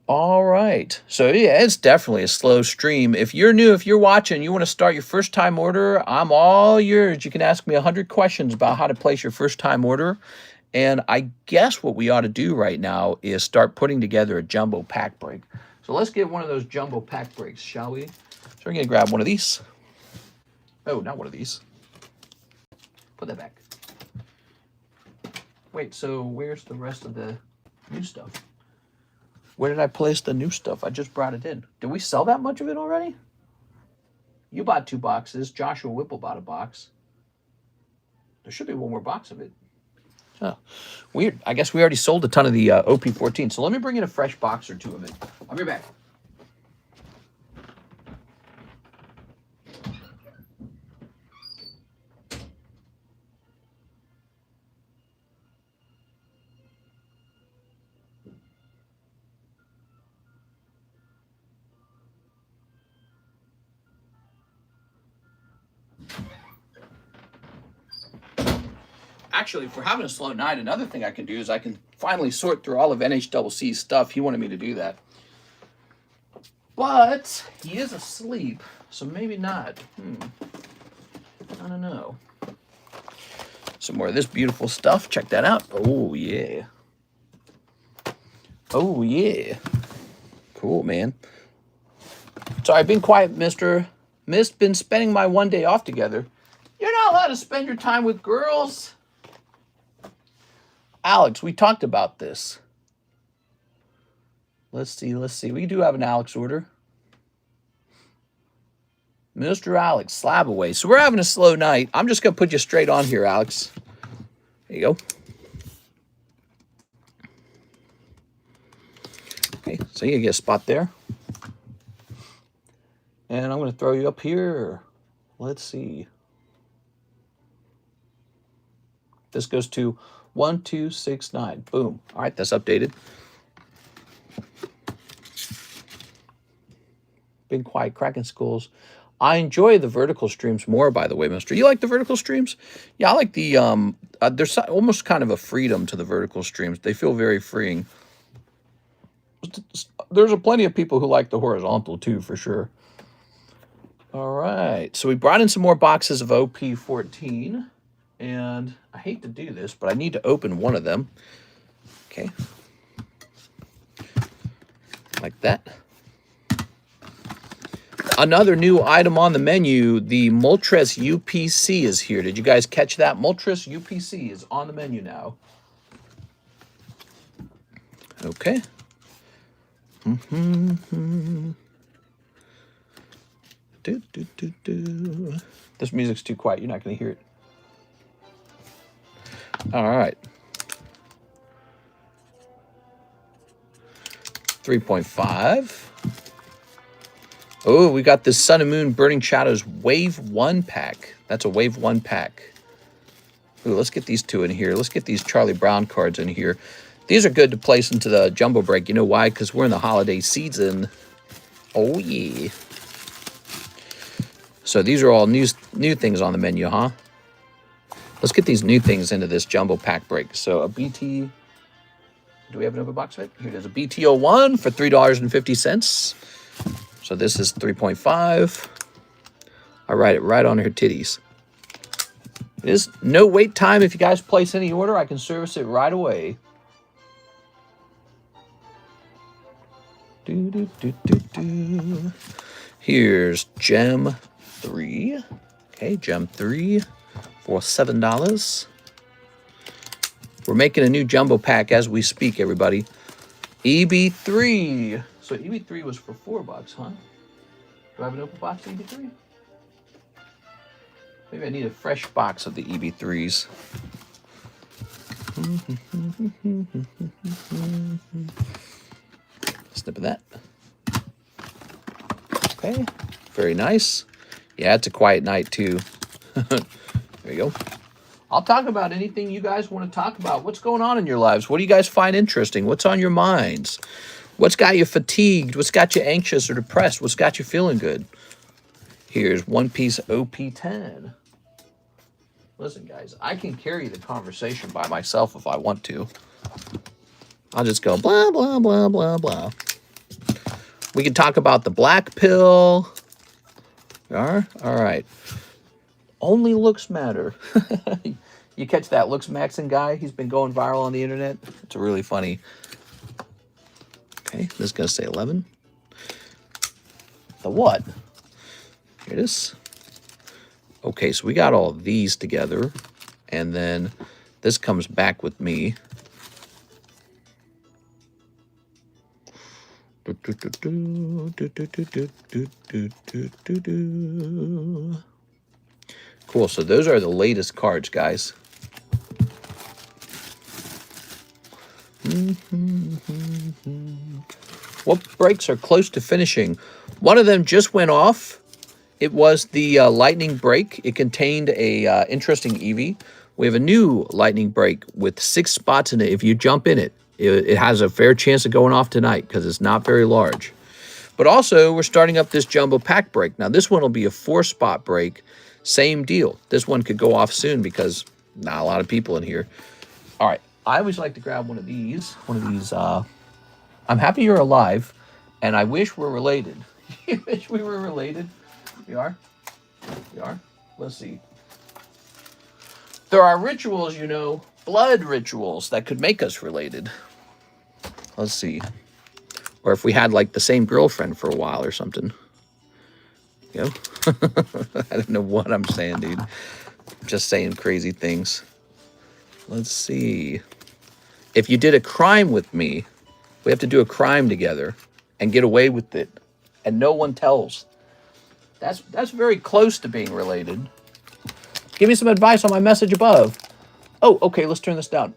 All right. So yeah, it's definitely a slow stream. If you're new, if you're watching, you want to start your first time order, I'm all yours. You can ask me 100 questions about how to place your first time order. And I guess what we ought to do right now is start putting together a jumbo pack break. So let's get one of those jumbo pack breaks, shall we? So we're going to grab one of these. Oh, not one of these. Put that back. Wait, so where's the rest of the new stuff? Where did I place the new stuff? I just brought it in. Did we sell that much of it already? You bought 2 boxes. Joshua Whipple bought a box. There should be one more box of it. Oh, weird. I guess we already sold a ton of the OP14. So let me bring in a fresh box or 2 of it. I'll be back. Actually, if we're having a slow night, another thing I can do is I can finally sort through all of NHCC's stuff. He wanted me to do that. But he is asleep, so maybe not. I don't know. Some more of this beautiful stuff. Check that out. Oh, yeah. Oh, yeah. Cool, man. Sorry, I've been quiet, Mr. Mist. Been spending my one day off together. You're not allowed to spend your time with girls. Alex, we talked about this. Let's see. We do have an Alex order. Mr. Alex, slab away. So we're having a slow night. I'm just going to put you straight on here, Alex. There you go. Okay, so you get a spot there. And I'm going to throw you up here. Let's see. This goes to 1, 2, 6, 9. Boom. All right, that's updated. Been quiet, cracking skulls. I enjoy the vertical streams more, by the way, mister. You like the vertical streams? Yeah, I like the, there's almost kind of a freedom to the vertical streams. They feel very freeing. There's plenty of people who like the horizontal too, for sure. All right, so we brought in some more boxes of OP14. And I hate to do this, but I need to open one of them. Okay. Like that. Another new item on the menu, the Moltres UPC is here. Did you guys catch that? Moltres UPC is on the menu now. Okay. This music's too quiet. You're not going to hear it. All right. 3.5. Oh, we got this Sun and Moon Burning Shadows Wave 1 pack. That's a Wave 1 pack. Ooh, let's get these 2 in here. Let's get these Charlie Brown cards in here. These are good to place into the jumbo break. You know why? Because we're in the holiday season. Oh, yeah. So these are all new things on the menu, huh? Let's get these new things into this jumbo pack break. So a BT, do we have an open box of it? Here it is, a BT01 for $3.50. So this is 3.5. I write it right on her titties. It is no wait time. If you guys place any order, I can service it right away. Here's Gem 3. Okay, Gem 3. For $7. We're making a new jumbo pack as we speak, everybody. EB3. So EB3 was for $4, huh? Do I have an open box of EB3? Maybe I need a fresh box of the EB3s. Snip of that. Okay, very nice. Yeah, it's a quiet night too. There you go. I'll talk about anything you guys want to talk about. What's going on in your lives? What do you guys find interesting? What's on your minds? What's got you fatigued? What's got you anxious or depressed? What's got you feeling good? Here's One Piece OP10. Listen, guys, I can carry the conversation by myself if I want to. I'll just go blah, blah, blah, blah, blah. We can talk about the black pill. All right. Only looks matter. You catch that looks maxing guy? He's been going viral on the internet. It's really funny. Okay, this is going to say 11. The what? Here it is. Okay, so we got all of these together, and then this comes back with me. Cool, so those are the latest cards, guys. What breaks are close to finishing? One of them just went off. It was the lightning break. It contained a interesting EV. We have a new lightning break with 6 spots in it. If you jump in it, it has a fair chance of going off tonight because it's not very large. But also, we're starting up this jumbo pack break. Now, this one will be a 4-spot break. Same deal. This one could go off soon because not a lot of people in here. All right. I always like to grab one of these. I'm happy you're alive, and I wish we're related. You wish we were related? We are? We are? Let's see. There are rituals, you know, blood rituals that could make us related. Let's see. Or if we had, like, the same girlfriend for a while or something. You know? I don't know what I'm saying, dude. I'm just saying crazy things. Let's see. If you did a crime with me, we have to do a crime together and get away with it. And no one tells. That's very close to being related. Give me some advice on my message above. Oh, okay, let's turn this down.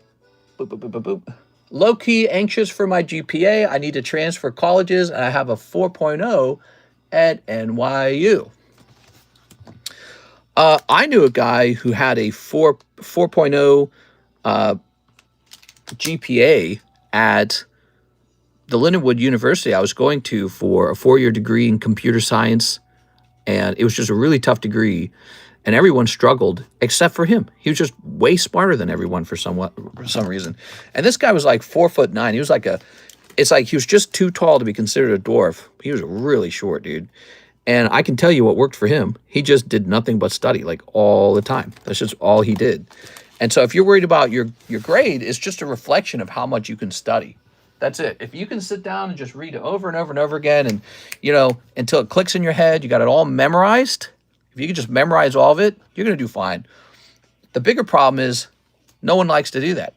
Boop, boop, boop, boop, boop. Low-key anxious for my GPA. I need to transfer colleges, and I have a 4.0 at NYU. I knew a guy who had a 4.0 GPA at the Lindenwood University I was going to for a 4-year degree in computer science. And it was just a really tough degree. And everyone struggled except for him. He was just way smarter than everyone for some reason. And this guy was like 4'9". He was like it's like he was just too tall to be considered a dwarf. He was really short, dude. And I can tell you what worked for him. He just did nothing but study, like all the time. That's just all he did. And so if you're worried about your grade, it's just a reflection of how much you can study. That's it. If you can sit down and just read it over and over and over again and, you know, until it clicks in your head, you got it all memorized. If you can just memorize all of it, you're going to do fine. The bigger problem is no one likes to do that.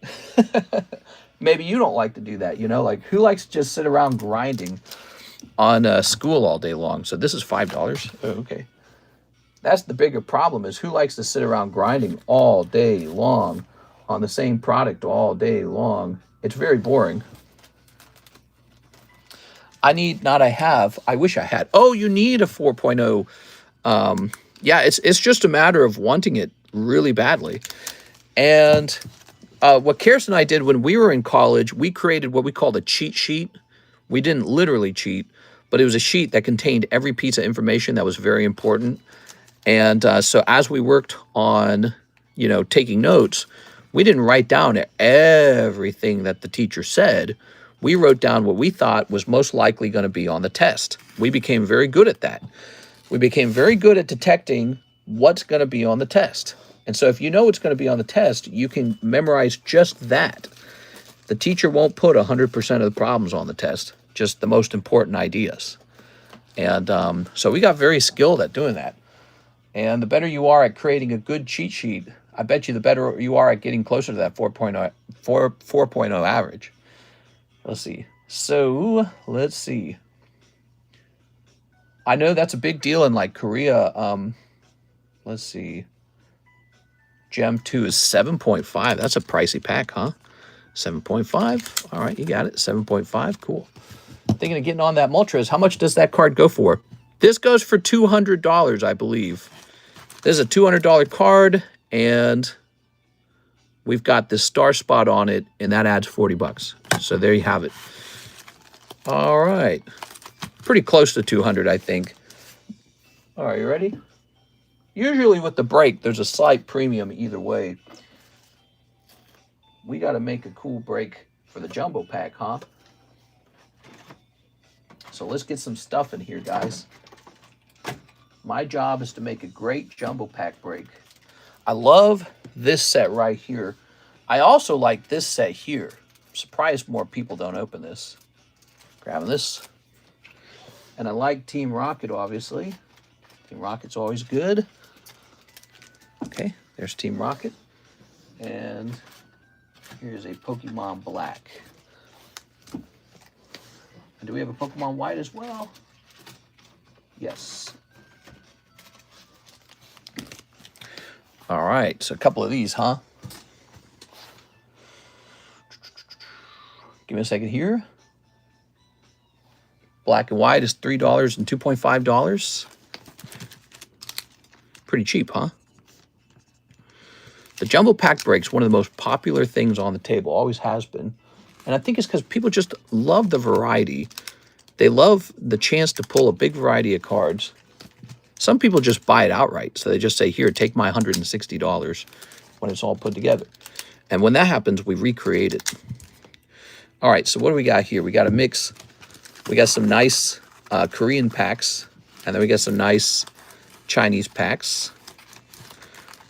Maybe you don't like to do that, you know? Like, who likes to just sit around grinding on school all day long? So this is $5. Oh, okay. That's the bigger problem is who likes to sit around grinding all day long on the same product all day long. It's very boring. I need, not I have. I wish I had. Oh, you need a 4.0. Yeah, it's just a matter of wanting it really badly. And what Kirsten and I did when we were in college, we created what we called a cheat sheet. We didn't literally cheat, but it was a sheet that contained every piece of information that was very important. And so as we worked on, you know, taking notes, we didn't write down everything that the teacher said. We wrote down what we thought was most likely going to be on the test. We became very good at that. We became very good at detecting what's going to be on the test. And so if you know what's going to be on the test, you can memorize just that. The teacher won't put 100% of the problems on the test, just the most important ideas. And so we got very skilled at doing that. And the better you are at creating a good cheat sheet, I bet you the better you are at getting closer to that 4.0 average. Let's see. So, let's see. I know that's a big deal in, like, Korea. Let's see. Gem 2 is 7.5. That's a pricey pack, huh? 7.5. All right, you got it. 7.5. Cool. Thinking of getting on that Moltres. How much does that card go for? This goes for $200, I believe. This is a $200 card, and we've got this star spot on it, and that adds 40 bucks. So there you have it. All right. Pretty close to 200, I think. All right, you ready? Usually with the break, there's a slight premium either way. We got to make a cool break for the jumbo pack, huh? So let's get some stuff in here, guys. My job is to make a great jumbo pack break. I love this set right here. I also like this set here. I'm surprised more people don't open this. Grabbing this. And I like Team Rocket, obviously. Team Rocket's always good. Okay, there's Team Rocket. And here's a Pokemon Black. And do we have a Pokemon White as well? Yes. All right, so a couple of these, huh? Give me a second here. Black and white is $3 and $2.5. Pretty cheap, huh? The jumbo pack break's one of the most popular things on the table, always has been. And I think it's because people just love the variety. They love the chance to pull a big variety of cards. Some people just buy it outright. So they just say, here, take my $160 when it's all put together. And when that happens, we recreate it. All right, so what do we got here? We got a mix. We got some nice Korean packs. And then we got some nice Chinese packs.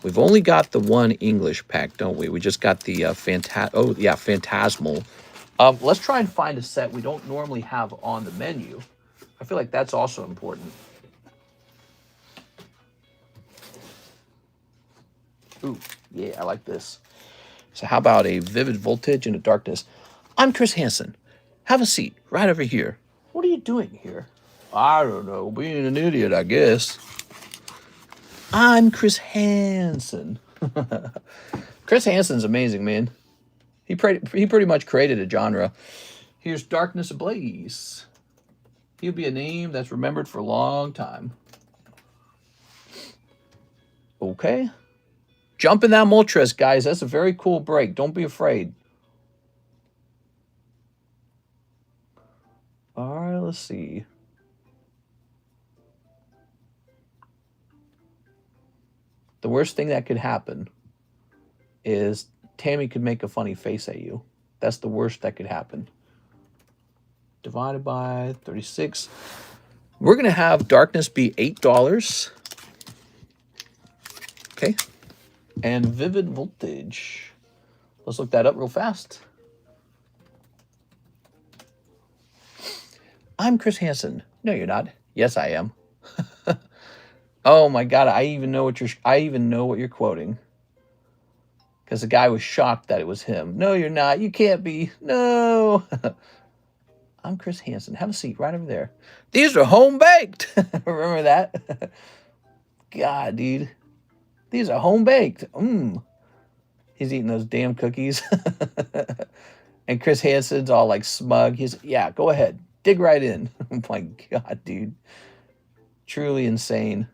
We've only got the one English pack, don't we? We just got the Phantasmal. Let's try and find a set we don't normally have on the menu. I feel like that's also important. Ooh, yeah, I like this. So how about a Vivid Voltage and a Darkness? I'm Chris Hansen. Have a seat right over here. What are you doing here? I don't know, being an idiot, I guess. I'm Chris Hansen. Chris Hansen's amazing, man. He pretty much created a genre. Here's Darkness Ablaze. He'll be a name that's remembered for a long time. Okay. Jump in that Moltres, guys. That's a very cool break. Don't be afraid. All right, let's see. The worst thing that could happen is Tammy could make a funny face at you. That's the worst that could happen. Divided by 36. We're going to have Darkness be $8. Okay. And Vivid Voltage. Let's look that up real fast. I'm Chris Hansen. No, you're not. Yes, I am. Oh my God, I even know what you're quoting. Because the guy was shocked that it was him. No, you're not. You can't be. No. I'm Chris Hansen. Have a seat right over there. These are home baked. Remember that? God, dude. These are home baked. He's eating those damn cookies. And Chris Hansen's all like smug. He's, yeah, go ahead. Dig right in. Oh my God, dude. Truly insane.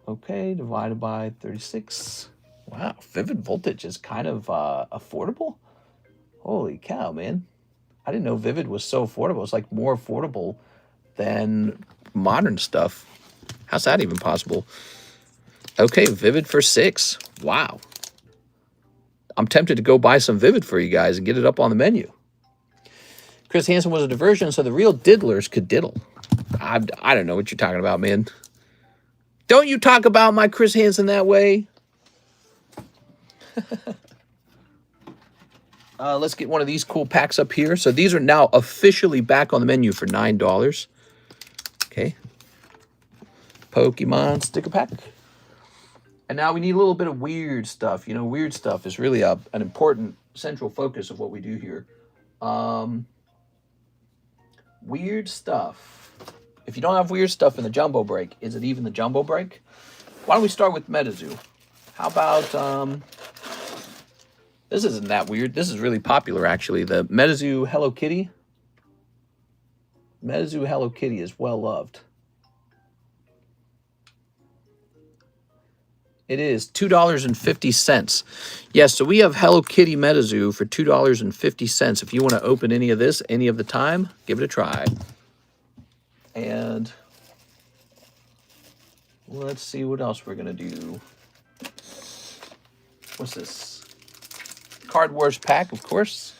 Okay, divided by 36. Wow, Vivid Voltage is kind of affordable. Holy cow, man. I didn't know Vivid was so affordable. It's like more affordable than modern stuff. How's that even possible? Okay, Vivid for $6. Wow. I'm tempted to go buy some Vivid for you guys and get it up on the menu. Chris Hansen was a diversion, so the real diddlers could diddle. I don't know what you're talking about, man. Don't you talk about my Chris Hansen that way? Let's get one of these cool packs up here. So these are now officially back on the menu for $9. Okay. Pokemon sticker pack. And now we need a little bit of weird stuff. You know, weird stuff is really an important central focus of what we do here. Weird stuff. If you don't have weird stuff in the jumbo break, is it even the jumbo break? Why don't we start with Metazoo? How about, this isn't that weird. This is really popular, actually. The Metazoo Hello Kitty. Metazoo Hello Kitty is well loved. It is $2.50. Yes, so we have Hello Kitty MetaZoo for $2.50. If you want to open any of this any of the time, give it a try. And let's see what else we're going to do. What's this? Card Wars pack, of course.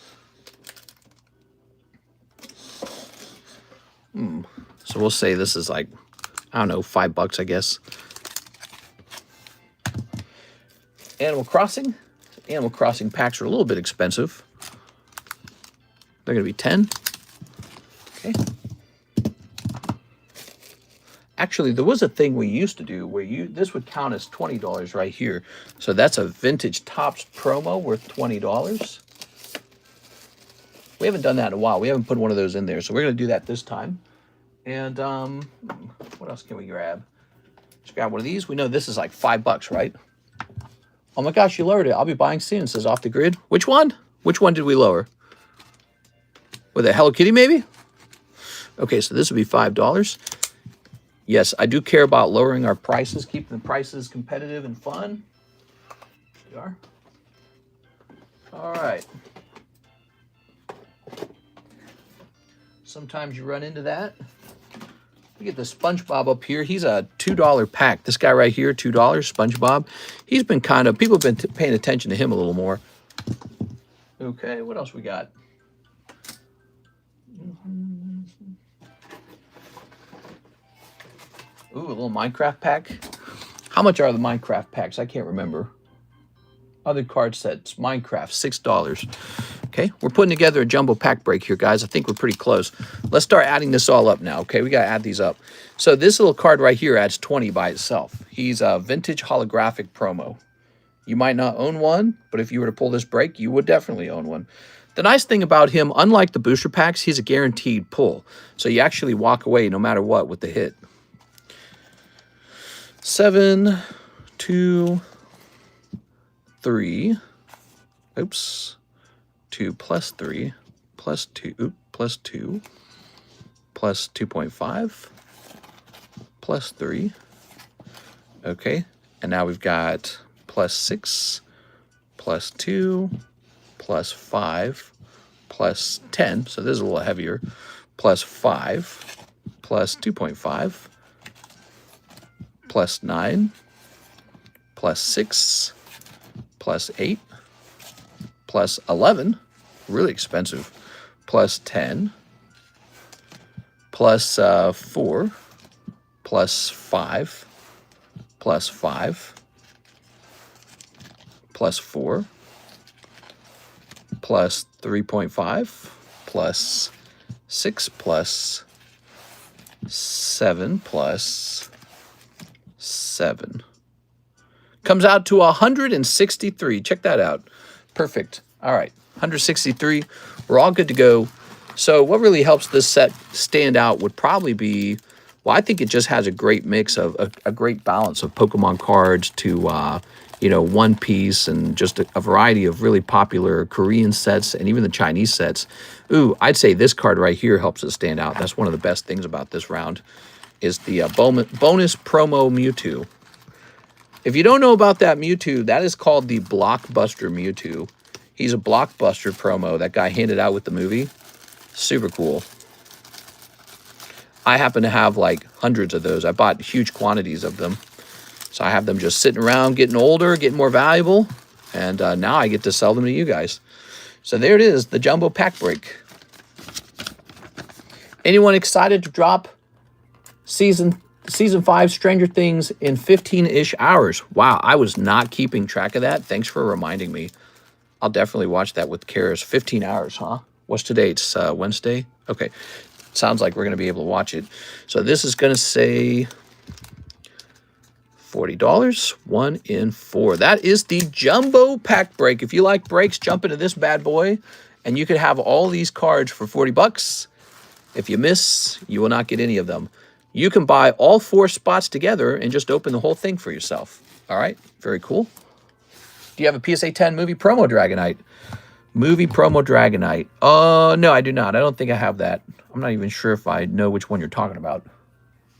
So we'll say this is like, I don't know, $5, I guess. Animal Crossing. Animal Crossing packs are a little bit expensive. They're going to be 10. Okay. Actually, there was a thing we used to do where this would count as $20 right here. So that's a vintage Topps promo worth $20. We haven't done that in a while. We haven't put one of those in there. So we're going to do that this time. And what else can we grab? Let's grab one of these. We know this is like $5, right? Oh my gosh, you lowered it. I'll be buying soon. It says off the grid. Which one? Which one did we lower? With a Hello Kitty, maybe? Okay, so this would be $5. Yes, I do care about lowering our prices, keeping the prices competitive and fun. There we are. All right. Sometimes you run into that. We get the SpongeBob up here. He's a $2 pack. This guy right here, $2, SpongeBob. He's been kind of, people have been paying attention to him a little more. Okay, what else we got? Ooh, a little Minecraft pack. How much are the Minecraft packs? I can't remember. Other card sets, Minecraft, $6. Okay, we're putting together a jumbo pack break here, guys. I think we're pretty close. Let's start adding this all up now, okay? We got to add these up. So this little card right here adds 20 by itself. He's a vintage holographic promo. You might not own one, but if you were to pull this break, you would definitely own one. The nice thing about him, unlike the booster packs, he's a guaranteed pull. So you actually walk away no matter what with the hit. 7, 2, 3. Oops. 2 plus 3 plus 2 plus 2 plus 2.5 plus 3. Okay, and now we've got plus 6 plus 2 plus 5 plus 10. So this is a little heavier. Plus 5 plus 2.5 plus 9 plus 6 plus 8 plus 11. Really expensive, plus 10, plus 4, plus 5, plus 5, plus 4, plus 3.5, plus 6, plus 7, plus 7. Comes out to 163. Check that out. Perfect. All right. 163. We're all good to go. So what really helps this set stand out would probably be, well, I think it just has a great mix of a great balance of Pokemon cards to, you know, One Piece and just a variety of really popular Korean sets and even the Chinese sets. Ooh, I'd say this card right here helps it stand out. That's one of the best things about this round is the bonus promo Mewtwo. If you don't know about that Mewtwo, that is called the Blockbuster Mewtwo. He's a Blockbuster promo that guy handed out with the movie. Super cool. I happen to have like hundreds of those. I bought huge quantities of them. So I have them just sitting around, getting older, getting more valuable. And now I get to sell them to you guys. So there it is, the jumbo pack break. Anyone excited to drop Season 5 Stranger Things in 15-ish hours? Wow, I was not keeping track of that. Thanks for reminding me. I'll definitely watch that with Karis. 15 hours, huh? What's today? It's Wednesday? Okay. Sounds like we're going to be able to watch it. So this is going to say $40. 1 in 4. That is the jumbo pack break. If you like breaks, jump into this bad boy, and you could have all these cards for $40. If you miss, you will not get any of them. You can buy all 4 spots together and just open the whole thing for yourself. All right? Very cool. Do you have a PSA 10 movie promo Dragonite? Movie promo Dragonite. No, I do not. I don't think I have that. I'm not even sure if I know which one you're talking about.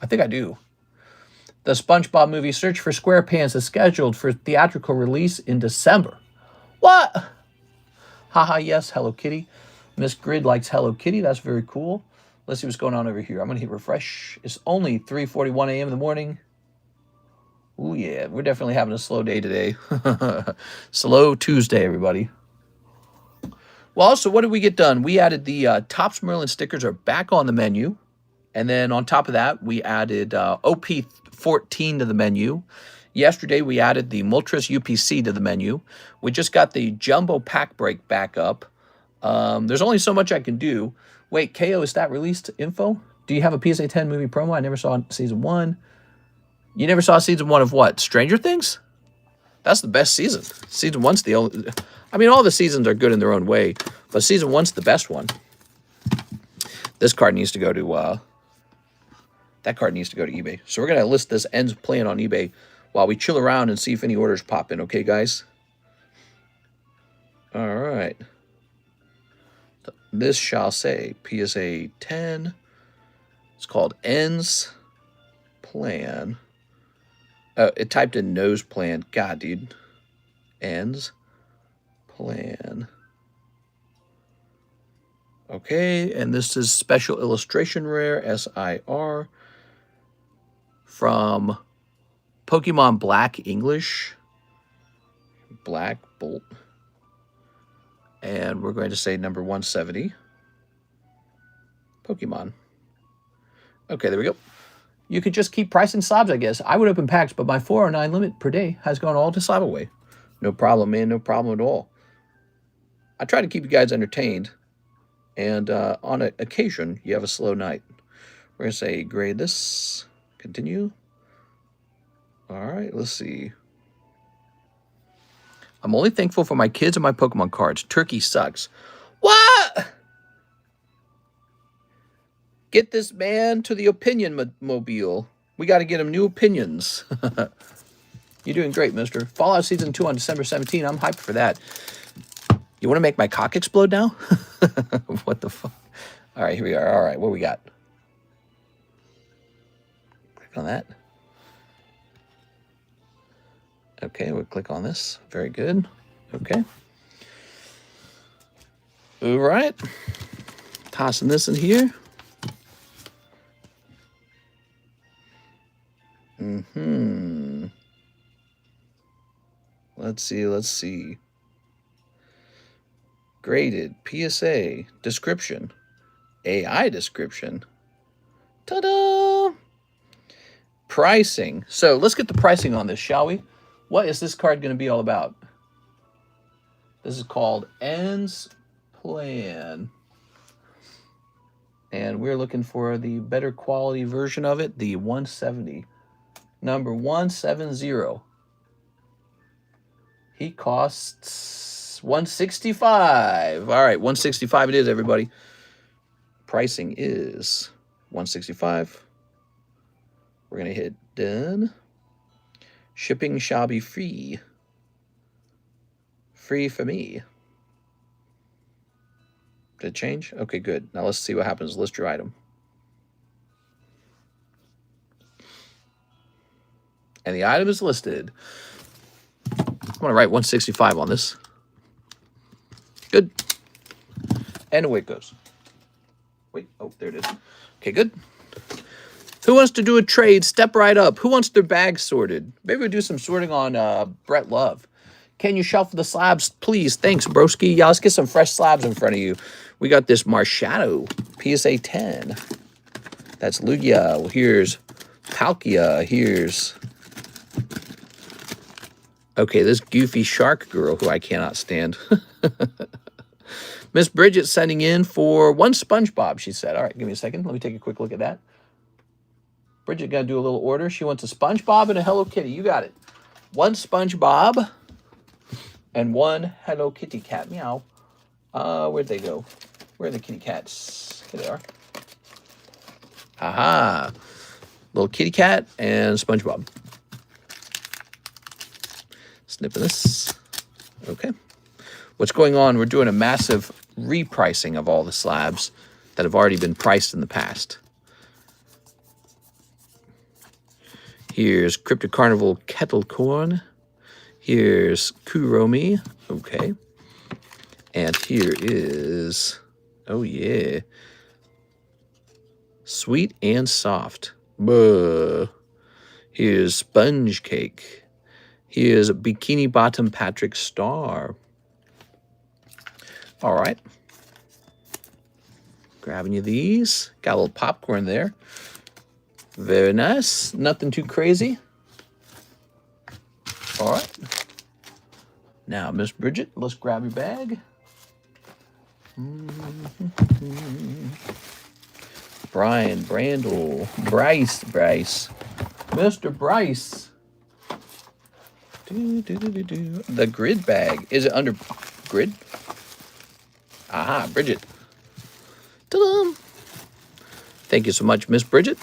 I think I do. The SpongeBob movie Search for SquarePants is scheduled for theatrical release in December. What? Haha, yes, Hello Kitty. Miss Grid likes Hello Kitty. That's very cool. Let's see what's going on over here. I'm going to hit refresh. It's only 3:41 a.m. in the morning. Ooh, yeah, we're definitely having a slow day today. Slow Tuesday, everybody. Well, also, what did we get done? We added the Topps Merlin stickers are back on the menu. And then on top of that, we added OP14 to the menu. Yesterday, we added the Moltres UPC to the menu. We just got the Jumbo Pack Break back up. There's only so much I can do. Wait, KO, is that released info? Do you have a PSA 10 movie promo? I never saw season 1. You never saw season 1 of what? Stranger Things? That's the best season. Season 1's the only... I mean, all the seasons are good in their own way, but season 1's the best one. This card needs to go to... that card needs to go to eBay. So we're going to list this ends plan on eBay while we chill around and see if any orders pop in. Okay, guys? All right. This shall say PSA 10. It's called ends plan. It typed in nose plan. God, dude. Ends plan. Okay, and this is special illustration rare, SIR, from Pokemon Black English. Black Bolt. And we're going to say number 170. Pokemon. Okay, there we go. You could just keep pricing slabs, I guess. I would open packs, but my 409 limit per day has gone all to slab away. No problem, man. No problem at all. I try to keep you guys entertained. And on occasion, you have a slow night. We're going to say grade this. Continue. All right, let's see. I'm only thankful for my kids and my Pokemon cards. Turkey sucks. What? Get this man to the opinion mobile. We got to get him new opinions. You're doing great, mister. Fallout Season 2 on December 17. I'm hyped for that. You want to make my cock explode now? What the fuck? All right, here we are. All right, what we got? Click on that. Okay, we'll click on this. Very good. Okay. All right. Tossing this in here. Let's see. Graded, PSA, description, AI description. Ta-da! Pricing. So let's get the pricing on this, shall we? What is this card going to be all about? This is called Ends Plan. And we're looking for the better quality version of it, the 170. Number 170. He costs $165. All right, $165 it is, everybody. Pricing is $165. We're going to hit done. Shipping shall be free. Free for me. Did it change? Okay, good. Now let's see what happens. List your item. And the item is listed. I'm going to write 165 on this. Good. And away it goes. Wait. Oh, there it is. Okay, good. Who wants to do a trade? Step right up. Who wants their bags sorted? Maybe we'll do some sorting on Brett Love. Can you shuffle the slabs, please? Thanks, broski. Yeah, let's get some fresh slabs in front of you. We got this Marshadow, PSA 10. That's Lugia. Here's Palkia. Here's... Okay, this goofy shark girl who I cannot stand. Miss Bridget sending in for one SpongeBob, she said. All right, give me a second. Let me take a quick look at that. Bridget got to do a little order. She wants a SpongeBob and a Hello Kitty. You got it. One SpongeBob and one Hello Kitty cat. Meow. Where'd they go? Where are the kitty cats? Here they are. Aha. Little kitty cat and SpongeBob. Snipping this. Okay. What's going on? We're doing a massive repricing of all the slabs that have already been priced in the past. Here's Crypto Carnival Kettle Corn. Here's Kuromi. Okay. And here is, oh yeah, Sweet and Soft. Buh. Here's Sponge Cake. Here's Bikini Bottom Patrick Star. All right. Grabbing you these. Got a little popcorn there. Very nice. Nothing too crazy. All right. Now, Miss Bridget, let's grab your bag. Brian, Brandel, Bryce. Mr. Bryce. The grid bag. Is it under grid? Aha, Bridget. Ta-da! Thank you so much, Miss Bridget.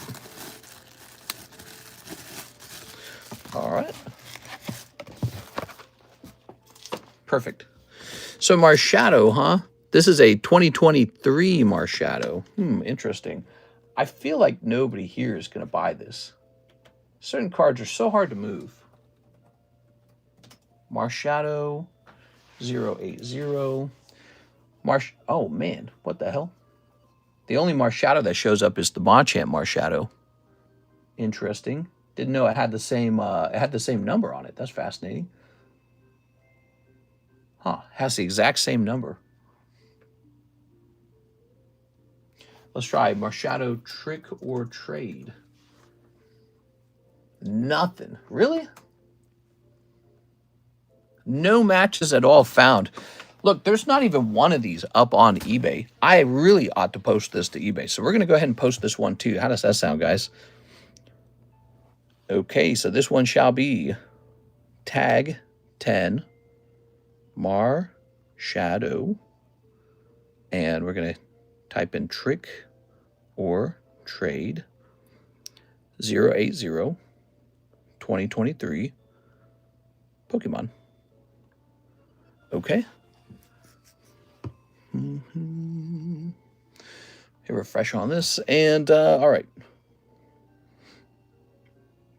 All right. Perfect. So Marshadow, huh? This is a 2023 Marshadow. Interesting. I feel like nobody here is going to buy this. Certain cards are so hard to move. Marshadow 080. Oh, man. What the hell? The only Marshadow that shows up is the Machamp Marshadow. Interesting. Didn't know it had the same number on it. That's fascinating. Huh. Has the exact same number. Let's try Marshadow Trick or Trade. Nothing. Really? No matches at all found. Look, there's not even one of these up on eBay. I really ought to post this to eBay. So we're going to go ahead and post this one too. How does that sound, guys? Okay, so this one shall be tag 10 Marshadow. And we're going to type in trick or trade 080 2023 Pokemon. Okay. Hit refresh on this. And all right.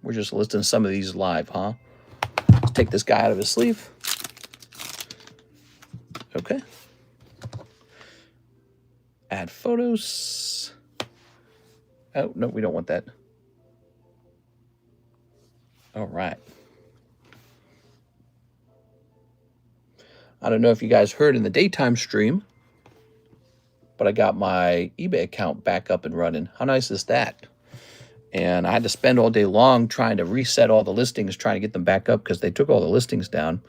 We're just listing some of these live, huh? Let's take this guy out of his sleeve. Okay. Add photos. Oh, no, we don't want that. All right. I don't know if you guys heard in the daytime stream, but I got my eBay account back up and running. How nice is that? And I had to spend all day long trying to reset all the listings, trying to get them back up because they took all the listings down.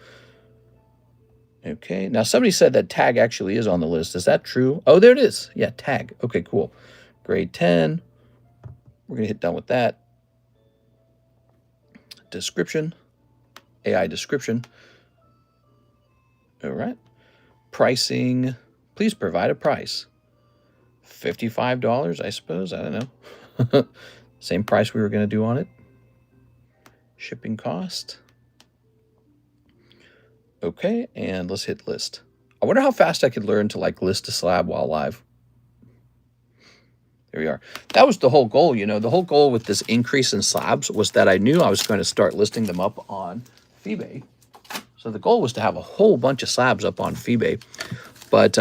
Okay, now somebody said that tag actually is on the list. Is that true? Oh, there it is. Yeah, tag. Okay, cool. Grade 10. We're going to hit done with that. Description. AI description. All right. Pricing. Please provide a price. $55, I suppose. I don't know. Same price we were going to do on it. Shipping cost. Okay, and let's hit list. I wonder how fast I could learn to like list a slab while live. There we are. That was the whole goal, you know. The whole goal with this increase in slabs was that I knew I was going to start listing them up on eBay. So the goal was to have a whole bunch of slabs up on eBay. But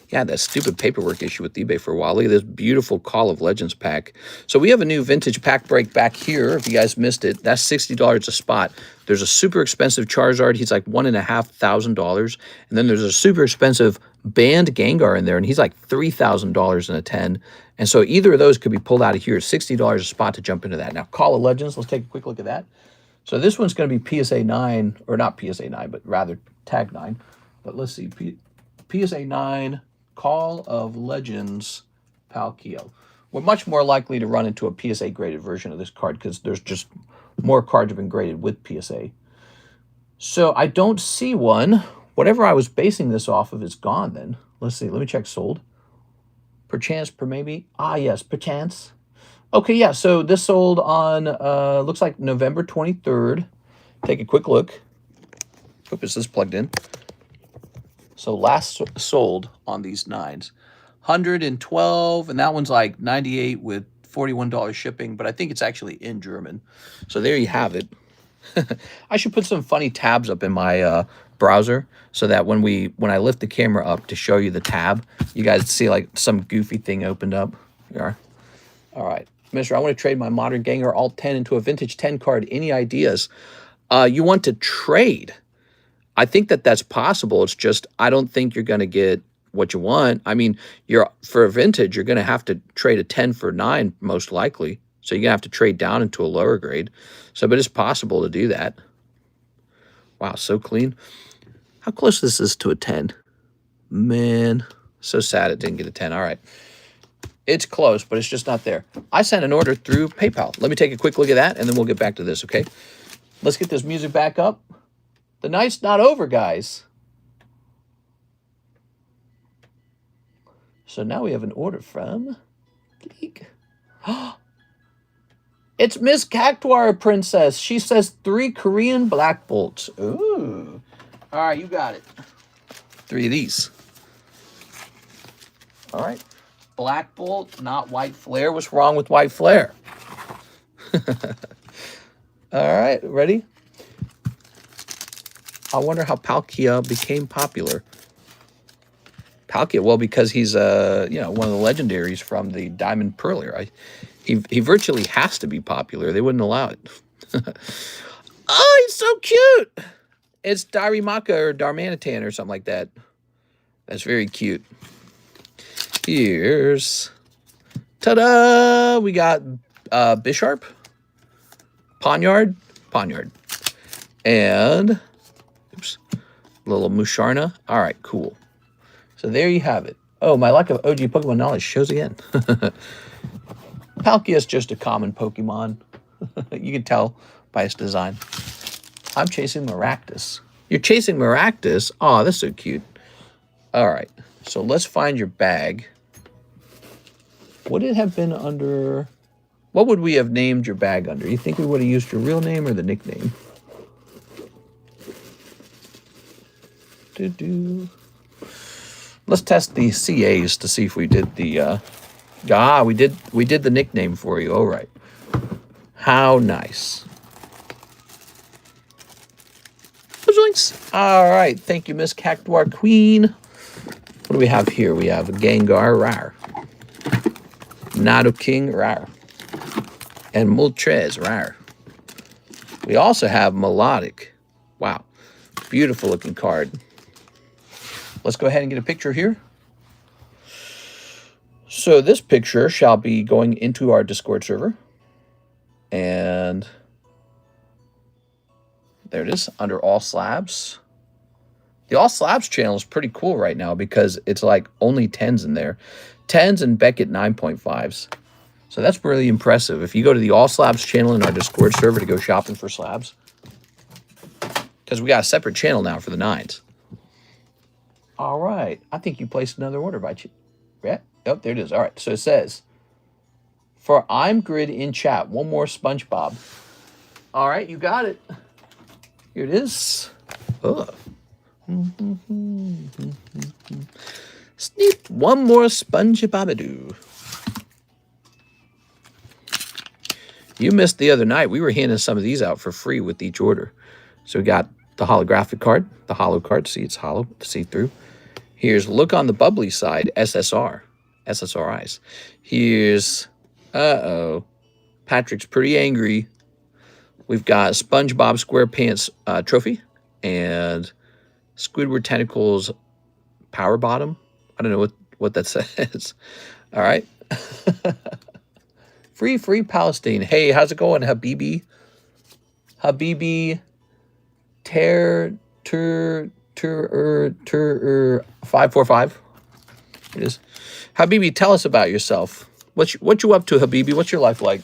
yeah, that stupid paperwork issue with eBay for a while. Look at this beautiful Call of Legends pack. So we have a new vintage pack break back here. If you guys missed it, that's $60 a spot. There's a super expensive Charizard. He's like $1,500. And then there's a super expensive banned Gengar in there, and he's like $3,000 in a 10. And so either of those could be pulled out of here. $60 a spot to jump into that. Now, Call of Legends, let's take a quick look at that. So this one's going to be PSA 9, or not PSA 9, but rather Tag 9. But let's see, PSA 9, Call of Legends, Palkia. We're much more likely to run into a PSA graded version of this card because there's just more cards have been graded with PSA. So I don't see one. Whatever I was basing this off of is gone then. Let's see, let me check sold. Perchance, per maybe. Ah, yes, perchance. Okay, yeah, so this sold on, looks like November 23rd. Take a quick look. Hope this is plugged in. So last sold on these 9s. 112, and that one's like 98 with $41 shipping, but I think it's actually in German. So there you have it. I should put some funny tabs up in my browser so that when I lift the camera up to show you the tab, you guys see like some goofy thing opened up. Here you are. All right, Mister, I want to trade my Modern Ganger Alt 10 into a Vintage 10 card. Any ideas? You want to trade? I think that's possible. It's just I don't think you're going to get what you want. I mean, for a vintage, you're going to have to trade a 10 for 9 most likely. So you're going to have to trade down into a lower grade. So, but it's possible to do that. Wow, so clean. How close this is to a 10? Man, so sad it didn't get a 10. All right. It's close, but it's just not there. I sent an order through PayPal. Let me take a quick look at that, and then we'll get back to this, okay? Let's get this music back up. The night's not over, guys. So now we have an order from Gleek. It's Miss Cactuar Princess. She says 3 Korean black bolts. Ooh. All right, you got it. 3 of these. All right. Black bolt, not white flare. What's wrong with white flare? All right, ready? I wonder how Palkia became popular. Palkia, well, because he's one of the legendaries from the Diamond Pearl era. He virtually has to be popular. They wouldn't allow it. Oh, he's so cute. It's Darimaka or Darmanitan or something like that. That's very cute. Here's, ta-da! We got Bisharp, Ponyard, and oops, little Musharna. All right, cool. So there you have it. Oh, my lack of OG Pokemon knowledge shows again. Palkia is just a common Pokemon. You can tell by its design. I'm chasing Maractus. You're chasing Maractus? Oh, that's so cute. All right, so let's find your bag. Would it have been under... What would we have named your bag under? You think we would have used your real name or the nickname? Let's test the CAs to see if we did the... we did the nickname for you. All right. How nice. All right. Thank you, Miss Cactuar Queen. What do we have here? We have a Gengar Rare. Nidoking Rare. And Moltres Rare. We also have Melodic. Wow. Beautiful looking card. Let's go ahead and get a picture here. So this picture shall be going into our Discord server. And there it is, under All Slabs. The All Slabs channel is pretty cool right now because it's like only 10s in there. 10s and Beckett 9.5s. So that's really impressive. If you go to the All Slabs channel in our Discord server to go shopping for slabs. Because we got a separate channel now for the 9s. All right. I think you placed another order by you. Yeah. Oh, there it is. All right. So it says, for I'm Grid in chat, one more SpongeBob. All right. You got it. Here it is. Ugh. Sneak one more SpongeBob-a-doo. You missed the other night. We were handing some of these out for free with each order. So we got the holographic card, the hollow card. See, it's hollow, see through. Here's Look on the Bubbly Side, SSR, SSRIs. Here's, Patrick's Pretty Angry. We've got SpongeBob SquarePants trophy and Squidward Tentacles Power Bottom. I don't know what that says. All right. Free Palestine. Hey, how's it going, Habibi? Habibi 545. It is. Habibi, tell us about yourself. What you up to, Habibi? What's your life like?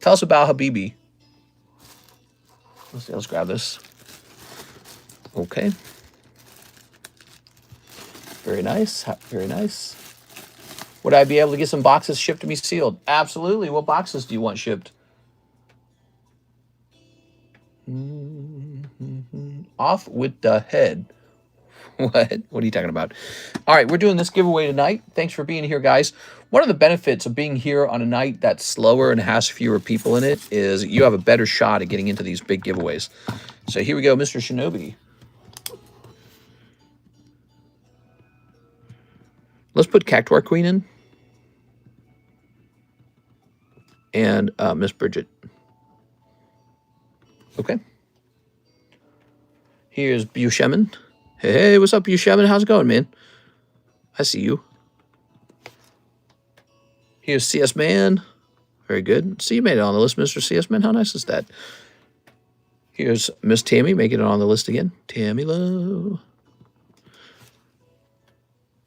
Tell us about Habibi. Let's see, let's grab this. Okay. Very nice. Very nice. Would I be able to get some boxes shipped to me sealed? Absolutely. What boxes do you want shipped? Off with the head. What? What are you talking about? All right, we're doing this giveaway tonight. Thanks for being here, guys. One of the benefits of being here on a night that's slower and has fewer people in it is you have a better shot at getting into these big giveaways. So here we go, Mr. Shinobi. Let's put Cactuar Queen in. And Miss Bridget. Okay. Here's Bushemin. Hey, what's up, Bushemin? How's it going, man? I see you. Here's CS Man. Very good. See, you made it on the list, Mr. CS Man. How nice is that? Here's Miss Tammy, making it on the list again. Tammy Lowe.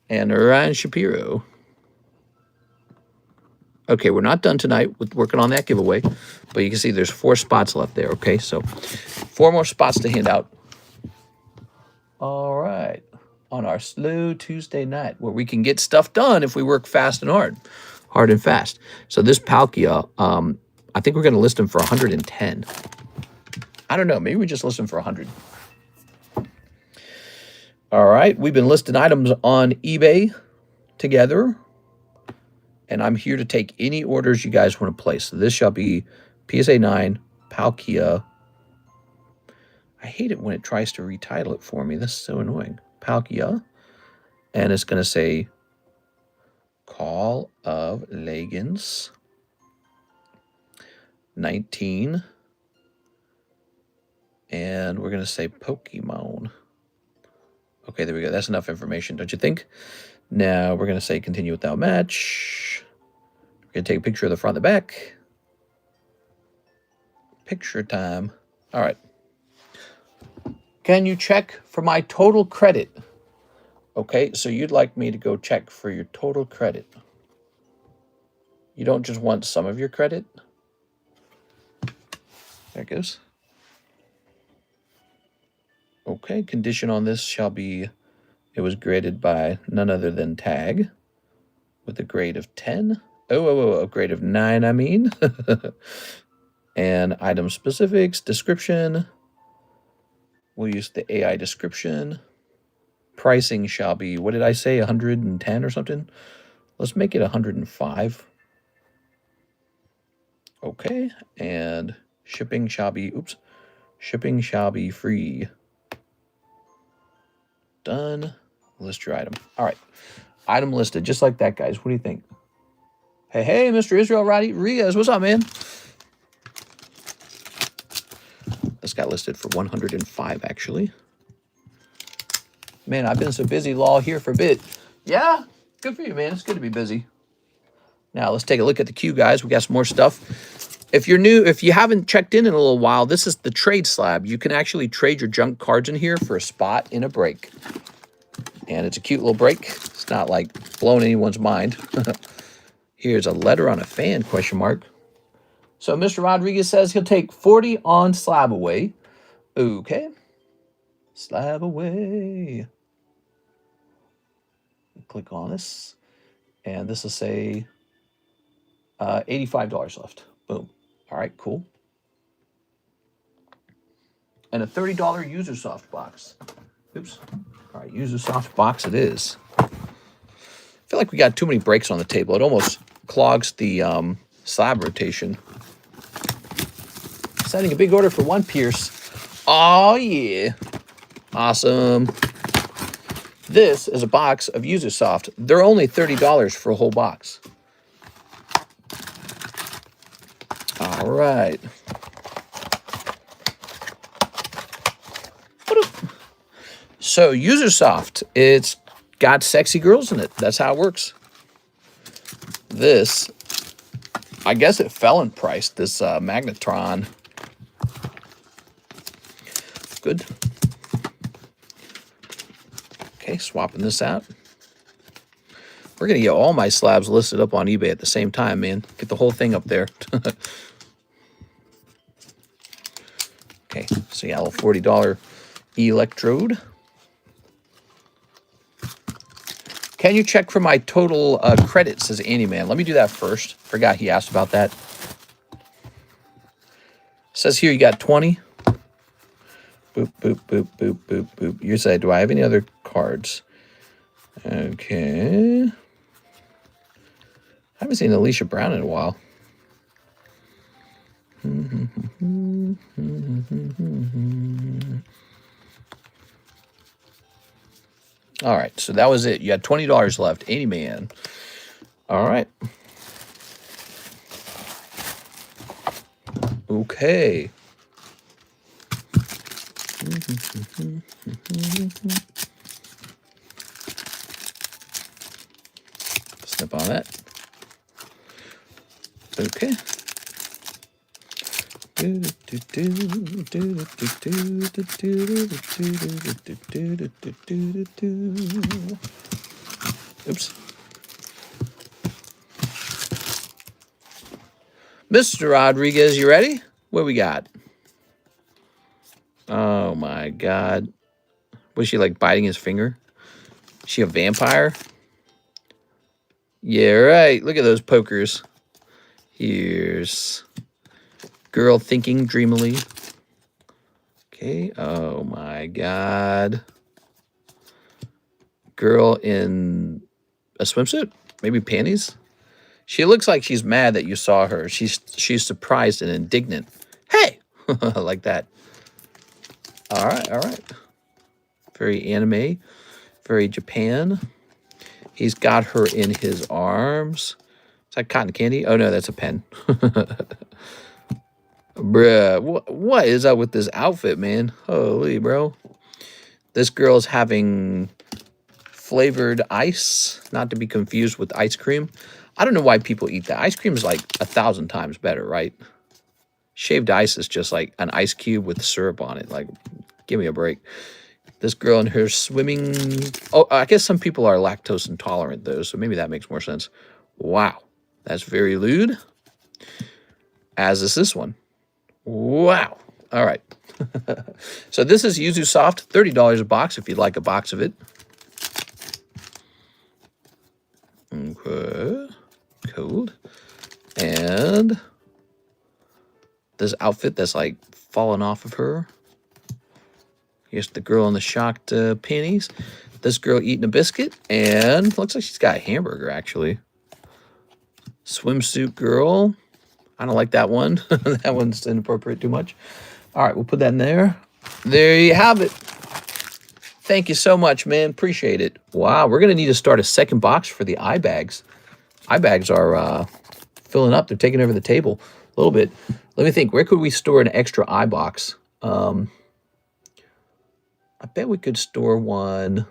And Ryan Shapiro. Okay, we're not done tonight with working on that giveaway, but you can see there's 4 spots left there, okay? So 4 more spots to hand out. All right. On our slow Tuesday night, where we can get stuff done if we work fast and hard. Hard and fast. So this Palkia, I think we're going to list him for 110. I don't know. Maybe we just list him for 100. All right. We've been listing items on eBay together. And I'm here to take any orders you guys want to place. So this shall be PSA 9, Palkia. I hate it when it tries to retitle it for me. This is so annoying. Palkia. And it's going to say Call of Legends 19. And we're going to say Pokemon. Okay, there we go. That's enough information, don't you think? Now we're going to say continue without match. We're going to take a picture of the front and the back. Picture time. All right. Can you check for my total credit? Okay, so you'd like me to go check for your total credit. You don't just want some of your credit? There it goes. Okay, condition on this shall be, it was graded by none other than Tag with a grade of 10. A grade of 9, I mean. And item specifics, description. We'll use the AI description. Pricing shall be, what did I say, 110 or something? Let's make it 105. Okay, and shipping shall be, shipping shall be free. Done. List your item. All right, item listed, just like that, guys. What do you think? Hey, Mr. Israel Riaz, what's up, man? This got listed for 105, actually. Man, I've been so busy, Law, here for a bit. Yeah, good for you, man. It's good to be busy. Now, let's take a look at the queue, guys. We got some more stuff. If you're new, if you haven't checked in a little while, this is the trade slab. You can actually trade your junk cards in here for a spot in a break. And it's a cute little break. It's not like blowing anyone's mind. Here's a letter on a fan, question mark. So Mr. Rodriguez says he'll take 40 on slab away. Okay. Slab away. Click on this. And this will say $85 left. Boom. All right, cool. And a $30 user soft box. Oops. All right, user soft box it is. I feel like we got too many breaks on the table. It almost clogs the slab rotation. Setting a big order for one Pierce. Oh, yeah. Awesome. This is a box of User Soft. They're only $30 for a whole box. All right. So User Soft, it's got sexy girls in it. That's how it works. This, I guess it fell in price, this Magnetron. Good. Okay, swapping this out. We're going to get all my slabs listed up on eBay at the same time, man. Get the whole thing up there. Okay, so yeah, a little $40 electrode. Can you check for my total credit, says Andy Man. Let me do that first. Forgot he asked about that. Says here you got 20. Boop, boop, boop, boop, boop, boop. You say, do I have any other cards? Okay. I haven't seen Alicia Brown in a while. All right, so that was it. You had $20 left. 80 man. All right. Okay. Snip on that. Okay. Oops. Mr. Rodriguez, you ready? What we got? Oh my God. Was she like biting his finger? Is she a vampire? Yeah, right. Look at those pokers. Here's girl thinking dreamily. Okay. Oh my God. Girl in a swimsuit? Maybe panties? She looks like she's mad that you saw her. She's surprised and indignant. Hey! Like that. All right, all right. Very anime. Very Japan. He's got her in his arms. Is that cotton candy? Oh, no, that's a pen. Bruh, what is up with this outfit, man? Holy, bro. This girl's having flavored ice, not to be confused with ice cream. I don't know why people eat that. Ice cream is like 1,000 times better, right? Shaved ice is just like an ice cube with syrup on it. Like, give me a break. This girl in her swimming... Oh, I guess some people are lactose intolerant, though, so maybe that makes more sense. Wow. That's very lewd. As is this one. Wow. All right. So this is Yuzu Soft, $30 a box if you'd like a box of it. Okay. Code. And this outfit that's like falling off of her. Here's the girl in the shocked panties. This girl eating a biscuit. And looks like she's got a hamburger, actually. Swimsuit girl. I don't like that one. That one's inappropriate too much. All right, we'll put that in there. There you have it. Thank you so much, man. Appreciate it. Wow, we're going to need to start a second box for the eye bags. Eye bags are filling up. They're taking over the table a little bit. Let me think. Where could we store an extra eye box? I bet we could store one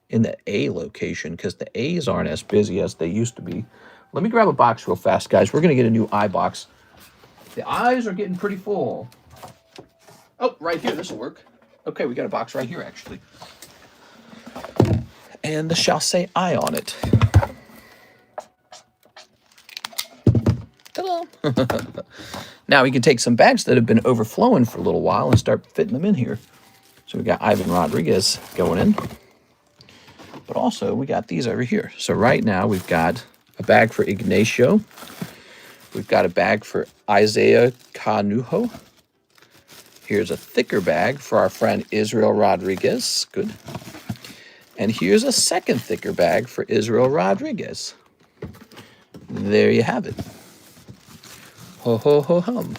in the A location because the A's aren't as busy as they used to be. Let me grab a box real fast, guys. We're going to get a new eye box. The eyes are getting pretty full. Oh, right here. This will work. Okay, we got a box right here, actually. And this shall say eye on it. Ta-da! Now we can take some bags that have been overflowing for a little while and start fitting them in here. So we got Ivan Rodriguez going in. But also, we got these over here. So right now, we've got a bag for Ignacio. We've got a bag for Isaiah Canujo. Here's a thicker bag for our friend Israel Rodriguez. Good. And here's a second thicker bag for Israel Rodriguez. There you have it. Ho, ho, ho, hum.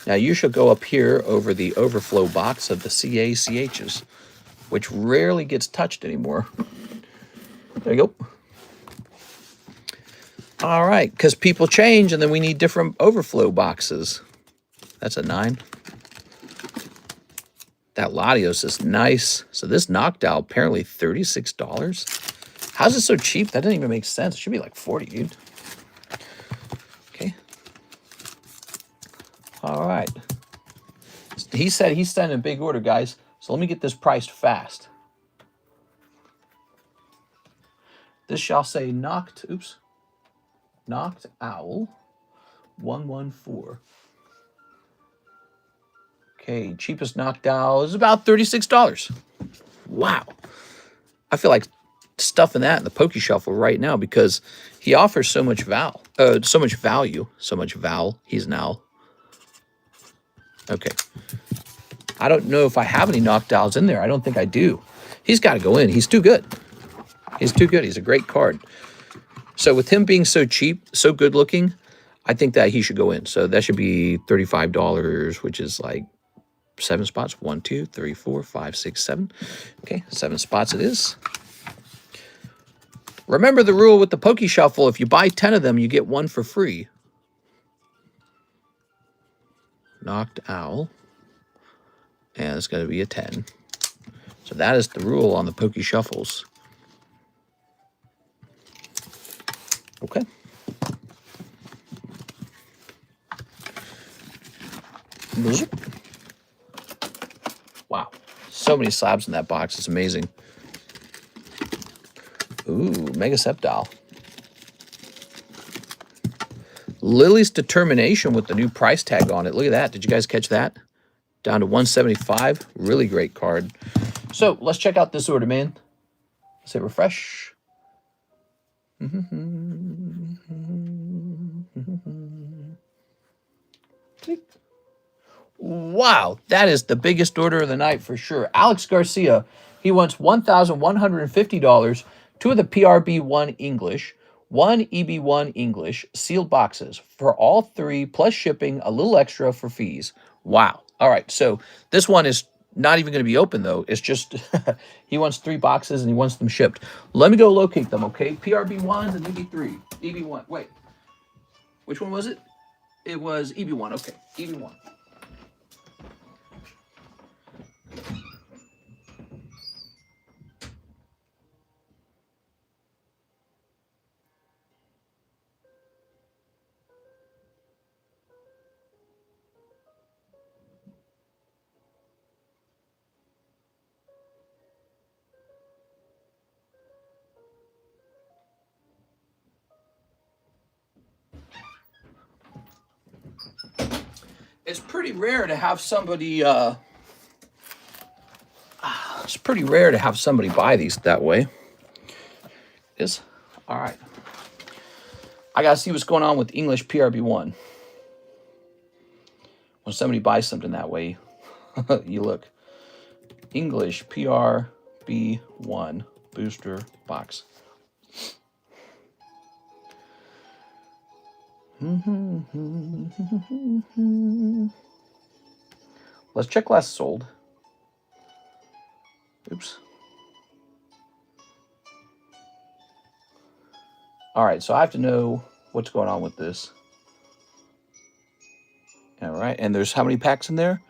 Now you shall go up here over the overflow box of the CACHs, which rarely gets touched anymore. There you go. All right, because people change and then we need different overflow boxes. That's a 9. That Latios is nice. So this knockdown apparently $36. How's it so cheap? That doesn't even make sense. It should be like 40, dude. Okay. All right. He said he's sending a big order, guys. So let me get this priced fast. This shall say knocked owl 114. Okay, cheapest knocked owl is about $36. Wow. I feel like stuffing that in the Poke Shuffle right now because he offers so much value. He's an owl. Okay. I don't know if I have any knockdowns in there. I don't think I do. He's got to go in. He's too good. He's too good. He's a great card. So with him being so cheap, so good looking, I think that he should go in. So that should be $35, which is like 7 spots. 1, 2, 3, 4, 5, 6, 7. Okay, 7 spots it is. Remember the rule with the Poke Shuffle. If you buy 10 of them, you get 1 for free. Knocked Owl. And it's going to be a 10. So that is the rule on the Poke Shuffles. Okay. Wow. So many slabs in that box. It's amazing. Ooh, Mega Septile. Lily's Determination with the new price tag on it. Look at that. Did you guys catch that? Down to 175. Really great card. So let's check out this order, man. Let's hit refresh. Wow, that is the biggest order of the night for sure. Alex Garcia, he wants $1,150. 2 of the PRB1 English, 1 EB1 English, sealed boxes for all 3, plus shipping, a little extra for fees. Wow. All right, so this one is not even going to be open, though. It's just, he wants 3 boxes and he wants them shipped. Let me go locate them, okay? PRB1s and EB3. EB1, wait. Which one was it? It was EB1, okay. EB1. It's pretty rare to have somebody it's pretty rare to have somebody buy these that way. It is. All right. I gotta see what's going on with English PRB1. When somebody buys something that way, you look. English PRB1 booster box. Let's check last sold. Oops. All right, so I have to know what's going on with this. All right, and there's how many packs in there?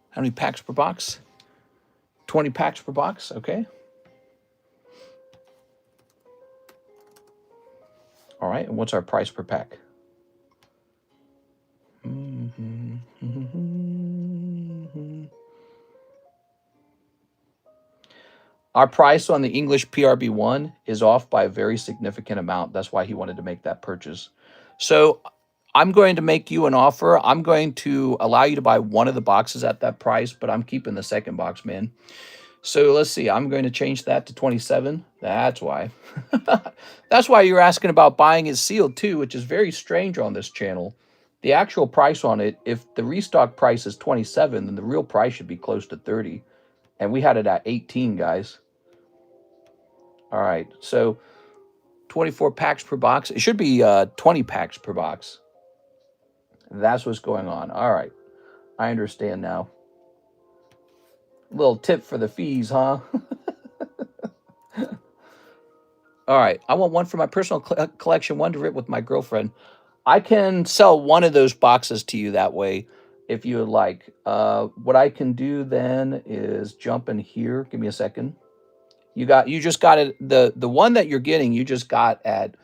How many packs per box? 20 packs per box, okay. All right, and what's our price per pack? Our price on the English PRB1 is off by a very significant amount. That's why he wanted to make that purchase. So I'm going to make you an offer. I'm going to allow you to buy 1 of the boxes at that price, but I'm keeping the second box, man. So let's see. I'm going to change that to 27. That's why. That's why you're asking about buying it sealed too, which is very strange on this channel. The actual price on it, if the restock price is 27, then the real price should be close to 30. And we had it at 18, guys. All right, so 24 packs per box. It should be 20 packs per box. That's what's going on. All right, I understand now. Little tip for the fees, huh? All right, I want 1 for my personal collection, 1 to rip with my girlfriend. I can sell 1 of those boxes to you that way if you would like. What I can do then is jump in here. Give me a second. You just got it. The one that you're getting, you just got at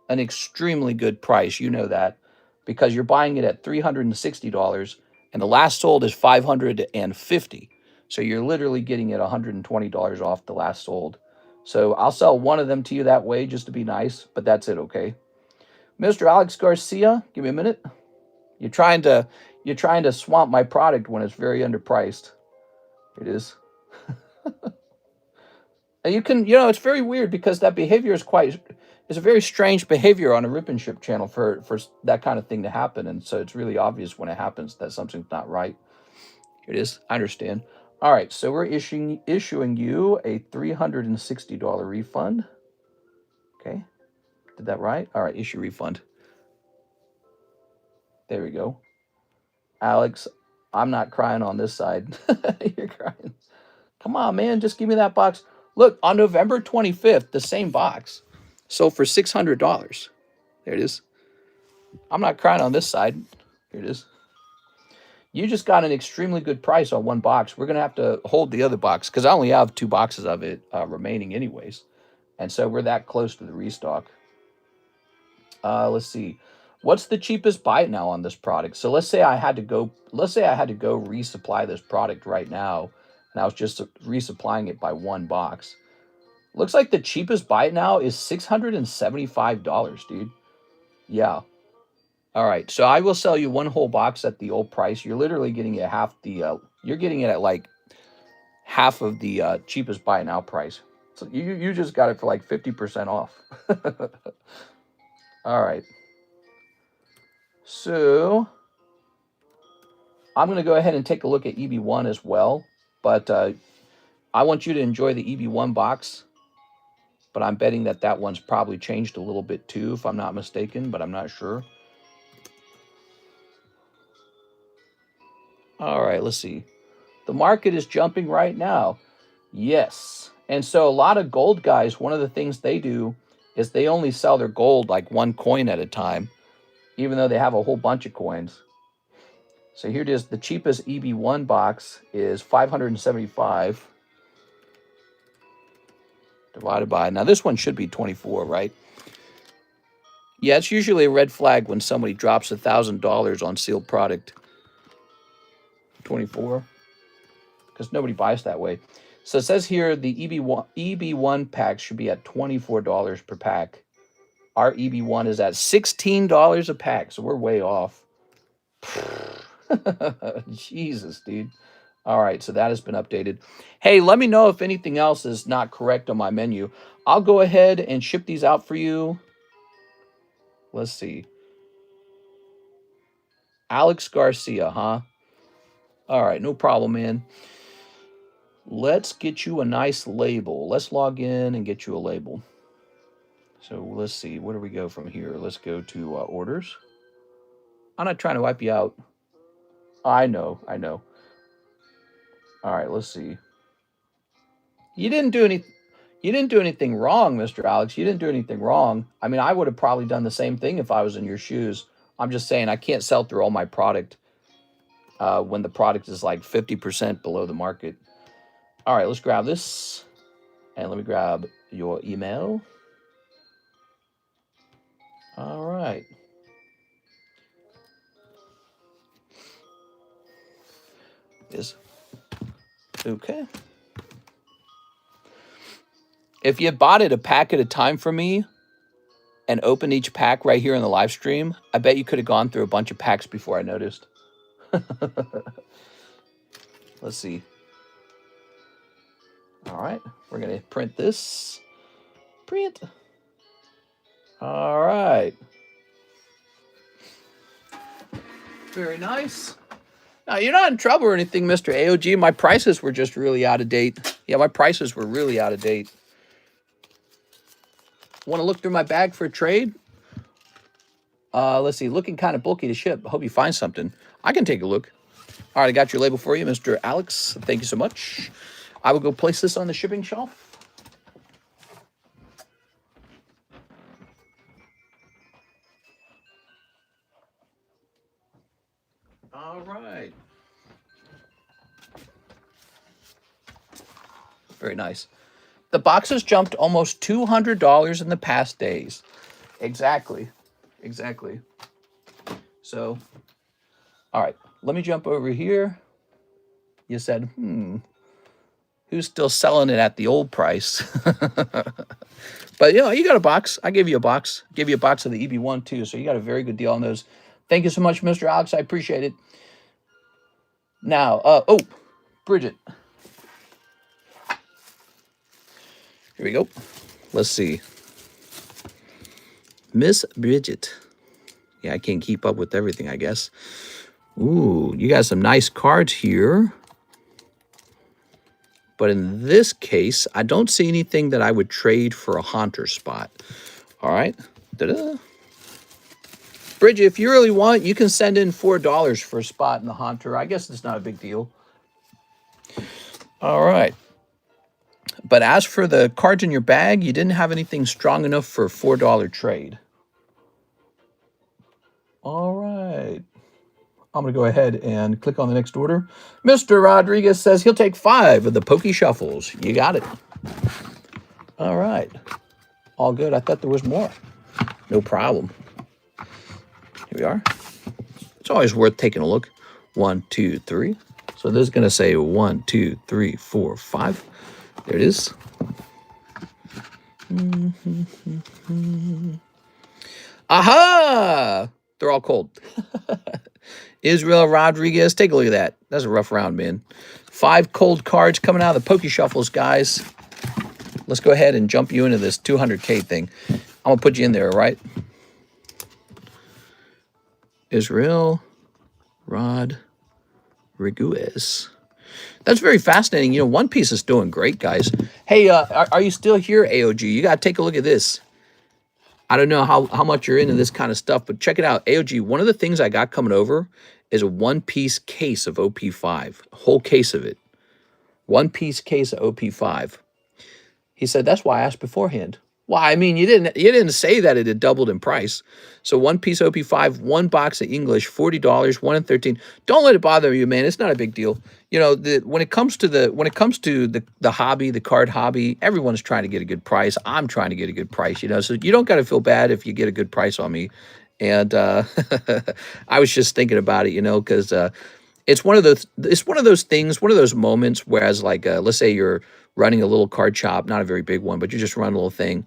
an extremely good price. You know that because you're buying it at $360 and the last sold is $550. So you're literally getting it $120 off the last sold. So I'll sell 1 of them to you that way just to be nice, but that's it, okay? Mr. Alex Garcia, give me a minute. You're trying to swamp my product when it's very underpriced. It is. You can, it's very weird because that behavior is a very strange behavior on a rip and ship channel for that kind of thing to happen. And so it's really obvious when it happens that something's not right. Here it is. I understand. All right, so we're issuing you a $360 refund. Okay, did that right? All right, issue refund. There we go. Alex, I'm not crying on this side. You're crying. Come on, man, just give me that box. Look, on November 25th, the same box sold for $600. There it is. I'm not crying on this side. Here it is. You just got an extremely good price on one box. We're going to have to hold the other box because I only have 2 boxes of it remaining anyways. And so we're that close to the restock. Let's see. What's the cheapest buy now on this product? So let's say I had to go resupply this product right now, and I was just resupplying it by 1 box. Looks like the cheapest buy it now is $675, dude. Yeah. All right. So I will sell you 1 whole box at the old price. You're literally getting it you're getting it at like half of the cheapest buy it now price. So you just got it for like 50% off. All right. So I'm going to go ahead and take a look at EB1 as well. But I want you to enjoy the EB1 box. But I'm betting that one's probably changed a little bit too, if I'm not mistaken, but I'm not sure. All right, let's see. The market is jumping right now. Yes. And so a lot of gold guys, one of the things they do is they only sell their gold like 1 coin at a time, even though they have a whole bunch of coins. So here it is. The cheapest EB1 box is 575 divided by, now this one should be 24, right? Yeah, it's usually a red flag when somebody drops $1,000 on sealed product. 24, because nobody buys that way. So it says here the EB1 pack should be at $24 per pack. Our EB1 is at $16 a pack, so we're way off. Jesus, dude. All right, so that has been updated. Hey, let me know if anything else is not correct on my menu. I'll go ahead and ship these out for you. Let's see. Alex Garcia, huh? All right, no problem, man. Let's get you a nice label. Let's log in and get you a label. So let's see. Where do we go from here? Let's go to orders. I'm not trying to wipe you out. I know. All right, let's see. You didn't do anything wrong, Mr. Alex. You didn't do anything wrong. I mean, I would have probably done the same thing if I was in your shoes. I'm just saying I can't sell through all my product when the product is like 50% below the market. All right, let's grab this. And let me grab your email. All right. Is okay. If you bought it a pack at a time for me and opened each pack right here in the live stream, I bet you could have gone through a bunch of packs before I noticed. Let's see. All right, we're going to print this. Print. All right. Very nice. Now, you're not in trouble or anything, Mr. AOG. My prices were just really out of date. Yeah, my prices were really out of date. Want to look through my bag for a trade? Let's see. Looking kind of bulky to ship. Hope you find something. I can take a look. All right, I got your label for you, Mr. Alex. Thank you so much. I will go place this on the shipping shelf. All right. Very nice. The boxes jumped almost $200 in the past days. Exactly. So, all right. Let me jump over here. You said, who's still selling it at the old price? But, you got a box. I gave you a box. Gave you a box of the EB1, too. So you got a very good deal on those. Thank you so much, Mr. Alex. I appreciate it. Now, Bridget. Here we go. Let's see. Miss Bridget. Yeah, I can't keep up with everything, I guess. Ooh, you got some nice cards here. But in this case, I don't see anything that I would trade for a Haunter spot. All right. Da-da. Bridget, if you really want, you can send in $4 for a spot in the Haunter. I guess it's not a big deal. All right. But as for the cards in your bag, you didn't have anything strong enough for a $4 trade. All right. I'm going to go ahead and click on the next order. Mr. Rodriguez says he'll take 5 of the Pokey Shuffles. You got it. All right. All good. I thought there was more. No problem. Here we are. It's always worth taking a look. 1, 2, 3. So this is going to say 1, 2, 3, 4, 5. There it is. Aha! They're all cold. Israel Rodriguez, take a look at that. That's a rough round, man. 5 cold cards coming out of the Pokey Shuffles, guys. Let's go ahead and jump you into this 200K thing. I'm going to put you in there, all right? Israel Rodriguez. That's very fascinating. You know, One Piece is doing great, guys. Hey, are you still here, AOG? You got to take a look at this. I don't know how much you're into this kind of stuff, but check it out. AOG, one of the things I got coming over is a one-piece case of OP5. A whole case of it. One-piece case of OP5. He said, that's why I asked beforehand. Well, I mean, you didn't say that it had doubled in price. So one-piece OP5, 1 box of English, $40, 1 in 13. Don't let it bother you, man. It's not a big deal. You know, when it comes to the hobby, the card hobby, everyone's trying to get a good price. I'm trying to get a good price, you know. So you don't got to feel bad if you get a good price on me. And I was just thinking about it, you know, because it's one of those things, one of those moments. Whereas, like, let's say you're running a little card shop, not a very big one, but you just run a little thing.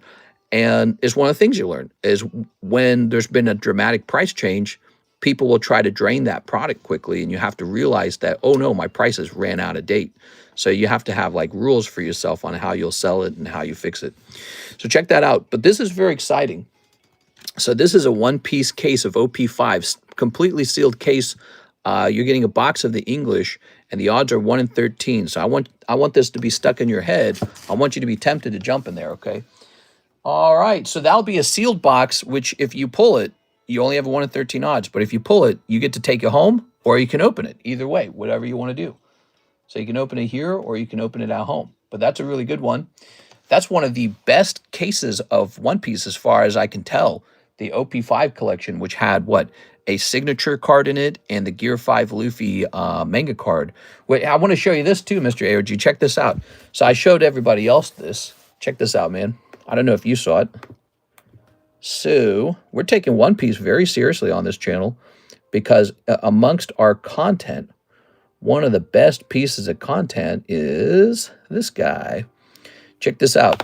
And it's one of the things you learn is when there's been a dramatic price change, people will try to drain that product quickly. And you have to realize that, oh no, my prices ran out of date. So you have to have like rules for yourself on how you'll sell it and how you fix it. So check that out. But this is very exciting. So this is a one-piece case of OP5, completely sealed case. You're getting a box of the English, and the odds are 1 in 13. So I want this to be stuck in your head. I want you to be tempted to jump in there, okay? All right, so that'll be a sealed box, which if you pull it, you only have a 1 in 13 odds. But if you pull it, you get to take it home, or you can open it. Either way, whatever you want to do. So you can open it here, or you can open it at home. But that's a really good one. That's one of the best cases of One Piece as far as I can tell. The OP5 collection, which had, what, a signature card in it and the Gear 5 Luffy manga card. Wait, I want to show you this too, Mr. AOG. Check this out. So I showed everybody else this. Check this out, man. I don't know if you saw it. So we're taking One Piece very seriously on this channel because amongst our content, one of the best pieces of content is this guy. Check this out.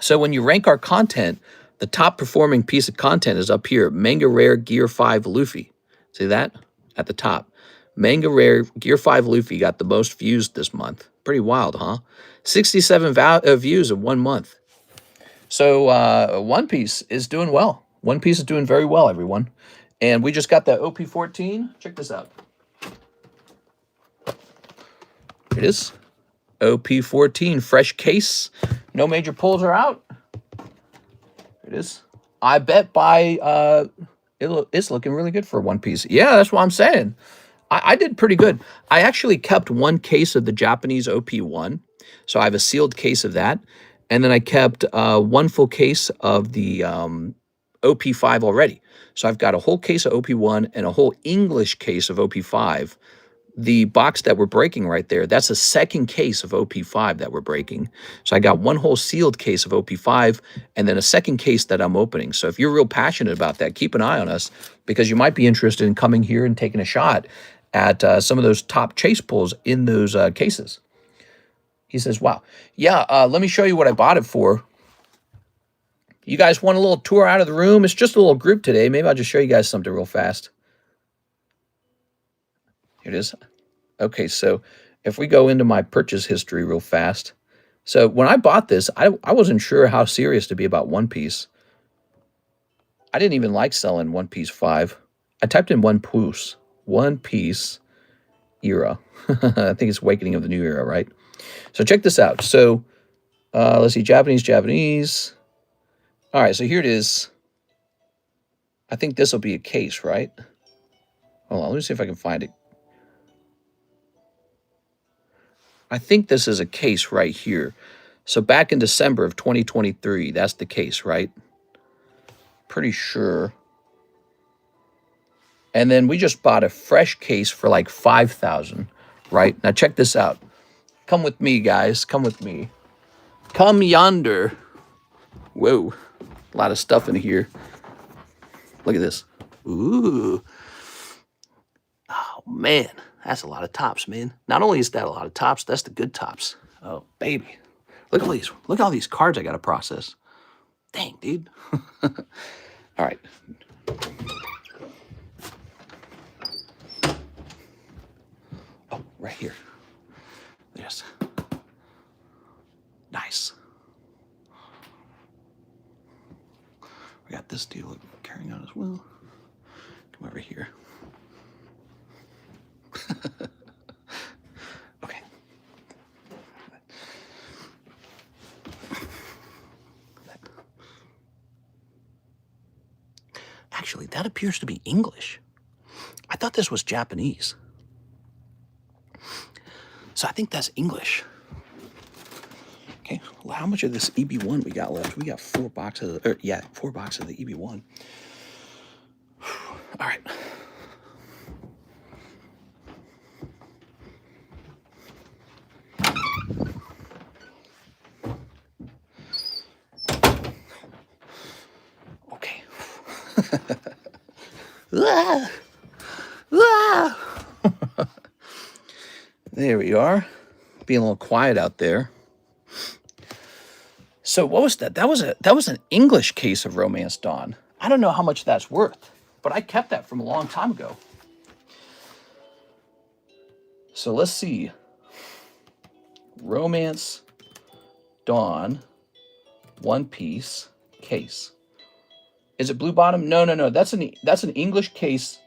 So when you rank our content, the top performing piece of content is up here. Manga Rare Gear 5 Luffy. See that? At the top. Manga Rare Gear 5 Luffy got the most views this month. Pretty wild, huh? 67 views in 1 month. So One Piece is doing well. One Piece is doing very well, everyone. And we just got the OP14. Check this out. Here it is. OP14, fresh case. No major pulls are out. It is. I bet by it's looking really good for One Piece. Yeah, that's what I'm saying. I did pretty good. I actually kept 1 case of the Japanese OP1, so I have a sealed case of that, and then I kept 1 full case of the OP5 already. So I've got a whole case of OP1 and a whole English case of OP5. The box that we're breaking right there, that's a second case of OP5 that we're breaking. So I got 1 whole sealed case of OP5 and then a second case that I'm opening. So if you're real passionate about that, keep an eye on us because you might be interested in coming here and taking a shot at some of those top chase pulls in those cases. He says, wow. Yeah, let me show you what I bought it for. You guys want a little tour out of the room? It's just a little group today. Maybe I'll just show you guys something real fast. Here it is. Okay, so if we go into my purchase history real fast. So when I bought this, I wasn't sure how serious to be about One Piece. I didn't even like selling One Piece 5. I typed in One Piece era. I think it's Awakening of the New Era, right? So check this out. So let's see, Japanese. All right, so here it is. I think this will be a case, right? Hold on, let me see if I can find it. I think this is a case right here. So back in December of 2023, that's the case, right? Pretty sure. And then we just bought a fresh case for like $5,000, right? Now check this out. Come with me, guys. Come with me. Come yonder. Whoa, a lot of stuff in here. Look at this. Ooh. Oh, man. That's a lot of tops, man. Not only is that a lot of tops, that's the good tops. Oh, baby. Look at all these. Look at all these cards I got to process. Dang, dude. All right. Oh, right here. Yes. Nice. We got this deal carrying on as well. Come over here. Okay. Actually, that appears to be English. I thought this was Japanese. So I think that's English. Okay, well, how much of this EB1 we got left? We got 4 boxes, 4 boxes of the EB1. All right. Okay. There we are. Being a little quiet out there. So what was that? That was an English case of Romance Dawn. I don't know how much that's worth, but I kept that from a long time ago. So let's see. Romance Dawn, One Piece case. Is it blue bottom? No. That's an English case,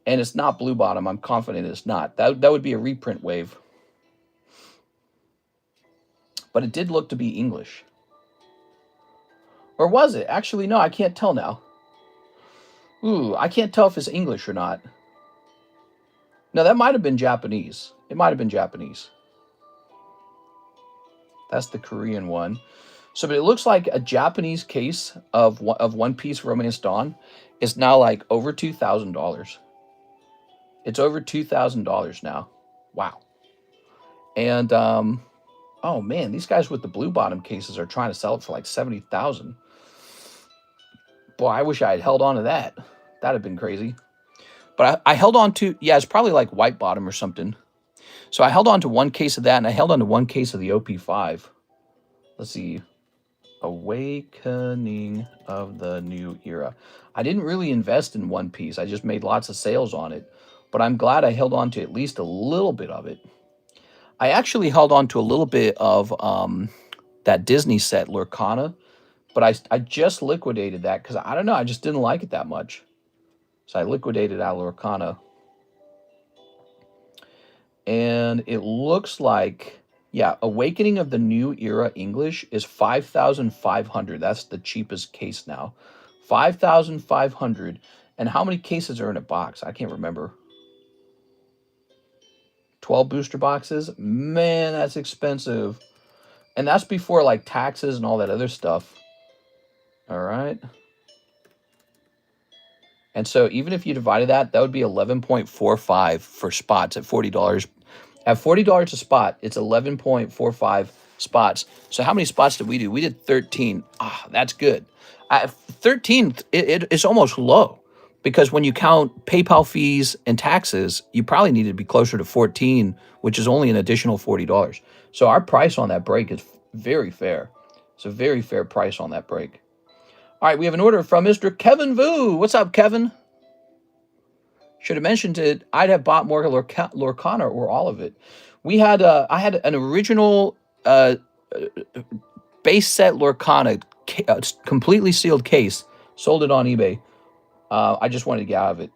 and it's not blue bottom. I'm confident it's not. That would be a reprint wave. But it did look to be English. Or was it? Actually, no, I can't tell now. Ooh, I can't tell if it's English or not. No, that might have been Japanese. It might have been Japanese. That's the Korean one. So, but it looks like a Japanese case of One Piece Romance Dawn is now like over $2,000. It's over $2,000 now. Wow. And oh man, these guys with the blue bottom cases are trying to sell it for like $70,000. Boy, I wish I had held on to that. That'd have been crazy. But I held on to, yeah, it's probably like white bottom or something. So I held on to one case of that, and I held on to one case of the OP5. Let's see. Awakening of the New Era. I didn't really invest in One Piece. I just made lots of sales on it. But I'm glad I held on to at least a little bit of it. I actually held on to a little bit of that Disney set, Lurkana. But I just liquidated that because, I don't know, I just didn't like it that much. So I liquidated out Lurkana. And it looks like, yeah, Awakening of the New Era English is 5,500. That's the cheapest case now. 5,500. And how many cases are in a box? I can't remember. 12 booster boxes? Man, that's expensive. And that's before like taxes and all that other stuff. All right. And so even if you divided that, that would be 11.45 for spots at $40. At $40 a spot, it's 11.45 spots. So how many spots did we do? We did 13. Ah, that's good. At 13, it's almost low because when you count PayPal fees and taxes, you probably need to be closer to 14, which is only an additional $40. So our price on that break is very fair. It's a very fair price on that break. All right, we have an order from Mr. Kevin Vu. What's up, Kevin? Should have mentioned it. I'd have bought more Lorcana or all of it. We had I had an original base set Lorcana, completely sealed case. Sold it on eBay. I just wanted to get out of it.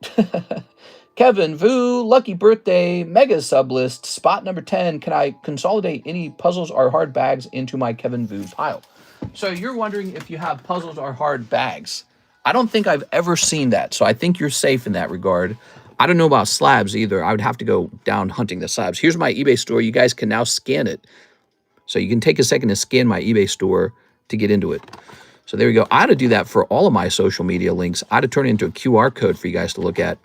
Kevin Vu, lucky birthday, mega sub list, spot number 10. Can I consolidate any puzzles or hard bags into my Kevin Vu pile? So you're wondering if you have puzzles or hard bags. I don't think I've ever seen that, so I think you're safe in that regard. I don't know about slabs either. I would have to go down hunting the slabs. Here's my eBay store. You guys can now scan it. So you can take a second to scan my eBay store to get into it. So there we go. I ought to do that for all of my social media links. I ought to turn it into a QR code for you guys to look at.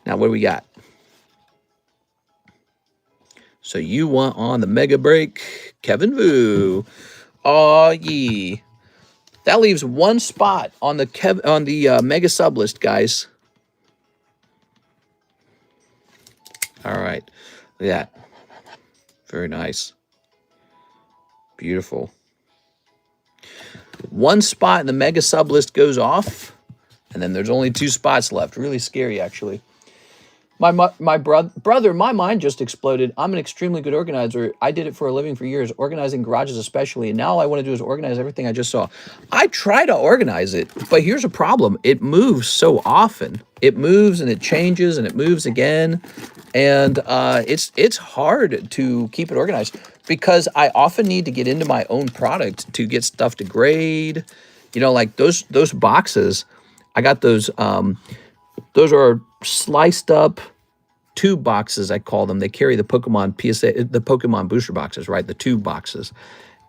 Now, what do we got? So you want on the mega break, Kevin Vu. Oh, yeah. That leaves one spot on the mega sub list, guys. All right. Look at that. Very nice. Beautiful. One spot in the mega sub list goes off, and then there's only 2 spots left. Really scary, actually. My brother, my mind just exploded. I'm an extremely good organizer. I did it for a living for years, organizing garages especially, and now all I want to do is organize everything I just saw. I try to organize it, but here's a problem. It moves so often. It moves and it changes and it moves again, and it's hard to keep it organized because I often need to get into my own product to get stuff to grade. You know, like those boxes, I got those. Those are sliced up tube boxes, I call them. They carry the Pokemon PSA, the Pokemon booster boxes, right? The tube boxes.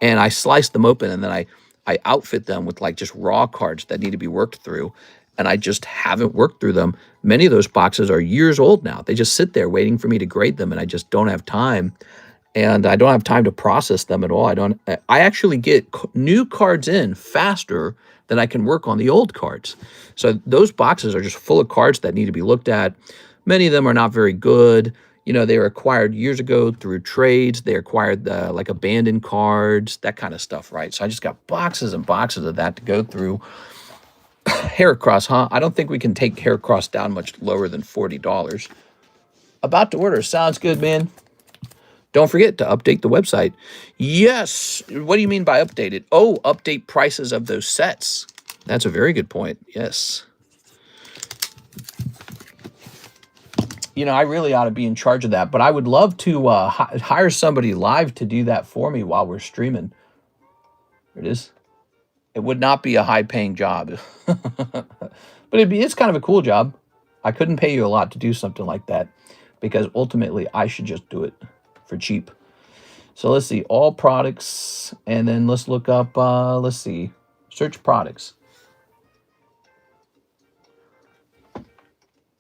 And I slice them open and then I outfit them with like just raw cards that need to be worked through. And I just haven't worked through them. Many of those boxes are years old now. They just sit there waiting for me to grade them and I just don't have time. And I don't have time to process them at all. I actually get new cards in faster than I can work on the old cards. So those boxes are just full of cards that need to be looked at. Many of them are not very good. You know, they were acquired years ago through trades. They acquired like abandoned cards, that kind of stuff, right? So I just got boxes and boxes of that to go through. Heracross, huh? I don't think we can take Heracross down much lower than $40. About to order. Sounds good, man. Don't forget to update the website. Yes. What do you mean by update it? Oh, update prices of those sets. That's a very good point. Yes. You know, I really ought to be in charge of that, but I would love to hire somebody live to do that for me while we're streaming. There it is. It would not be a high-paying job, but it's kind of a cool job. I couldn't pay you a lot to do something like that because ultimately I should just do it for cheap. So let's see, all products, and then let's look up, let's see, search products.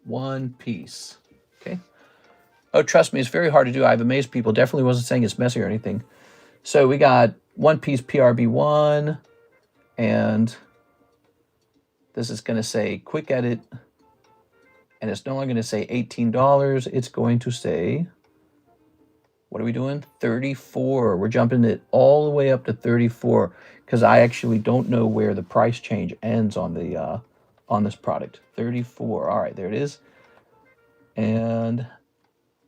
One Piece. Okay. Oh, trust me, it's very hard to do. I've amazed people. Definitely wasn't saying it's messy or anything. So we got One Piece PRB1, and this is going to say quick edit, and it's no longer going to say $18. It's going to say, what are we doing? 34. We're jumping it all the way up to 34 because I actually don't know where the price change ends on the on this product. 34. All right, there it is. And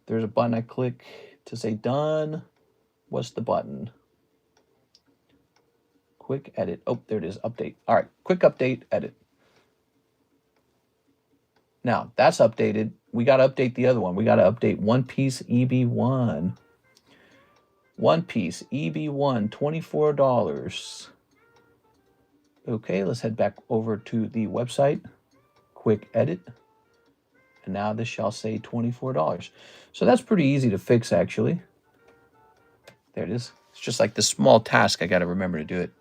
there's a button I click to say done. What's the button? Quick edit. Oh, there it is. Update. All right, quick update, edit. Now, that's updated. We got to update the other one. We got to update One Piece EB1. One Piece EB1, $24. Okay, let's head back over to the website. Quick edit. And now this shall say $24. So that's pretty easy to fix, actually. There it is. It's just like this small task. I got to remember to do it.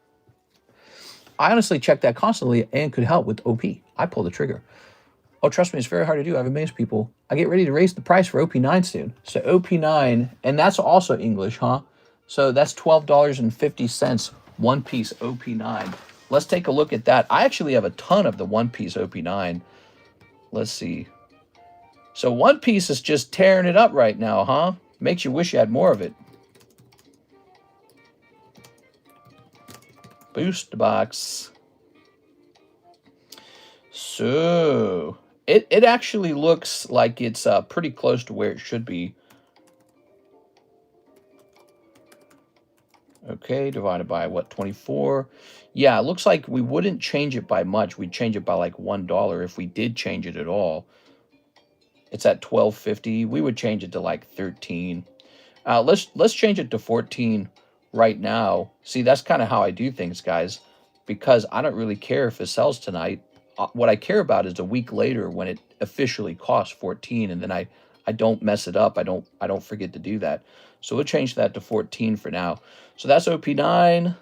I honestly check that constantly and could help with OP. I pull the trigger. Oh, trust me, it's very hard to do. I've amazed people. I get ready to raise the price for OP9 soon. So OP9, and that's also English, huh? So that's $12.50, One Piece OP9. Let's take a look at that. I actually have a ton of the One Piece OP9. Let's see. So One Piece is just tearing it up right now, huh? Makes you wish you had more of it. Boost box. So it actually looks like it's pretty close to where it should be. Okay, divided by what, 24? Yeah, it looks like we wouldn't change it by much. We'd change it by like $1 if we did change it at all. It's at 1250. We would change it to like 13. Let's change it to 14 right now. See, that's kind of how I do things, guys, because I don't really care if it sells tonight. What I care about is a week later when it officially costs 14, and then I don't mess it up. I don't forget to do that. So we'll change that to 14 for now. So that's OP9.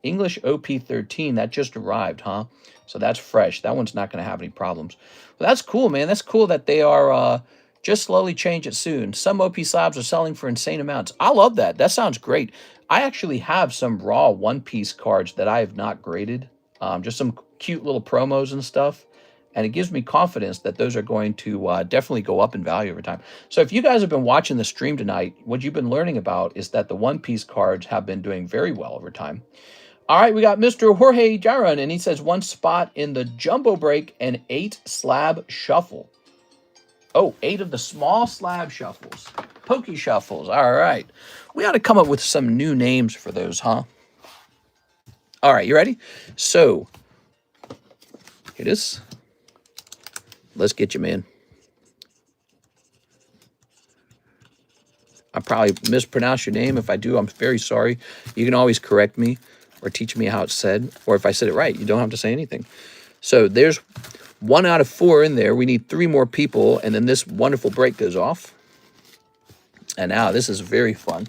English OP13, that just arrived, huh? So that's fresh. That one's not going to have any problems. Well, that's cool, man. That's cool that they are just slowly change it soon. Some OP slabs are selling for insane amounts. I love that. That sounds great. I actually have some raw one-piece cards that I have not graded. Just some cute little promos and stuff. And it gives me confidence that those are going to definitely go up in value over time. So if you guys have been watching the stream tonight, what you've been learning about is that the one-piece cards have been doing very well over time. All right, we got Mr. Jorge Jaron, and he says 1 spot in the jumbo break and 8 slab shuffle. Oh, 8 of the small slab shuffles. Pokey shuffles. All right. We ought to come up with some new names for those, huh? All right, you ready? So, here it is. Let's get you, man. I probably mispronounced your name. If I do, I'm very sorry. You can always correct me or teach me how it's said. Or if I said it right, you don't have to say anything. So there's 1 out of 4 in there. We need 3 more people, and then this wonderful break goes off. And now this is very fun.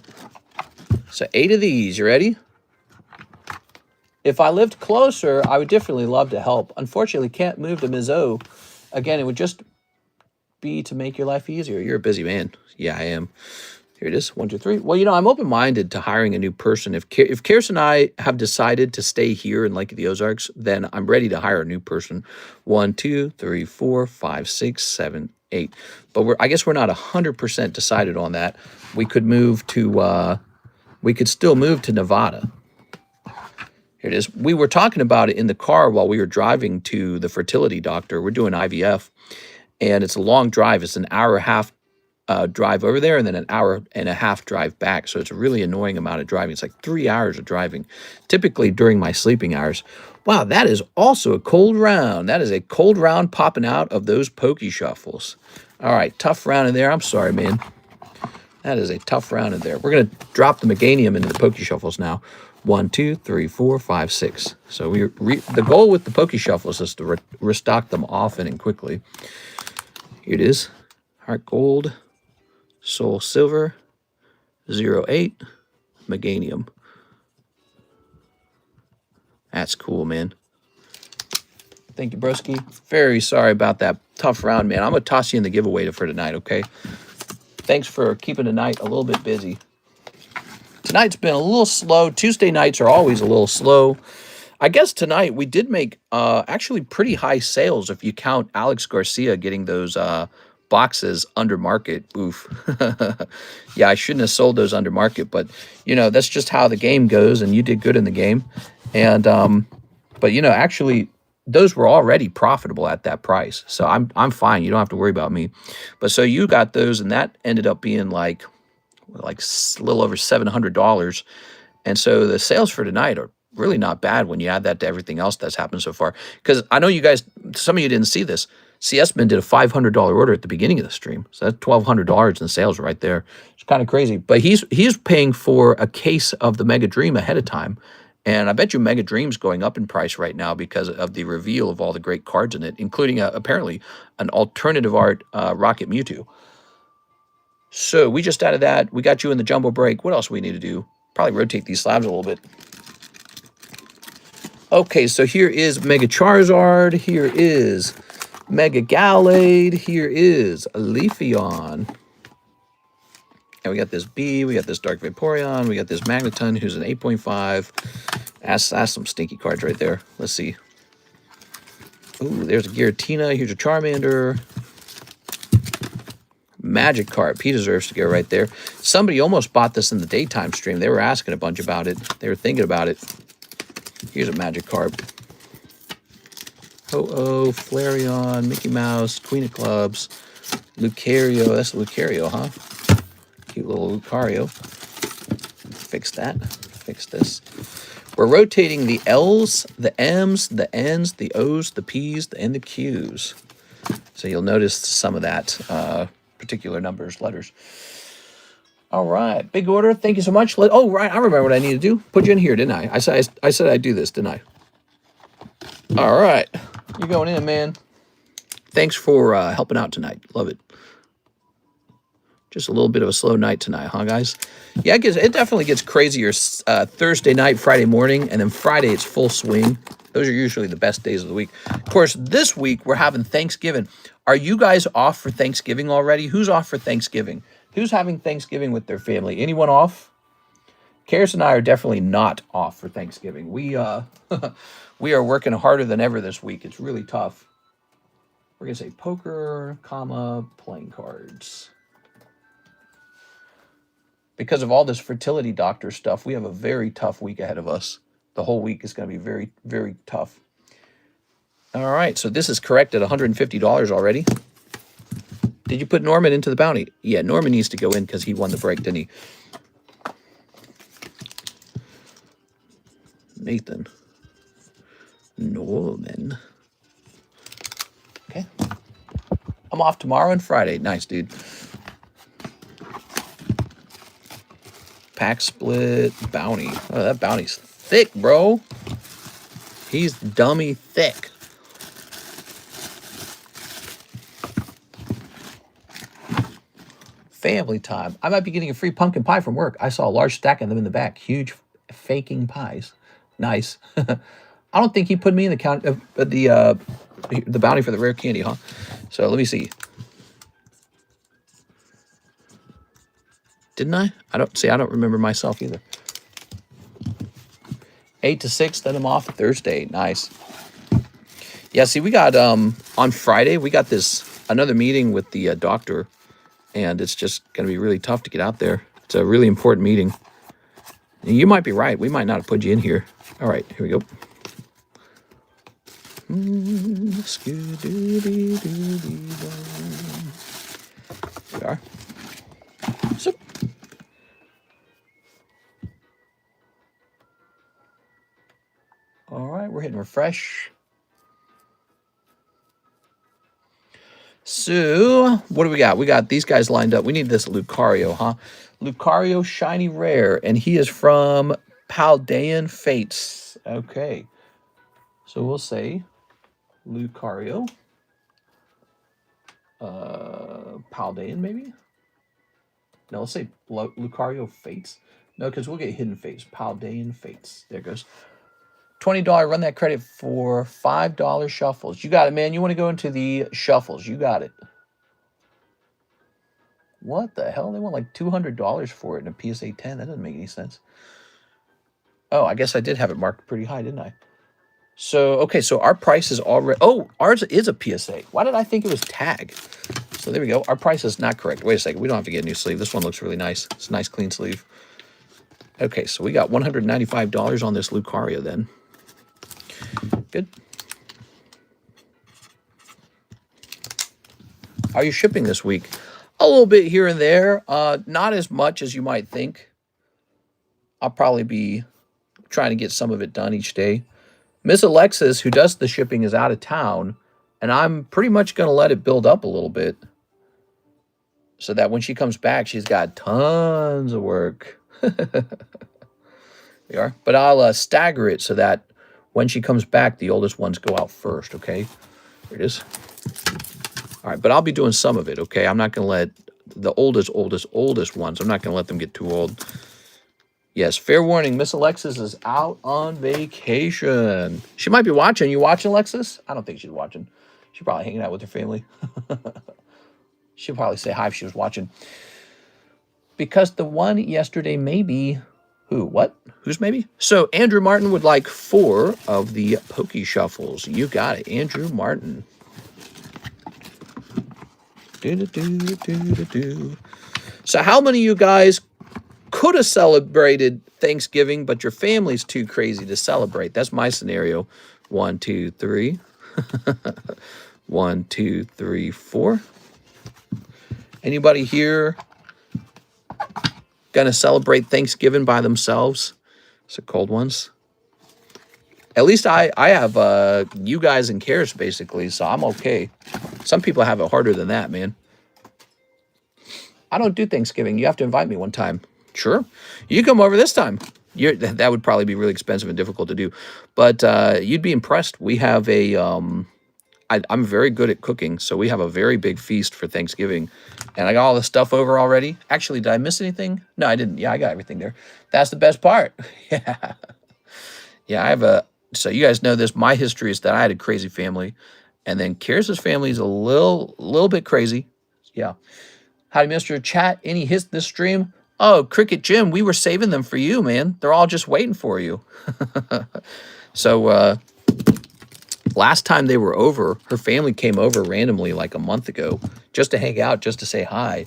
So 8 of these. You ready? If I lived closer, I would definitely love to help. Unfortunately, can't move to Mizzou. Again, it would just be to make your life easier. You're a busy man. Yeah, I am. Here it is. 1, 2, 3. Well, you know, I'm open-minded to hiring a new person. If Karis and I have decided to stay here in Lake of the Ozarks, then I'm ready to hire a new person. 1, 2, 3, 4, 5, 6, 7, 8. But I guess we're not 100% decided on that. We could move to, we could still move to Nevada. Here it is. We were talking about it in the car while we were driving to the fertility doctor. We're doing IVF, and it's a long drive. It's an hour and a half drive over there and then an hour and a half drive back. So it's a really annoying amount of driving. It's like 3 hours of driving, typically during my sleeping hours. Wow, that is also a cold round. That is a cold round popping out of those pokey shuffles. All right, tough round in there. I'm sorry, man. That is a tough round in there. We're going to drop the Meganium into the pokey shuffles now. 1, 2, 3, 4, 5, 6. So the goal with the pokey shuffles is to restock them often and quickly. Here it is. Heart Gold. Soul Silver, 08, Meganium. That's cool, man. Thank you, broski. Very sorry about that tough round, man. I'm going to toss you in the giveaway for tonight, okay? Thanks for keeping the night a little bit busy. Tonight's been a little slow. Tuesday nights are always a little slow. I guess tonight we did make actually pretty high sales if you count Alex Garcia getting those boxes under market. Oof. Yeah, I shouldn't have sold those under market, but you know, that's just how the game goes, and you did good in the game. And but you know, actually those were already profitable at that price. So I'm fine. You don't have to worry about me. But so you got those, and that ended up being like a little over $700. And so the sales for tonight are really not bad when you add that to everything else that's happened so far. Because I know you guys, some of you didn't see this. CS-Man did a $500 order at the beginning of the stream. So that's $1,200 in sales right there. It's kind of crazy. But he's paying for a case of the Mega Dream ahead of time. And I bet you Mega Dream's going up in price right now because of the reveal of all the great cards in it, including apparently an alternative art Rocket Mewtwo. So we just added that. We got you in the jumbo break. What else we need to do? Probably rotate these slabs a little bit. Okay, so here is Mega Charizard. Here is Mega Gallade. Here is Leafeon. And we got this B. We got this Dark Vaporeon. We got this Magneton, who's an 8.5. That's some stinky cards right there. Let's see. Ooh, there's a Giratina. Here's a Charmander. Magikarp. He deserves to go right there. Somebody almost bought this in the daytime stream. They were asking a bunch about it. They were thinking about it. Here's a Magikarp. Ho-Oh, Flareon, Mickey Mouse, Queen of Clubs, Lucario. That's Lucario, huh? Cute little Lucario. Fix that. Fix this. We're rotating the L's, the M's, the N's, the O's, the P's, and the Q's. So you'll notice some of that particular numbers, letters. All right, big order. Thank you so much. Oh, right, I remember what I need to do. Put you in here, didn't I? I said I'd do this, didn't I? All right, you're going in, man. Thanks for helping out tonight. Love it. Just a little bit of a slow night tonight, huh, guys? Yeah, it definitely gets crazier Thursday night, Friday morning, and then Friday it's full swing. Those are usually the best days of the week. Of course, this week we're having Thanksgiving. Are you guys off for Thanksgiving already? Who's off for Thanksgiving? Who's having Thanksgiving with their family? Anyone off? Karis and I are definitely not off for Thanksgiving. We we are working harder than ever this week. It's really tough. We're gonna say poker, comma, playing cards. Because of all this fertility doctor stuff, we have a very tough week ahead of us. The whole week is going to be very, very tough. All right, so this is correct at $150 already. Did you put Norman into the bounty? Yeah, Norman needs to go in because he won the break, didn't he? Nathan. Norman. Okay. I'm off tomorrow and Friday. Nice, dude. Pack split, bounty. Oh, that bounty's thick, bro. He's dummy thick. Family time. I might be getting a free pumpkin pie from work. I saw a large stack of them in the back. Huge faking pies. Nice. I don't think he put me in the count of the bounty for the rare candy, huh? So let me see. Didn't I? I don't remember myself either. 8 to 6, then I'm off Thursday. Nice. Yeah, see, we got on Friday, we got another meeting with the doctor, and it's just going to be really tough to get out there. It's a really important meeting. And you might be right. We might not have put you in here. All right, here we go. Here we are. So, all right, we're hitting refresh. So, what do we got? We got these guys lined up. We need this Lucario, huh? Lucario Shiny Rare, and he is from Paldean Fates. Okay. So we'll say Lucario. Paldean, maybe? No, let's say Lucario Fates. No, because we'll get Hidden Fates. Paldean Fates. There it goes. $20, run that credit for $5 shuffles. You got it, man. You want to go into the shuffles. You got it. What the hell? They want like $200 for it in a PSA 10. That doesn't make any sense. Oh, I guess I did have it marked pretty high, didn't I? So, okay, so our price is already... Oh, ours is a PSA. Why did I think it was tag? So there we go. Our price is not correct. Wait a second. We don't have to get a new sleeve. This one looks really nice. It's a nice, clean sleeve. Okay, so we got $195 on this Lucario then. Good. Are you shipping this week? A little bit here and there. Not as much as you might think. I'll probably be trying to get some of it done each day. Miss Alexis, who does the shipping, is out of town, and I'm pretty much going to let it build up a little bit so that when she comes back, she's got tons of work. We are. But I'll stagger it so that when she comes back, the oldest ones go out first, okay? There it is. All right, but I'll be doing some of it, okay? I'm not going to let the oldest ones, I'm not going to let them get too old. Yes, fair warning, Miss Alexis is out on vacation. She might be watching. You watching, Alexis? I don't think she's watching. She's probably hanging out with her family. She'll probably say hi if she was watching. Because the one yesterday maybe... Who? What? Who's maybe? So, Andrew Martin would like 4 of the Pokey Shuffles. You got it, Andrew Martin. So, how many of you guys could have celebrated Thanksgiving, but your family's too crazy to celebrate? That's my scenario. 1, 2, 3. 1, 2, 3, 4. Anybody here gonna celebrate Thanksgiving by themselves? So cold ones. At least I have you guys and Karis basically, so I'm okay Some people have it harder than that, man. I don't do Thanksgiving. You have to invite me one time. Sure. You come over this time. That would probably be really expensive and difficult to do. But you'd be impressed. We have a... I'm very good at cooking, so we have a very big feast for Thanksgiving. And I got all the stuff over already. Actually, did I miss anything? No, I didn't. Yeah, I got everything there. That's the best part. Yeah. Yeah, I have a... So you guys know this. My history is that I had a crazy family. And then Kirsten's family is a little bit crazy. Yeah. Howdy, Mr. Chat. Any hits this stream? Oh, Cricket Jim, we were saving them for you, man. They're all just waiting for you. So, last time they were over, her family came over randomly like a month ago just to hang out, just to say hi.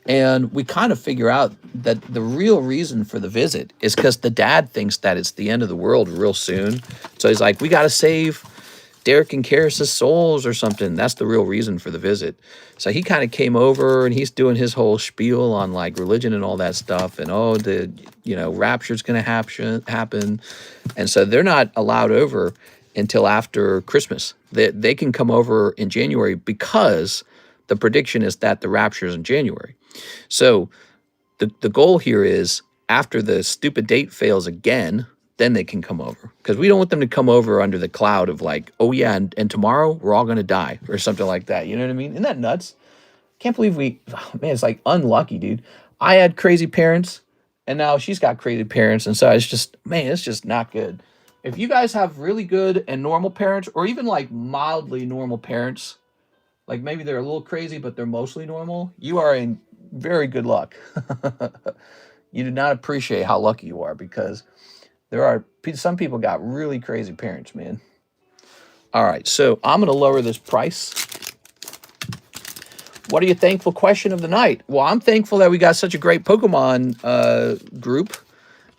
And we kind of figure out that the real reason for the visit is because the dad thinks that it's the end of the world real soon. So he's like, we got to save Derek and Karis' souls or something. That's the real reason for the visit. So he kind of came over and he's doing his whole spiel on like religion and all that stuff. And oh, rapture's going to happen. And so they're not allowed over until after Christmas. They can come over in January because the prediction is that the rapture is in January. So the goal here is after the stupid date fails again, then they can come over. Because we don't want them to come over under the cloud of like, oh yeah, and tomorrow we're all going to die or something like that. You know what I mean? Isn't that nuts? Can't believe man, it's like unlucky, dude. I had crazy parents and now she's got crazy parents. And so it's just, man, it's just not good. If you guys have really good and normal parents or even like mildly normal parents, like maybe they're a little crazy, but they're mostly normal, you are in very good luck. You do not appreciate how lucky you are because some people got really crazy parents, man. All right, so I'm going to lower this price. What are you thankful question of the night? Well, I'm thankful that we got such a great Pokemon group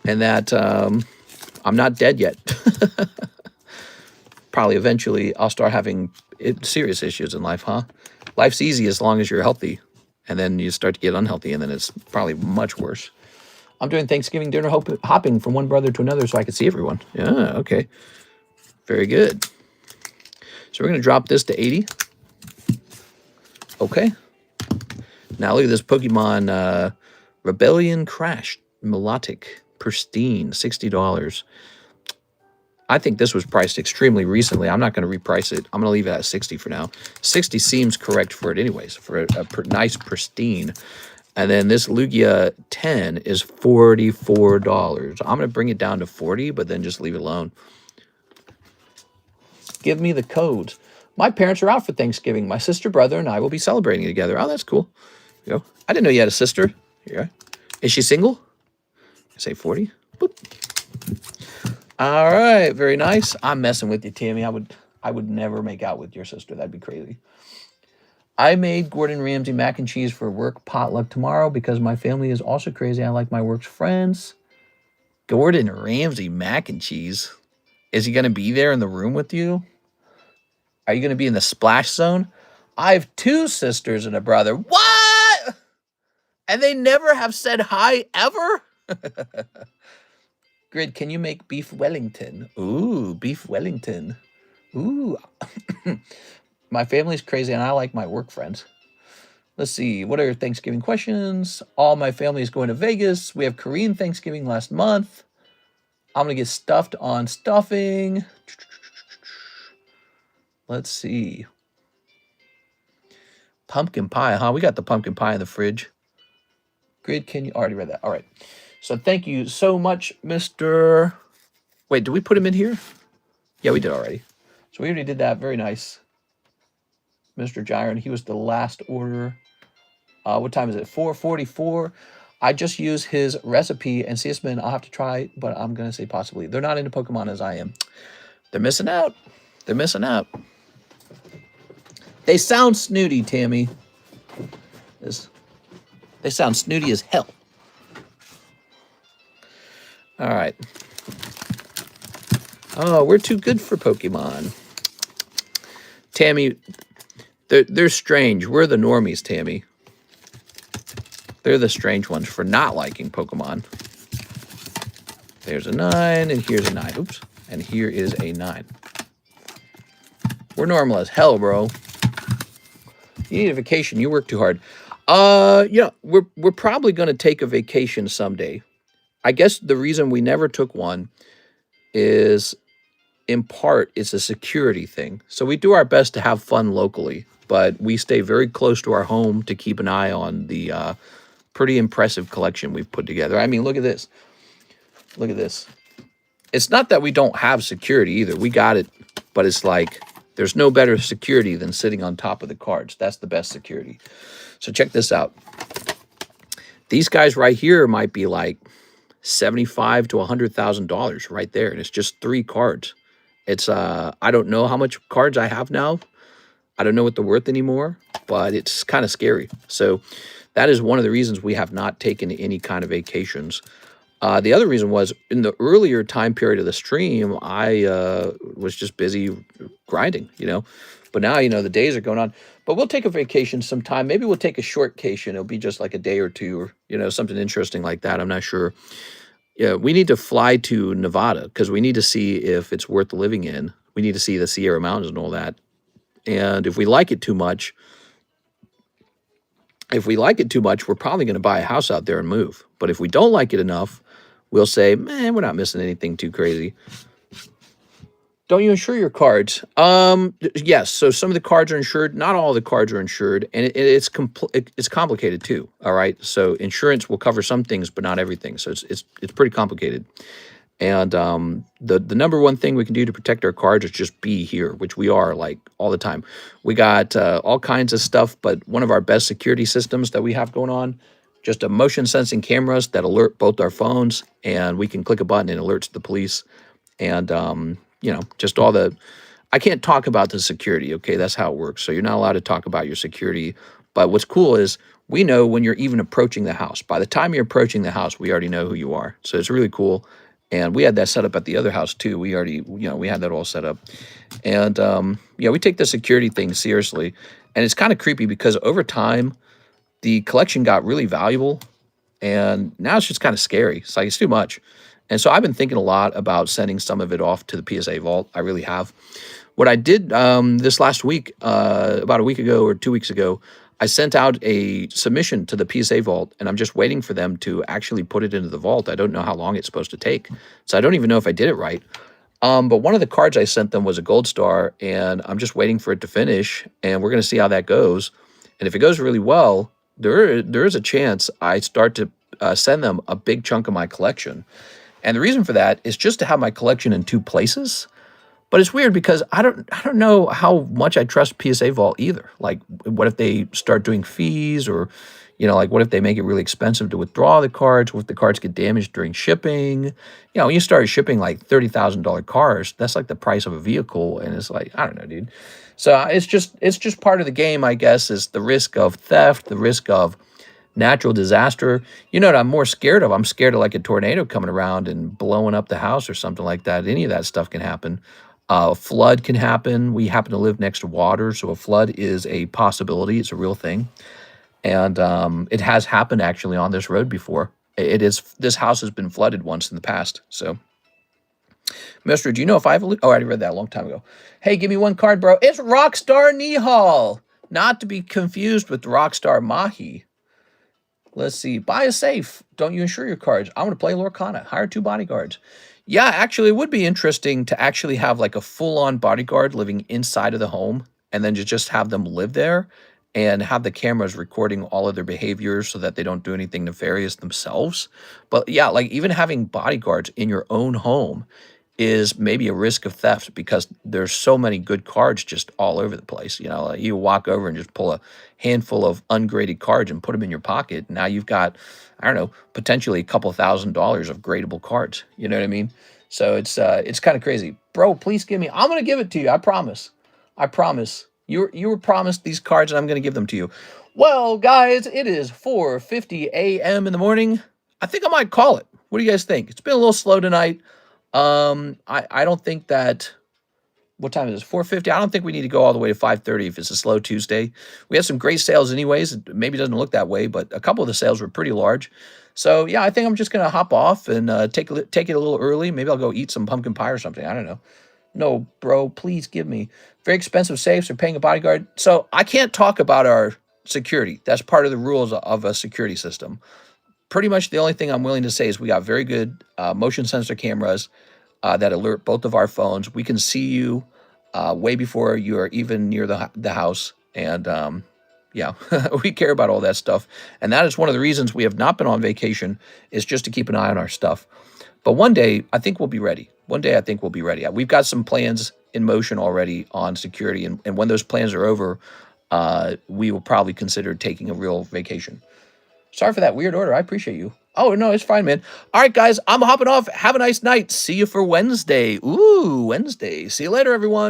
and that I'm not dead yet. Probably eventually I'll start having serious issues in life, huh? Life's easy as long as you're healthy. And then you start to get unhealthy, and then it's probably much worse. I'm doing Thanksgiving dinner hopping from one brother to another so I can see everyone. Yeah, okay. Very good. So we're going to drop this to 80. Okay. Now look at this Pokemon Rebellion Crash Melodic Pristine, $60. I think this was priced extremely recently. I'm not going to reprice it. I'm going to leave it at 60 for now. 60 seems correct for it anyways, for a nice pristine. And then this Lugia 10 is $44. I'm going to bring it down to 40, but then just leave it alone. Give me the codes. My parents are out for Thanksgiving. My sister, brother, and I will be celebrating together. Oh, that's cool. There you go. I didn't know you had a sister. Here. Is she single? Say 40. Boop. All right, very nice. I'm messing with you, Tammy. I would never make out with your sister. That'd be crazy. I made Gordon Ramsay mac and cheese for work potluck tomorrow because my family is also crazy. I like my work's friends. Gordon Ramsay mac and cheese. Is he going to be there in the room with you? Are you going to be in the splash zone? I have 2 sisters and a brother. What? And they never have said hi ever? Grid, can you make beef Wellington? Ooh, beef Wellington. Ooh. My family's crazy and I like my work friends. Let's see. What are your Thanksgiving questions? All my family is going to Vegas. We have Korean Thanksgiving last month. I'm going to get stuffed on stuffing. Let's see. Pumpkin pie, huh? We got the pumpkin pie in the fridge. Grid, can you... Already read that. All right. So thank you so much, Mr... Wait, did we put him in here? Yeah, we did already. So we already did that. Very nice. Mr. Gyron, he was the last order. What time is it? 4:44. I just use his recipe and Seasman. I'll have to try, but I'm going to say possibly. They're not into Pokemon as I am. They're missing out. They're missing out. They sound snooty, Tammy. They sound snooty as hell. All right. Oh, we're too good for Pokemon. Tammy, they're strange. We're the normies, Tammy. They're the strange ones for not liking Pokemon. There's a 9, and here's a 9. Oops. And here is a 9. We're normal as hell, bro. you need a vacation. You work too hard. We're probably going to take a vacation someday. I guess the reason we never took one is, in part, it's a security thing. So we do our best to have fun locally, but we stay very close to our home to keep an eye on the pretty impressive collection we've put together. I mean, look at this. Look at this. It's not that we don't have security either. We got it, but it's like there's no better security than sitting on top of the cards. That's the best security. So check this out. These guys right here might be like $75,000 to $100,000 right there, and it's just 3 cards. It's I don't know how much cards I have now. I don't know what they're worth anymore, but it's kind of scary. So that is one of the reasons we have not taken any kind of vacations. The other reason was, in the earlier time period of the stream, I was just busy grinding, But now, the days are going on. But we'll take a vacation sometime. Maybe we'll take a short vacation. It'll be just like a day or two, or, something interesting like that. I'm not sure. Yeah, we need to fly to Nevada because we need to see if it's worth living in. We need to see the Sierra Mountains and all that. And if we like it too much, we're probably going to buy a house out there and move. But if we don't like it enough, we'll say, man, we're not missing anything too crazy. Don't you insure your cards? Yes. So some of the cards are insured. Not all the cards are insured, and it's complicated too. All right. So insurance will cover some things, but not everything. So it's pretty complicated. And the number one thing we can do to protect our cards is just be here, which we are like all the time. We got all kinds of stuff, but one of our best security systems that we have going on, just a motion sensing cameras that alert both our phones, and we can click a button and it alerts the police. And just all the, I can't talk about the security, okay? That's how it works. So you're not allowed to talk about your security. But what's cool is we know when you're even approaching the house. By the time you're approaching the house, we already know who you are. So it's really cool. And we had that set up at the other house too. We already, we had that all set up. And, we take the security thing seriously. And it's kind of creepy because over time, the collection got really valuable. And now it's just kind of scary. It's like, it's too much. And so I've been thinking a lot about sending some of it off to the PSA vault. I really have. What I did this last week, about a week ago or 2 weeks ago, I sent out a submission to the PSA vault, and I'm just waiting for them to actually put it into the vault. I don't know how long it's supposed to take, so I don't even know if I did it right. But one of the cards I sent them was a gold star, and I'm just waiting for it to finish, and we're going to see how that goes. And if it goes really well, there is a chance I start to send them a big chunk of my collection. And the reason for that is just to have my collection in 2 places. But it's weird because I don't know how much I trust PSA Vault either. Like, what if they start doing fees, or, like what if they make it really expensive to withdraw the cards? What if the cards get damaged during shipping? When you start shipping like $30,000 cards, that's like the price of a vehicle, and it's like, I don't know, dude. So it's just part of the game, I guess, is the risk of theft, the risk of natural disaster. You know what I'm more scared of? I'm scared of like a tornado coming around and blowing up the house or something like that. Any of that stuff can happen. A flood can happen. We happen to live next to water, so a flood is a possibility. It's a real thing. And it has happened actually on this road before. This house has been flooded once in the past. So, Mister, do you know if I already read that a long time ago. Hey, give me one card, bro. It's Rockstar Nihal. Not to be confused with Rockstar Mahi. Let's see. Buy a safe. Don't you insure your cards? I want to play Lorcana. Hire 2 bodyguards. Yeah, actually, it would be interesting to actually have like a full-on bodyguard living inside of the home, and then just have them live there and have the cameras recording all of their behaviors so that they don't do anything nefarious themselves. But yeah, like even having bodyguards in your own home is maybe a risk of theft because there's so many good cards just all over the place. Like you walk over and just pull a handful of ungraded cards and put them in your pocket. Now you've got, I don't know, potentially a couple $1,000s of gradable cards. You know what I mean? So it's kind of crazy. Bro, please give me, I'm going to give it to you. I promise. I promise. You were promised these cards, and I'm going to give them to you. Well, guys, it is 4:50 a.m. in the morning. I think I might call it. What do you guys think? It's been a little slow tonight. I don't think that, what time is it? 4:50. I don't think we need to go all the way to 5:30 if it's a slow Tuesday. We had some great sales anyways. It maybe doesn't look that way, but a couple of the sales were pretty large. So yeah, I think I'm just going to hop off and take it a little early. Maybe I'll go eat some pumpkin pie or something. I don't know. No, bro, please give me. Very expensive safes or paying a bodyguard. So I can't talk about our security. That's part of the rules of a security system. Pretty much the only thing I'm willing to say is we got very good motion sensor cameras that alert both of our phones. We can see you way before you are even near the house. And yeah, we care about all that stuff. And that is one of the reasons we have not been on vacation, is just to keep an eye on our stuff. But one day, I think we'll be ready. One day, I think we'll be ready. We've got some plans in motion already on security. And when those plans are over, we will probably consider taking a real vacation. Sorry for that weird order. I appreciate you. Oh, no, it's fine, man. All right, guys, I'm hopping off. Have a nice night. See you for Wednesday. Ooh, Wednesday. See you later, everyone.